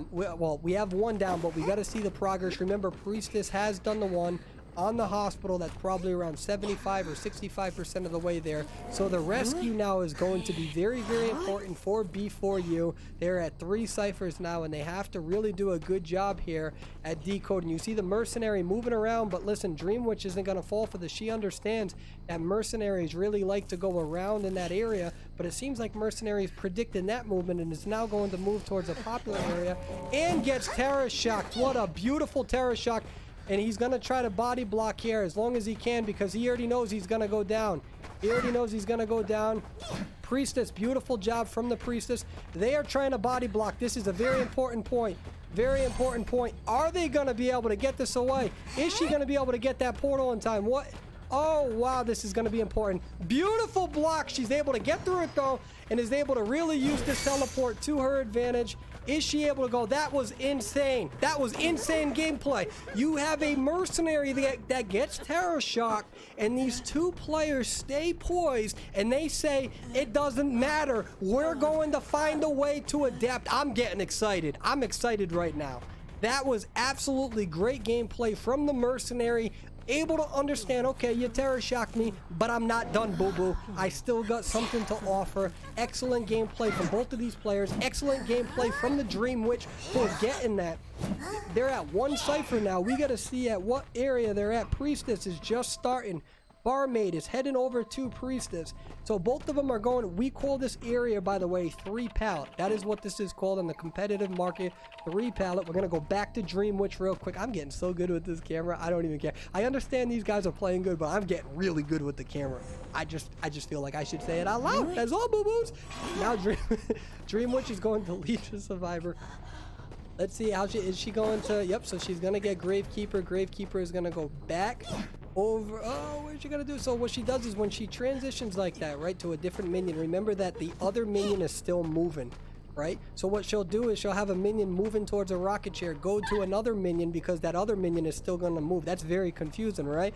We have 1 down, but we got to see the progress. Remember, Priestess has done the 1. on the hospital. That's probably around 75 or 65% of the way there. So the rescue now is going to be very, very important for B4U. They're at 3 ciphers now, and they have to really do a good job here at decoding. You see the mercenary moving around, but listen, Dreamwitch isn't going to fall for this. She understands that mercenaries really like to go around in that area, but it seems like mercenaries predicted that movement and is now going to move towards a popular area and gets terror shocked. What a beautiful terror shock. And he's going to try to body block here as long as he can, because he already knows he's going to go down. He already knows he's going to go down. Priestess, beautiful job from the Priestess. They are trying to body block. This is a very important point. Very important point. Are they going to be able to get this away? Is she going to be able to get that portal in time? What? Oh, wow, this is going to be important. Beautiful block. She's able to get through it, though, and is able to really use this teleport to her advantage. Is she able to go? That was insane. That was insane gameplay. You have a mercenary that gets terror shocked, and these 2 players stay poised, and they say, it doesn't matter. We're going to find a way to adapt. I'm getting excited. I'm excited right now. That was absolutely great gameplay from the mercenary. Able to understand, okay, you terror shocked me, but I'm not done, boo-boo. I still got something to offer. Excellent gameplay from both of these players. Excellent gameplay from the Dream Witch for getting that. They're at 1 cipher now. We got to see at what area they're at. Priestess is just starting. Barmaid is heading over to Priestess. So both of them are going. We call this area, by the way, 3 pallet. That is what this is called in the competitive market, 3 pallet. We're going to go back to Dream Witch real quick. I'm getting so good with this camera. I don't even care. I understand these guys are playing good, but I'm getting really good with the camera. I just feel like I should say it out loud. That's all, boo-boos. Now Dream Witch is going to lead the survivor. Let's see how is she going to, yep, so she's going to get Gravekeeper. Gravekeeper is going to go back over, oh, what's she gonna do? So what she does is when she transitions like that, right, to a different minion, remember that the other minion is still moving, right? So what she'll do is she'll have a minion moving towards a rocket chair, go to another minion because that other minion is still gonna move. That's very confusing, right?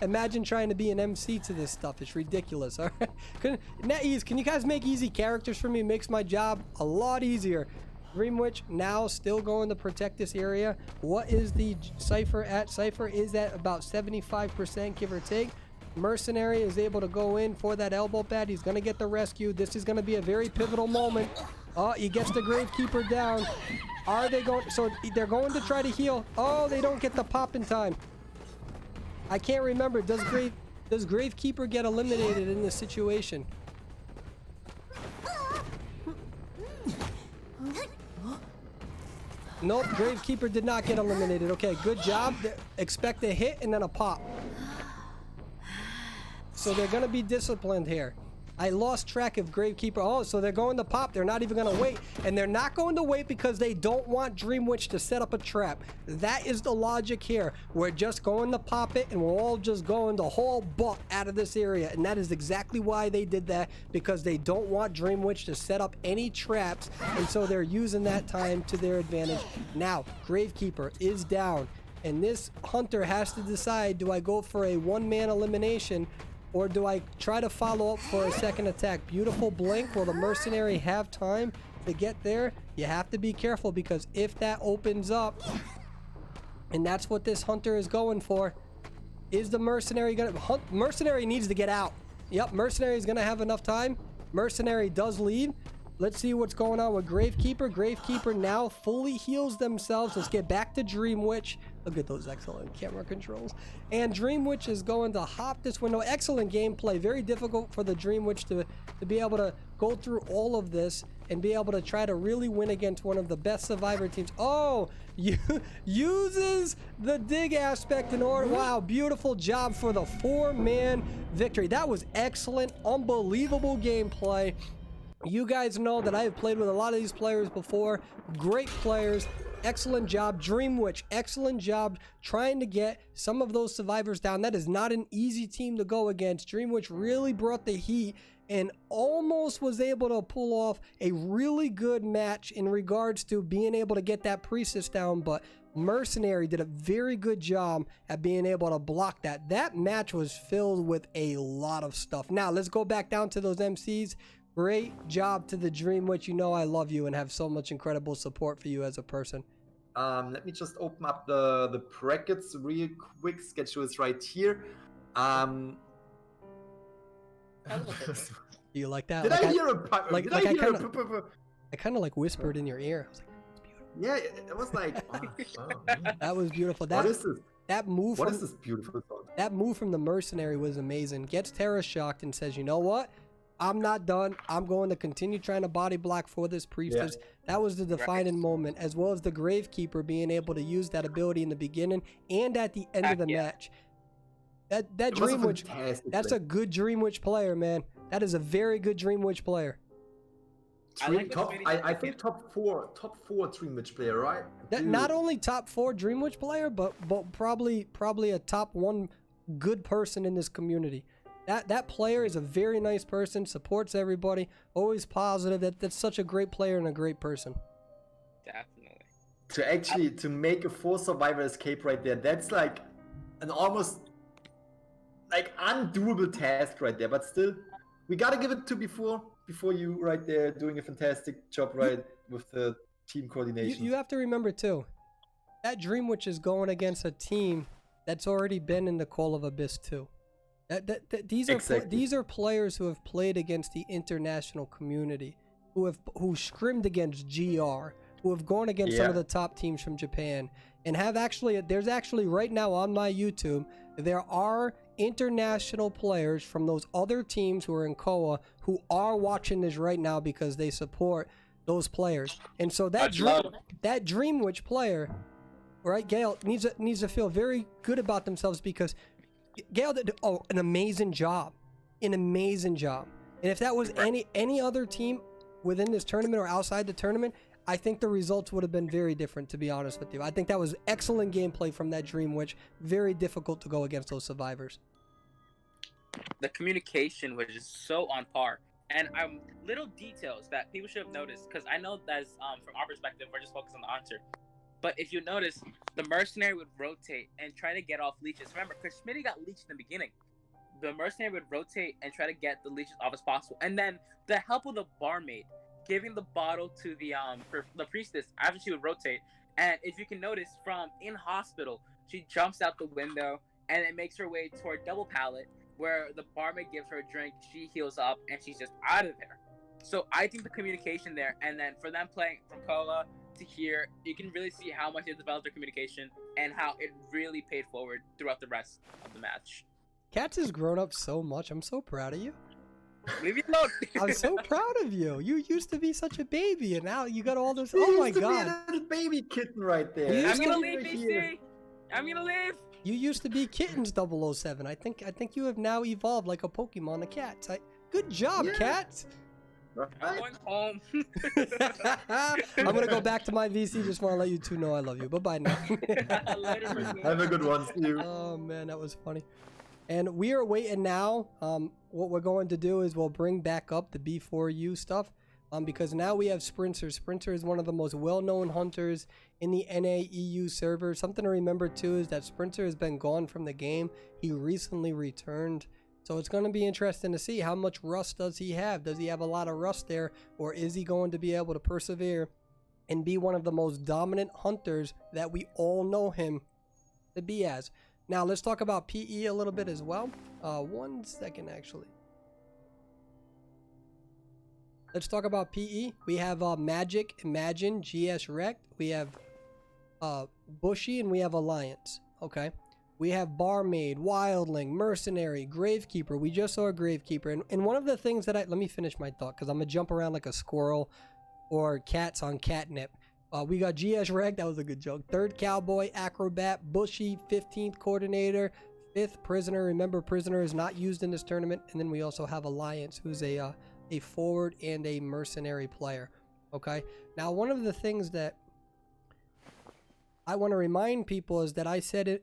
Imagine trying to be an MC to this stuff. It's ridiculous, all right? NetEase, can you guys make easy characters for me? It makes my job a lot easier. Dream Witch now still going to protect this area. What is the cipher at? Cipher is at about 75%, give or take. Mercenary is able to go in for that elbow pad. He's going to get the rescue. This is going to be a very pivotal moment. Oh, he gets the Gravekeeper down. Are they going? So they're going to try to heal. Oh, they don't get the pop in time. I can't remember. Does Gravekeeper get eliminated in this situation? Nope, Gravekeeper did not get eliminated. Okay, good job. Expect a hit and then a pop. So they're going to be disciplined here. I lost track of Gravekeeper. Oh, so they're going to pop. They're not even going to wait. And they're not going to wait because they don't want Dream Witch to set up a trap. That is the logic here. We're just going to pop it, and we're all just going the whole butt out of this area. And that is exactly why they did that, because they don't want Dream Witch to set up any traps. And so they're using that time to their advantage. Now, Gravekeeper is down. And this hunter has to decide, do I go for a one-man elimination, or do I try to follow up for a second attack? Beautiful blink. Will the mercenary have time to get there? You have to be careful, because if that opens up, and that's what this hunter is going for, is the mercenary gonna... Mercenary needs to get out. Yep, mercenary is gonna have enough time. Mercenary does leave. Let's see what's going on with Gravekeeper. Gravekeeper now fully heals themselves. Let's get back to Dream Witch. Look at those excellent camera controls. And Dream Witch is going to hop this window. Excellent gameplay. Very difficult for the Dream Witch to be able to go through all of this and be able to try to really win against one of the best survivor teams. Oh, uses the dig aspect in order. Wow, beautiful job for the 4-man victory. That was excellent, unbelievable gameplay. You guys know that I have played with a lot of these players before. Great players. Excellent job. Dream Witch, excellent job trying to get some of those survivors down. That is not an easy team to go against. Dream Witch really brought the heat and almost was able to pull off a really good match in regards to being able to get that Priestess down, but Mercenary did a very good job at being able to block that. That match was filled with a lot of stuff. Now, let's go back down to those MCs. Great job to the Dream Witch. You know I love you and have so much incredible support for you as a person. Let me just open up the brackets real quick. Schedule is right here. Do you like that? Did Like I hear a I kind of like whispered in your ear. I was like, "It's beautiful." Yeah, it was like, man. That was beautiful. What is this? That move. What is this beautiful song? That move from the mercenary was amazing. Gets Terra shocked and says, "You know what? I'm not done. I'm going to continue trying to body block for this priestess." Yeah. That was the defining moment, as well as the Gravekeeper being able to use that ability in the beginning and at the end of the match. That It was a Dream Witch, fantastic that's play. a good Dream Witch player, man. That is a very good Dream Witch player. I think top four Dream Witch player, right? That not only top 4 Dream Witch player, but probably a top 1 good person in this community. That player is a very nice person, supports everybody, always positive. That's such a great player and a great person. Definitely. To make a 4 survivor escape right there, that's like an almost like undoable task right there. But still, we gotta give it to before you right there doing a fantastic job right with the team coordination. You have to remember too, that Dream Witch is going against a team that's already been in the Call of Abyss too. These are players who have played against the international community, who scrimmed against GR, who have gone against some of the top teams from Japan, and there's actually right now on my YouTube, there are international players from those other teams who are in KOA who are watching this right now because they support those players. And so that Dream Witch player, right, Gale, needs to feel very good about themselves because Gale did an amazing job. And if that was any other team within this tournament or outside the tournament, I think the results would have been very different, to be honest with you. I think that was excellent gameplay from that Dream Witch. Very difficult to go against those survivors. The communication was just so on par. And little details that people should have noticed, because I know that's from our perspective, we're just focused on the hunter. But if you notice, the mercenary would rotate and try to get off leeches. Remember, because Schmitty got leeched in the beginning. The mercenary would rotate and try to get the leeches off as possible. And then the help of the barmaid, giving the bottle to the priestess after she would rotate. And if you can notice, from in hospital, she jumps out the window and it makes her way toward double pallet, where the barmaid gives her a drink, she heals up, and she's just out of there. So I think the communication there, and then for them playing from Kola to here, you can really see how much they developed their communication and how it really paid forward throughout the rest of the match. Cats has grown up so much. I'm so proud of you. Leave me alone. I'm so proud of you. You used to be such a baby, and now you got all this. He Oh my used to god! be a little baby kitten right there. I'm gonna leave, BC. I'm gonna leave. You used to be Kittens 007. I think you have now evolved like a Pokemon, a cat. Good job, Cat. I'm going home. I'm gonna go back to my VC. Just want to let you two know I love you. Bye bye now. Later, Have a good one. See you. Oh man, that was funny. And we are waiting now. What we're going to do is we'll bring back up the B4U stuff. Because now we have Sprinter. Sprinter is one of the most well-known hunters in the NAEU server. Something to remember too is that Sprinter has been gone from the game. He recently returned. So it's going to be interesting to see how much rust does he have. Does he have a lot of rust there? Or is he going to be able to persevere and be one of the most dominant hunters that we all know him to be as? Now let's talk about PE a little bit as well. 1 second actually. Let's talk about PE. We have Magic, Imagine, GS Rect. We have Bushy, and we have Alliance. Okay. We have Barmaid, Wildling, Mercenary, Gravekeeper. We just saw a Gravekeeper. And one of the things that let me finish my thought because I'm going to jump around like a squirrel or cats on catnip. We got GS Reg. That was a good joke. 3rd Cowboy, Acrobat, Bushy, 15th Coordinator, 5th Prisoner. Remember, Prisoner is not used in this tournament. And then we also have Alliance, who's a forward and a mercenary player. Okay. Now, one of the things that I want to remind people is that I said it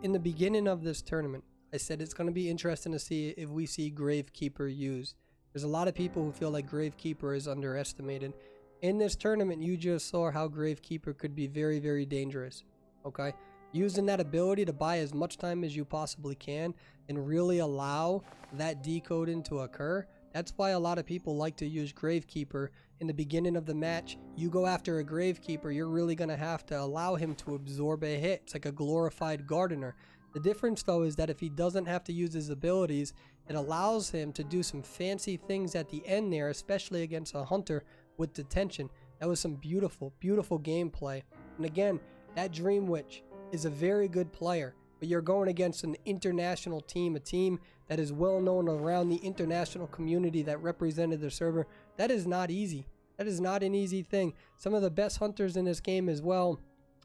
in the beginning of this tournament. I said it's going to be interesting to see if we see Gravekeeper used. There's a lot of people who feel like Gravekeeper is underestimated. In this tournament, you just saw how Gravekeeper could be very, very dangerous. Okay. Using that ability to buy as much time as you possibly can and really allow that decoding to occur. That's why a lot of people like to use Gravekeeper in the beginning of the match, you go after a Gravekeeper, you're really going to have to allow him to absorb a hit. It's like a glorified Gardener. The difference, though, is that if he doesn't have to use his abilities, it allows him to do some fancy things at the end there, especially against a Hunter with detention. That was some beautiful, beautiful gameplay. And again, that Dream Witch is a very good player, but you're going against an international team, a team that is well known around the international community that represented the server. That is not easy. That is not an easy thing. Some of the best hunters in this game as well,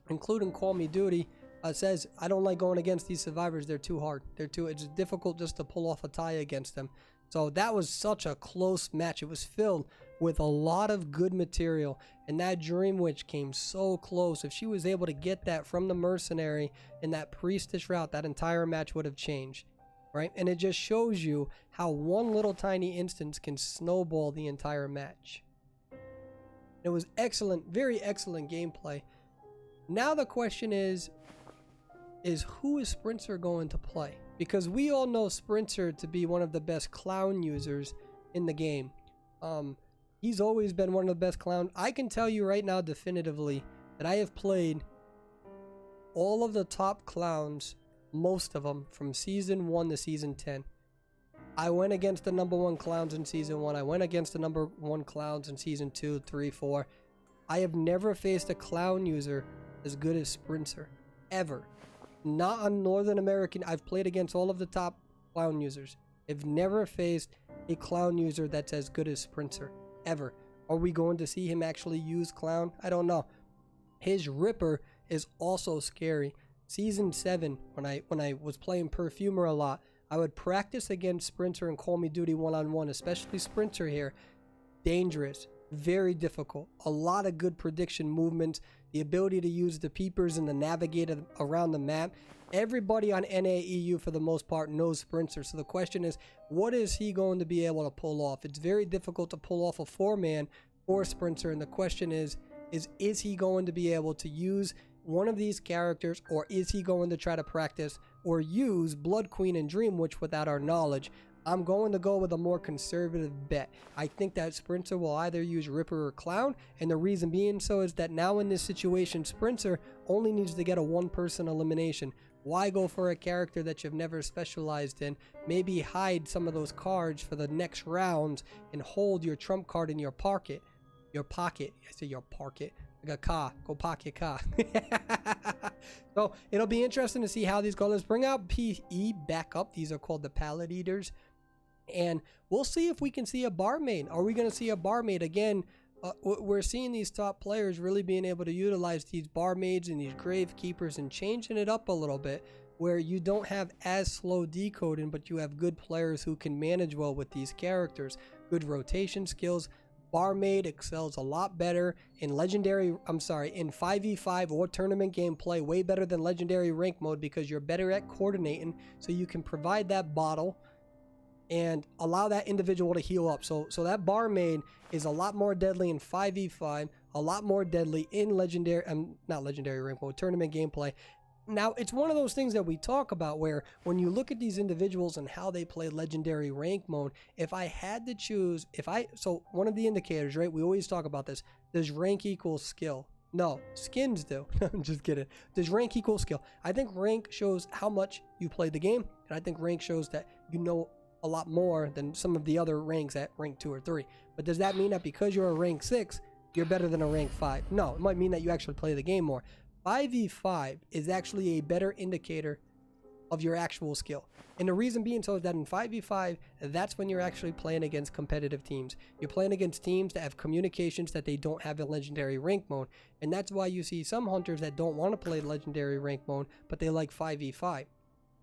including Call Me Duty, says, I don't like going against these survivors. They're too hard. It's difficult just to pull off a tie against them. So that was such a close match. It was filled with a lot of good material, and that Dream Witch came so close. If she was able to get that from the Mercenary in that Priestess route, that entire match would have changed, right? And it just shows you how one little tiny instance can snowball the entire match. It was excellent, very excellent gameplay. Now the question is who is Sprinter going to play? Because we all know Sprinter to be one of the best clown users in the game. He's always been one of the best clown. I can tell you right now definitively that I have played all of the top clowns, most of them, from Season 1 to Season 10. I went against the number 1 clowns in Season 1. I went against the number 1 clowns in Season 2, 3, 4. I have never faced a clown user as good as Sprinter. Ever. Not on Northern American. I've played against all of the top clown users. I've never faced a clown user that's as good as Sprinter. Ever. Are we going to see him actually use clown? I don't know. His Ripper is also scary. Season 7, when I was playing Perfumer a lot, I would practice against Sprinter and Call Me Duty one-on-one, especially Sprinter here. Dangerous. Very difficult. A lot of good prediction movements. The ability to use the peepers and the navigator around the map. Everybody on NAEU for the most part knows Sprinter. So the question is, what is he going to be able to pull off? It's very difficult to pull off a 4-man for Sprinter. And the question is he going to be able to use one of these characters, or is he going to try to practice or use Blood Queen and Dream Witch without our knowledge? I'm going to go with a more conservative bet. I think that Sprinter will either use Ripper or Clown, and the reason being so is that now in this situation, Sprinter only needs to get a 1-person elimination. Why go for a character that you've never specialized in? Maybe hide some of those cards for the next rounds and hold your trump card in your pocket. Your pocket. I say your pocket. Like a car. Go park your car. So it'll be interesting to see how these go. Let's bring out PE back up. These are called the Pallet Eaters. And we'll see if we can see a barmaid. Are we going to see a barmaid again? We're seeing these top players really being able to utilize these barmaids and these Gravekeepers and changing it up a little bit, where you don't have as slow decoding, but you have good players who can manage well with these characters. Good rotation skills. Barmaid excels a lot better in in 5v5 or tournament gameplay, way better than legendary rank mode, because you're better at coordinating, so you can provide that bottle and allow that individual to heal up. So that barmaid is a lot more deadly in 5v5, a lot more deadly in legendary, not legendary rank mode, tournament gameplay. Now, it's one of those things that we talk about where when you look at these individuals and how they play legendary rank mode, if I had to choose, so one of the indicators, right? We always talk about this. Does rank equal skill? No, skins do. I'm just kidding. Does rank equal skill? I think rank shows how much you play the game, and I think rank shows that you know a lot more than some of the other ranks at rank 2 or 3. But does that mean that because you're a rank 6, you're better than a rank 5? No, it might mean that you actually play the game more. 5v5 is actually a better indicator of your actual skill. And the reason being so is that in 5v5, that's when you're actually playing against competitive teams. You're playing against teams that have communications that they don't have in legendary rank mode. And that's why you see some hunters that don't want to play legendary rank mode, but they like 5v5.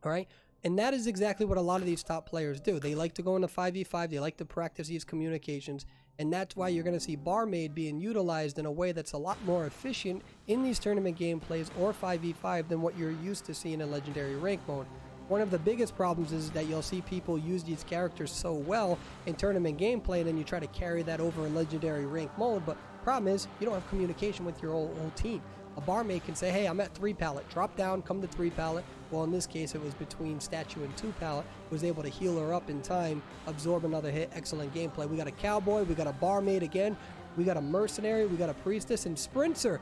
All right? And that is exactly what a lot of these top players do. They like to go into 5v5. They like to practice these communications. And that's why you're going to see barmaid being utilized in a way that's a lot more efficient in these tournament gameplays or 5v5 than what you're used to seeing in legendary rank mode. One of the biggest problems is that you'll see people use these characters so well in tournament gameplay, and then you try to carry that over in legendary rank mode. But problem is, you don't have communication with your whole team. A barmaid can say, hey, I'm at 3 pallet, drop down, come to 3 pallet. Well, in this case, it was between statue and 2 pallet, was able to heal her up in time, absorb another hit. Excellent gameplay. We got a cowboy, we got a barmaid again. We got a Mercenary, we got a Priestess, and Sprinter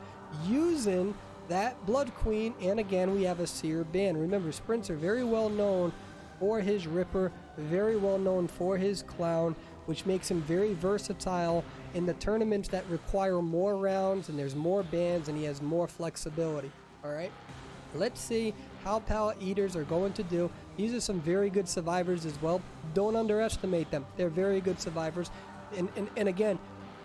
using that Blood Queen. And again, we have a Seer band. Remember, Sprinter very well known for his Ripper, very well known for his Clown, which makes him very versatile in the tournaments that require more rounds and there's more bands and he has more flexibility. All right, let's see how Pallet Eaters are going to do. These are some very good survivors as well. Don't underestimate them. They're very good survivors. And again,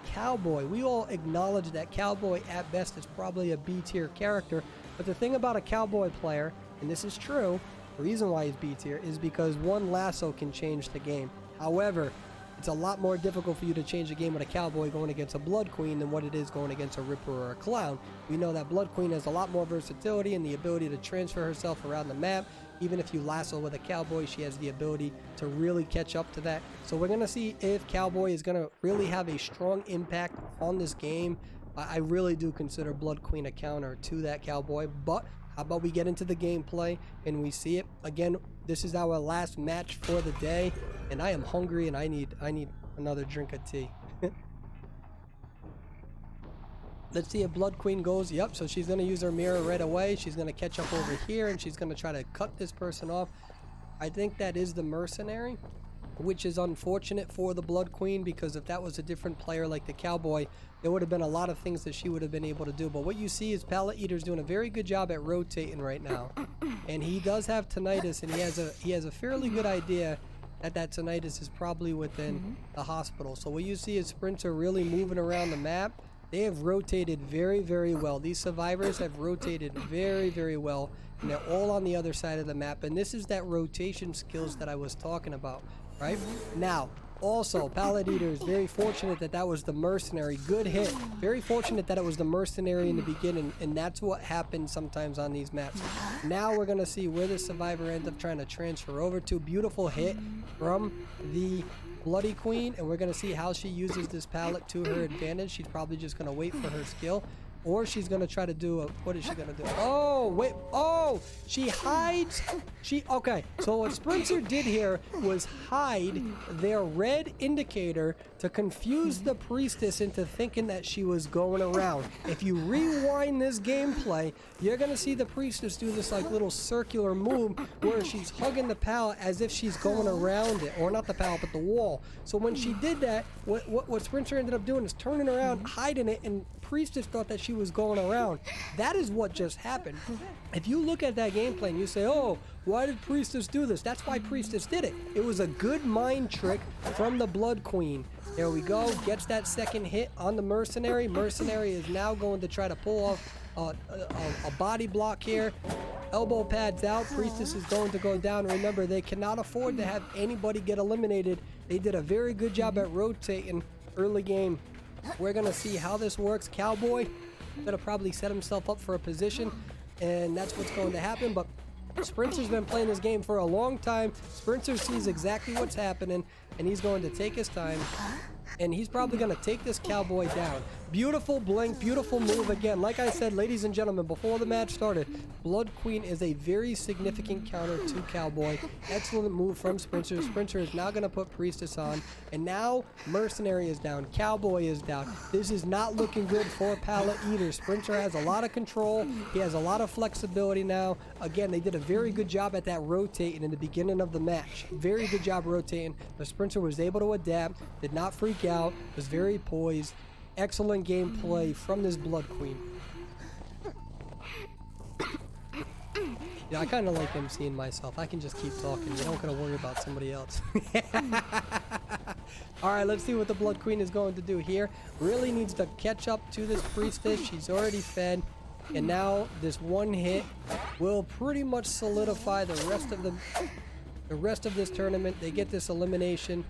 Cowboy, we all acknowledge that Cowboy at best is probably a B tier character, but the thing about a Cowboy player, and this is true, the reason why he's B tier is because one lasso can change the game. However, it's a lot more difficult for you to change a game with a Cowboy going against a Blood Queen than what it is going against a Ripper or a Clown. We know that Blood Queen has a lot more versatility and the ability to transfer herself around the map. Even if you lasso with a Cowboy, she has the ability to really catch up to that. So we're going to see if Cowboy is going to really have a strong impact on this game. I really do consider Blood Queen a counter to that Cowboy, but how about we get into the gameplay and we see it? Again, this is our last match for the day, and I am hungry and I need another drink of tea. Let's see if Blood Queen goes. Yep, so she's going to use her mirror right away. She's going to catch up over here and she's going to try to cut this person off. I think that is the Mercenary, which is unfortunate for the Blood Queen, because if that was a different player like the Cowboy, there would have been a lot of things that she would have been able to do. But what you see is Pallet Eater's doing a very good job at rotating right now. And he does have tinnitus, and he has a fairly good idea that tinnitus is probably within the hospital. So what you see is Sprinter really moving around the map. They have rotated very, very well. These survivors have rotated very, very well, and they're all on the other side of the map. And this is that rotation skills that I was talking about, right? Now, also, Pallet Eater is very fortunate that was the Mercenary. Good hit. Very fortunate that it was the Mercenary in the beginning, and that's what happens sometimes on these maps. Now we're going to see where the survivor ends up trying to transfer over to. Beautiful hit from the Bloody Queen, and we're going to see how she uses this pallet to her advantage. She's probably just going to wait for her skill, or she's going to try to do a, what is she going to do? Oh, wait. Oh, she hides. Okay, so what Sprinter did here was hide their red indicator to confuse the Priestess into thinking that she was going around. If you rewind this gameplay, you're going to see the Priestess do this like little circular move where she's hugging the pallet as if she's going around it, or not the pallet, but the wall. So when she did that, what Sprinter ended up doing is turning around, hiding it, and Priestess thought that she was going around. That is what just happened. If you look at that gameplay and you say, oh, why did Priestess do this? That's why Priestess did it. It was a good mind trick from the Blood Queen. There we go. Gets that second hit on the Mercenary. Mercenary is now going to try to pull off a body block here. Elbow pads out. Priestess is going to go down. Remember, they cannot afford to have anybody get eliminated. They did a very good job at rotating early game. We're going to see how this works. Cowboy going to probably set himself up for a position, and that's what's going to happen. But Sprinter's been playing this game for a long time. Sprinter sees exactly what's happening, and he's going to take his time, and he's probably going to take this Cowboy down. Beautiful blink, beautiful move again. Like I said, ladies and gentlemen, before the match started, Blood Queen is a very significant counter to Cowboy. Excellent move from Sprinter. Sprinter is now going to put Priestess on, and now Mercenary is down. Cowboy is down. This is not looking good for Pallet Eater. Sprinter has a lot of control. He has a lot of flexibility now. Again, they did a very good job at that rotating in the beginning of the match. Very good job rotating. The Sprinter was able to adapt, did not freak out, was very poised. Excellent gameplay from this Blood Queen. Yeah, I kind of like emceeing myself. I can just keep talking. You don't gotta worry about somebody else. Alright, let's see what the Blood Queen is going to do here. Really needs to catch up to this Priestess. She's already fed. And now this one hit will pretty much solidify the rest of this tournament. They get this elimination.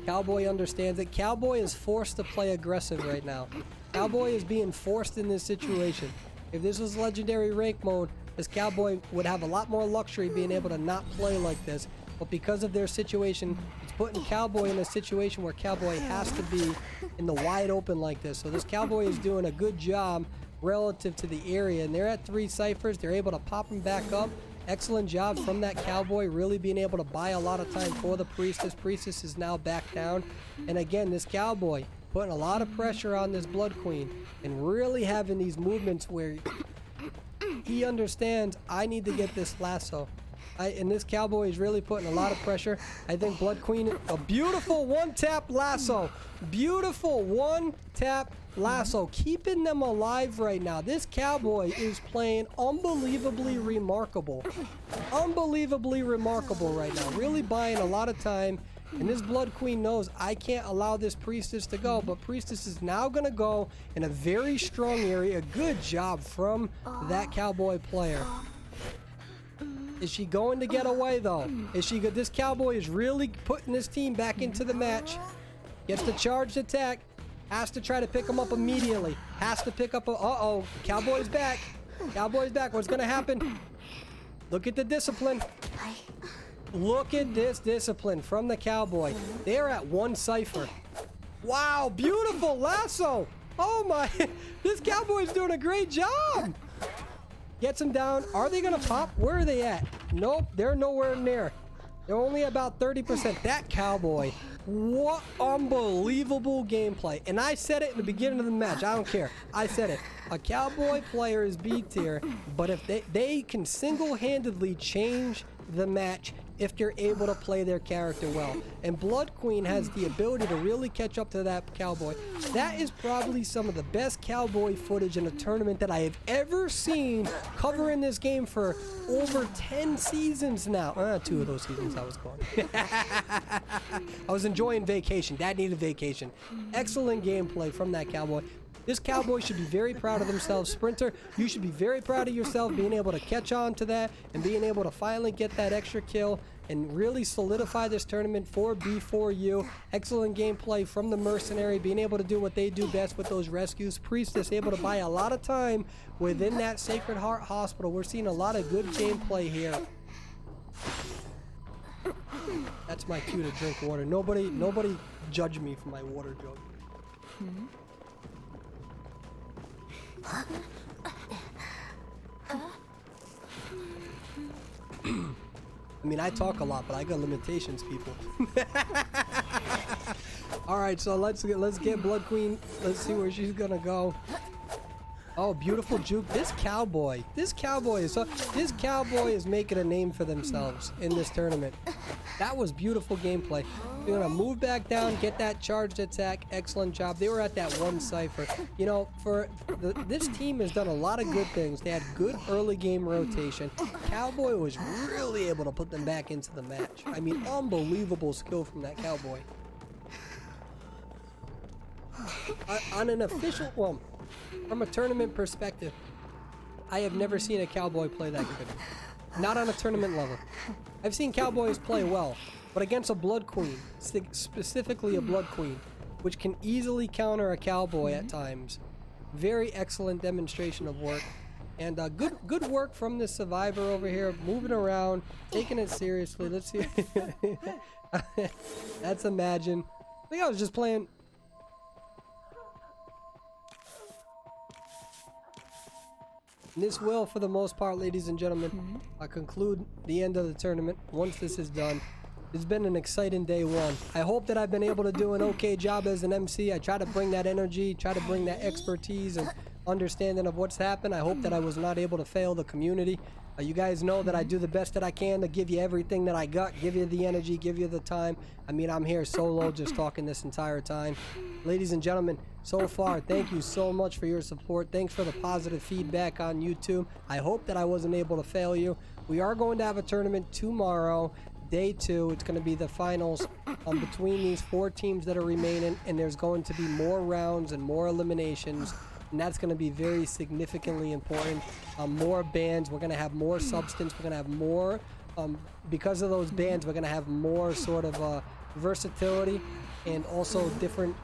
Cowboy understands it. Cowboy is forced to play aggressive right now. Cowboy is being forced in this situation. If this was legendary rank mode, this Cowboy would have a lot more luxury being able to not play like this. But because of their situation, it's putting Cowboy in a situation where Cowboy has to be in the wide open like this. So this Cowboy is doing a good job relative to the area. And they're at 3 ciphers. They're able to pop them back up. Excellent job from that Cowboy, really being able to buy a lot of time for the Priestess. Priestess is now back down. And again, this Cowboy putting a lot of pressure on this Blood Queen and really having these movements where he understands I need to get this lasso. And this cowboy is really putting a lot of pressure. I think Blood Queen, a beautiful one-tap lasso. Beautiful one-tap lasso. Keeping them alive right now. This cowboy is playing unbelievably remarkable. Unbelievably remarkable right now. Really buying a lot of time. And this Blood Queen knows I can't allow this Priestess to go. But Priestess is now going to go in a very strong area. Good job from that cowboy player. Is she going to get away though? Is she good? This cowboy is really putting this team back into the match. Gets the charged attack. Has to try to pick him up immediately. Has to pick up a... Uh-oh. Cowboy's back. Cowboy's back. What's going to happen? Look at the discipline. Look at this discipline from the cowboy. They're at one cipher. Wow. Beautiful lasso. Oh my. This cowboy's doing a great job. Gets him down. Are they going to pop? Where are they at? Nope, they're nowhere near. They're only about 30%. That cowboy. What unbelievable gameplay. And I said it in the beginning of the match. I don't care. I said it. A cowboy player is B tier, but if they can single-handedly change the match if they're able to play their character well. And Blood Queen has the ability to really catch up to that cowboy. That is probably some of the best cowboy footage in a tournament that I have ever seen covering this game for over 10 seasons now. 2 of those seasons I was gone. I was enjoying vacation. Dad needed vacation. Excellent gameplay from that cowboy. This cowboy should be very proud of themselves. Sprinter, you should be very proud of yourself being able to catch on to that and being able to finally get that extra kill and really solidify this tournament for B4U. Excellent gameplay from the Mercenary, being able to do what they do best with those rescues. Priestess able to buy a lot of time within that Sacred Heart Hospital. We're seeing a lot of good gameplay here. That's my cue to drink water. Nobody judge me for my water jug. I mean, I talk a lot, but I got limitations, people. All right, so let's get Blood Queen. Let's see where she's gonna go. Oh, beautiful juke. This cowboy is making a name for themselves in this tournament. That was beautiful gameplay. They're gonna move back down, get that charged attack. Excellent job. They were at that one cipher. You know, this team has done a lot of good things. They had good early game rotation. Cowboy was really able to put them back into the match. I mean, unbelievable skill from that cowboy. On an official, well, from a tournament perspective, I have never seen a cowboy play that good. Not on a tournament level. I've seen cowboys play well, but against a Blood Queen, specifically a Blood Queen, which can easily counter a cowboy at times. Very excellent demonstration of work. And good work from this survivor over here, moving around, taking it seriously. Let's see. That's Imagine. I think I was just playing. And this will, for the most part, ladies and gentlemen, conclude the end of the tournament once this is done. It's been an exciting day one. I hope that I've been able to do an okay job as an MC. I try to bring that energy, try to bring that expertise and understanding of what's happened. I hope that I was not able to fail the community. You guys know that I do the best that I can to give you everything that I got, give you the energy, give you the time. I mean, I'm here solo just talking this entire time. Ladies and gentlemen, so far, thank you so much for your support. Thanks for the positive feedback on YouTube. I hope that I wasn't able to fail you. We are going to have a tournament tomorrow, day 2. It's going to be the finals between these 4 teams that are remaining, and there's going to be more rounds and more eliminations. And that's going to be very significantly important. More bans. We're going to have more substance. We're going to have more, because of those bans, we're going to have more sort of versatility and also different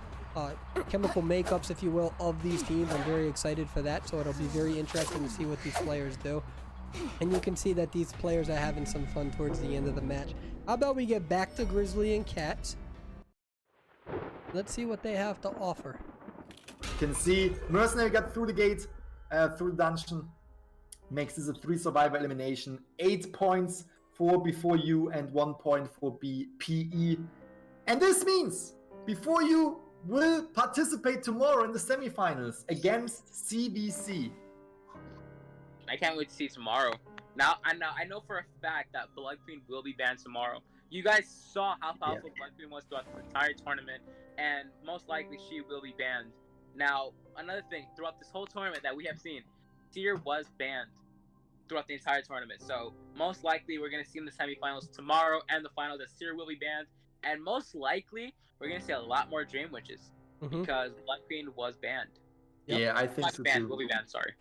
chemical makeups, if you will, of these teams. I'm very excited for that. So it'll be very interesting to see what these players do. And you can see that these players are having some fun towards the end of the match. How about we get back to Grizzly and Cats? Let's see what they have to offer. You can see Mercenary got through the gate, through the dungeon. Makes this a 3 survivor elimination. 8 points for B4U and 1 point for PE. And this means B4U will participate tomorrow in the semifinals against CBC. I can't wait to see tomorrow. Now I know for a fact that Blood Queen will be banned tomorrow. You guys saw how powerful Blood Queen was throughout the entire tournament, and most likely she will be banned. Now, another thing, throughout this whole tournament that we have seen, Seer was banned throughout the entire tournament. So most likely we're going to see in the semifinals tomorrow and the finals that Seer will be banned. And most likely we're going to see a lot more Dream Witches because Blood Queen was banned. Yeah, I think so too. Will be banned, sorry.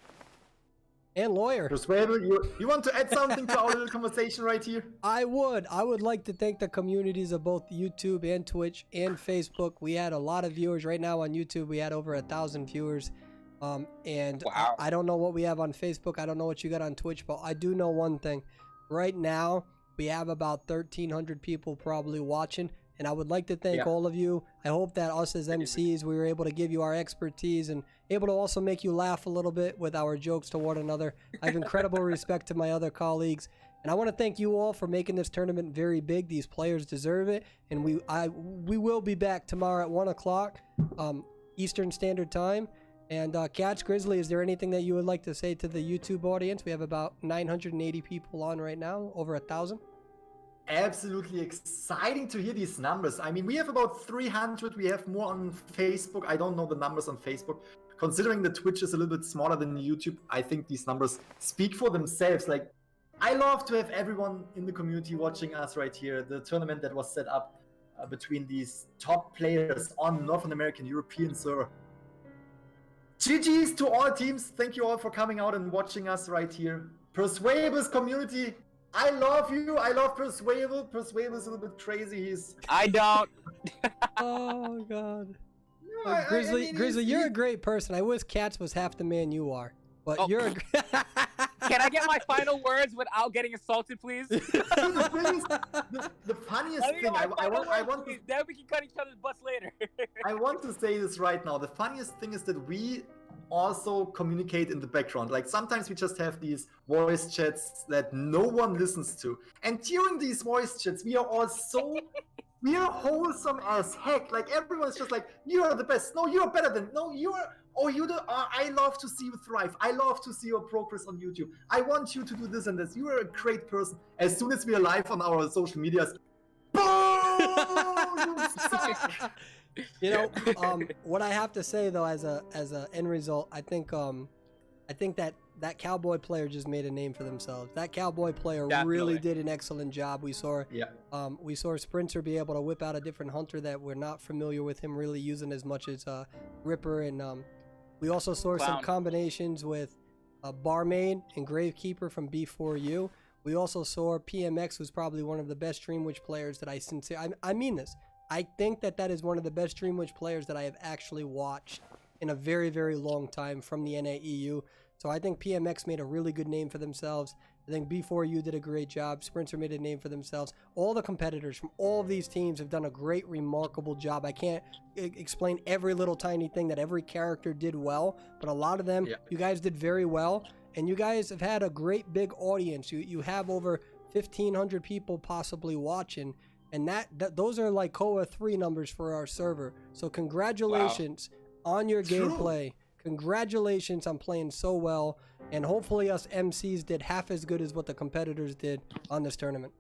And Lawyer. Persuadable, you want to add something to our little conversation right here? I would like to thank the communities of both YouTube and Twitch and Facebook. We had a lot of viewers right now on YouTube. We had over 1,000 viewers. And wow. I don't know what we have on Facebook. I don't know what you got on Twitch, but I do know one thing. Right now, we have about 1,300 people probably watching. And I would like to thank all of you. I hope that us as MCs, we were able to give you our expertise and able to also make you laugh a little bit with our jokes to one another. I have incredible respect to my other colleagues. And I want to thank you all for making this tournament very big. These players deserve it. And we will be back tomorrow at 1 o'clock Eastern Standard Time. And Cats, Grizzly, is there anything that you would like to say to the YouTube audience? We have about 980 people on right now, over 1,000. Absolutely exciting to hear these numbers. I mean, we have about 300. We have more on Facebook. I don't know the numbers on Facebook. Considering the Twitch is a little bit smaller than YouTube, I think these numbers speak for themselves. Like, I love to have everyone in the community watching us right here. The tournament that was set up between these top players on North American, European server. GG's to all teams. Thank you all for coming out and watching us right here. Persuadable's community, I love you. I love Persuadable. Persuadable is a little bit crazy. I don't. Oh, God. No, Grizzly, I mean, Grizzly, you're a great person. I wish Cats was half the man you are. But you're a... Can I get my final words without getting assaulted, please? the funniest thing, I want to... Then we can cut each other's butts later. I want to say this right now. The funniest thing is that we also communicate in the background. Like, sometimes we just have these voice chats that no one listens to. And during these voice chats, we are all so... we are wholesome as heck. Like, everyone's just like, you are the best. No, you are better than... No, you are... Oh, I love to see you thrive. I love to see your progress on YouTube. I want you to do this and this. You are a great person. As soon as we are live on our social medias, boom! You suck! You know, what I have to say though, as a end result, I think that Cowboy player just made a name for themselves. That Cowboy player really did an excellent job. We saw Sprinter be able to whip out a different hunter that we're not familiar with him really using as much as Ripper, and we also saw some combinations with Barmaid and Gravekeeper from B4U. We also saw PMX, who's probably one of the best Dream Witch players that I mean this. I think that is one of the best Dream Witch players that I have actually watched in a very, very long time from the NAEU. So I think PMX made a really good name for themselves. I think B4U did a great job. Sprinter made a name for themselves. All the competitors from all of these teams have done a great, remarkable job. I can't explain every little tiny thing that every character did well, but a lot of them, you guys did very well. And you guys have had a great big audience. You have over 1,500 people possibly watching. And those are like COA 3 numbers for our server. So congratulations on your gameplay. Congratulations on playing so well. And hopefully us MCs did half as good as what the competitors did on this tournament.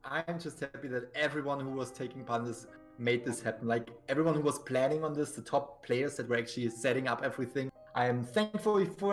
I'm just happy that everyone who was taking part in this made this happen. Like, everyone who was planning on this, the top players that were actually setting up everything. I am thankful for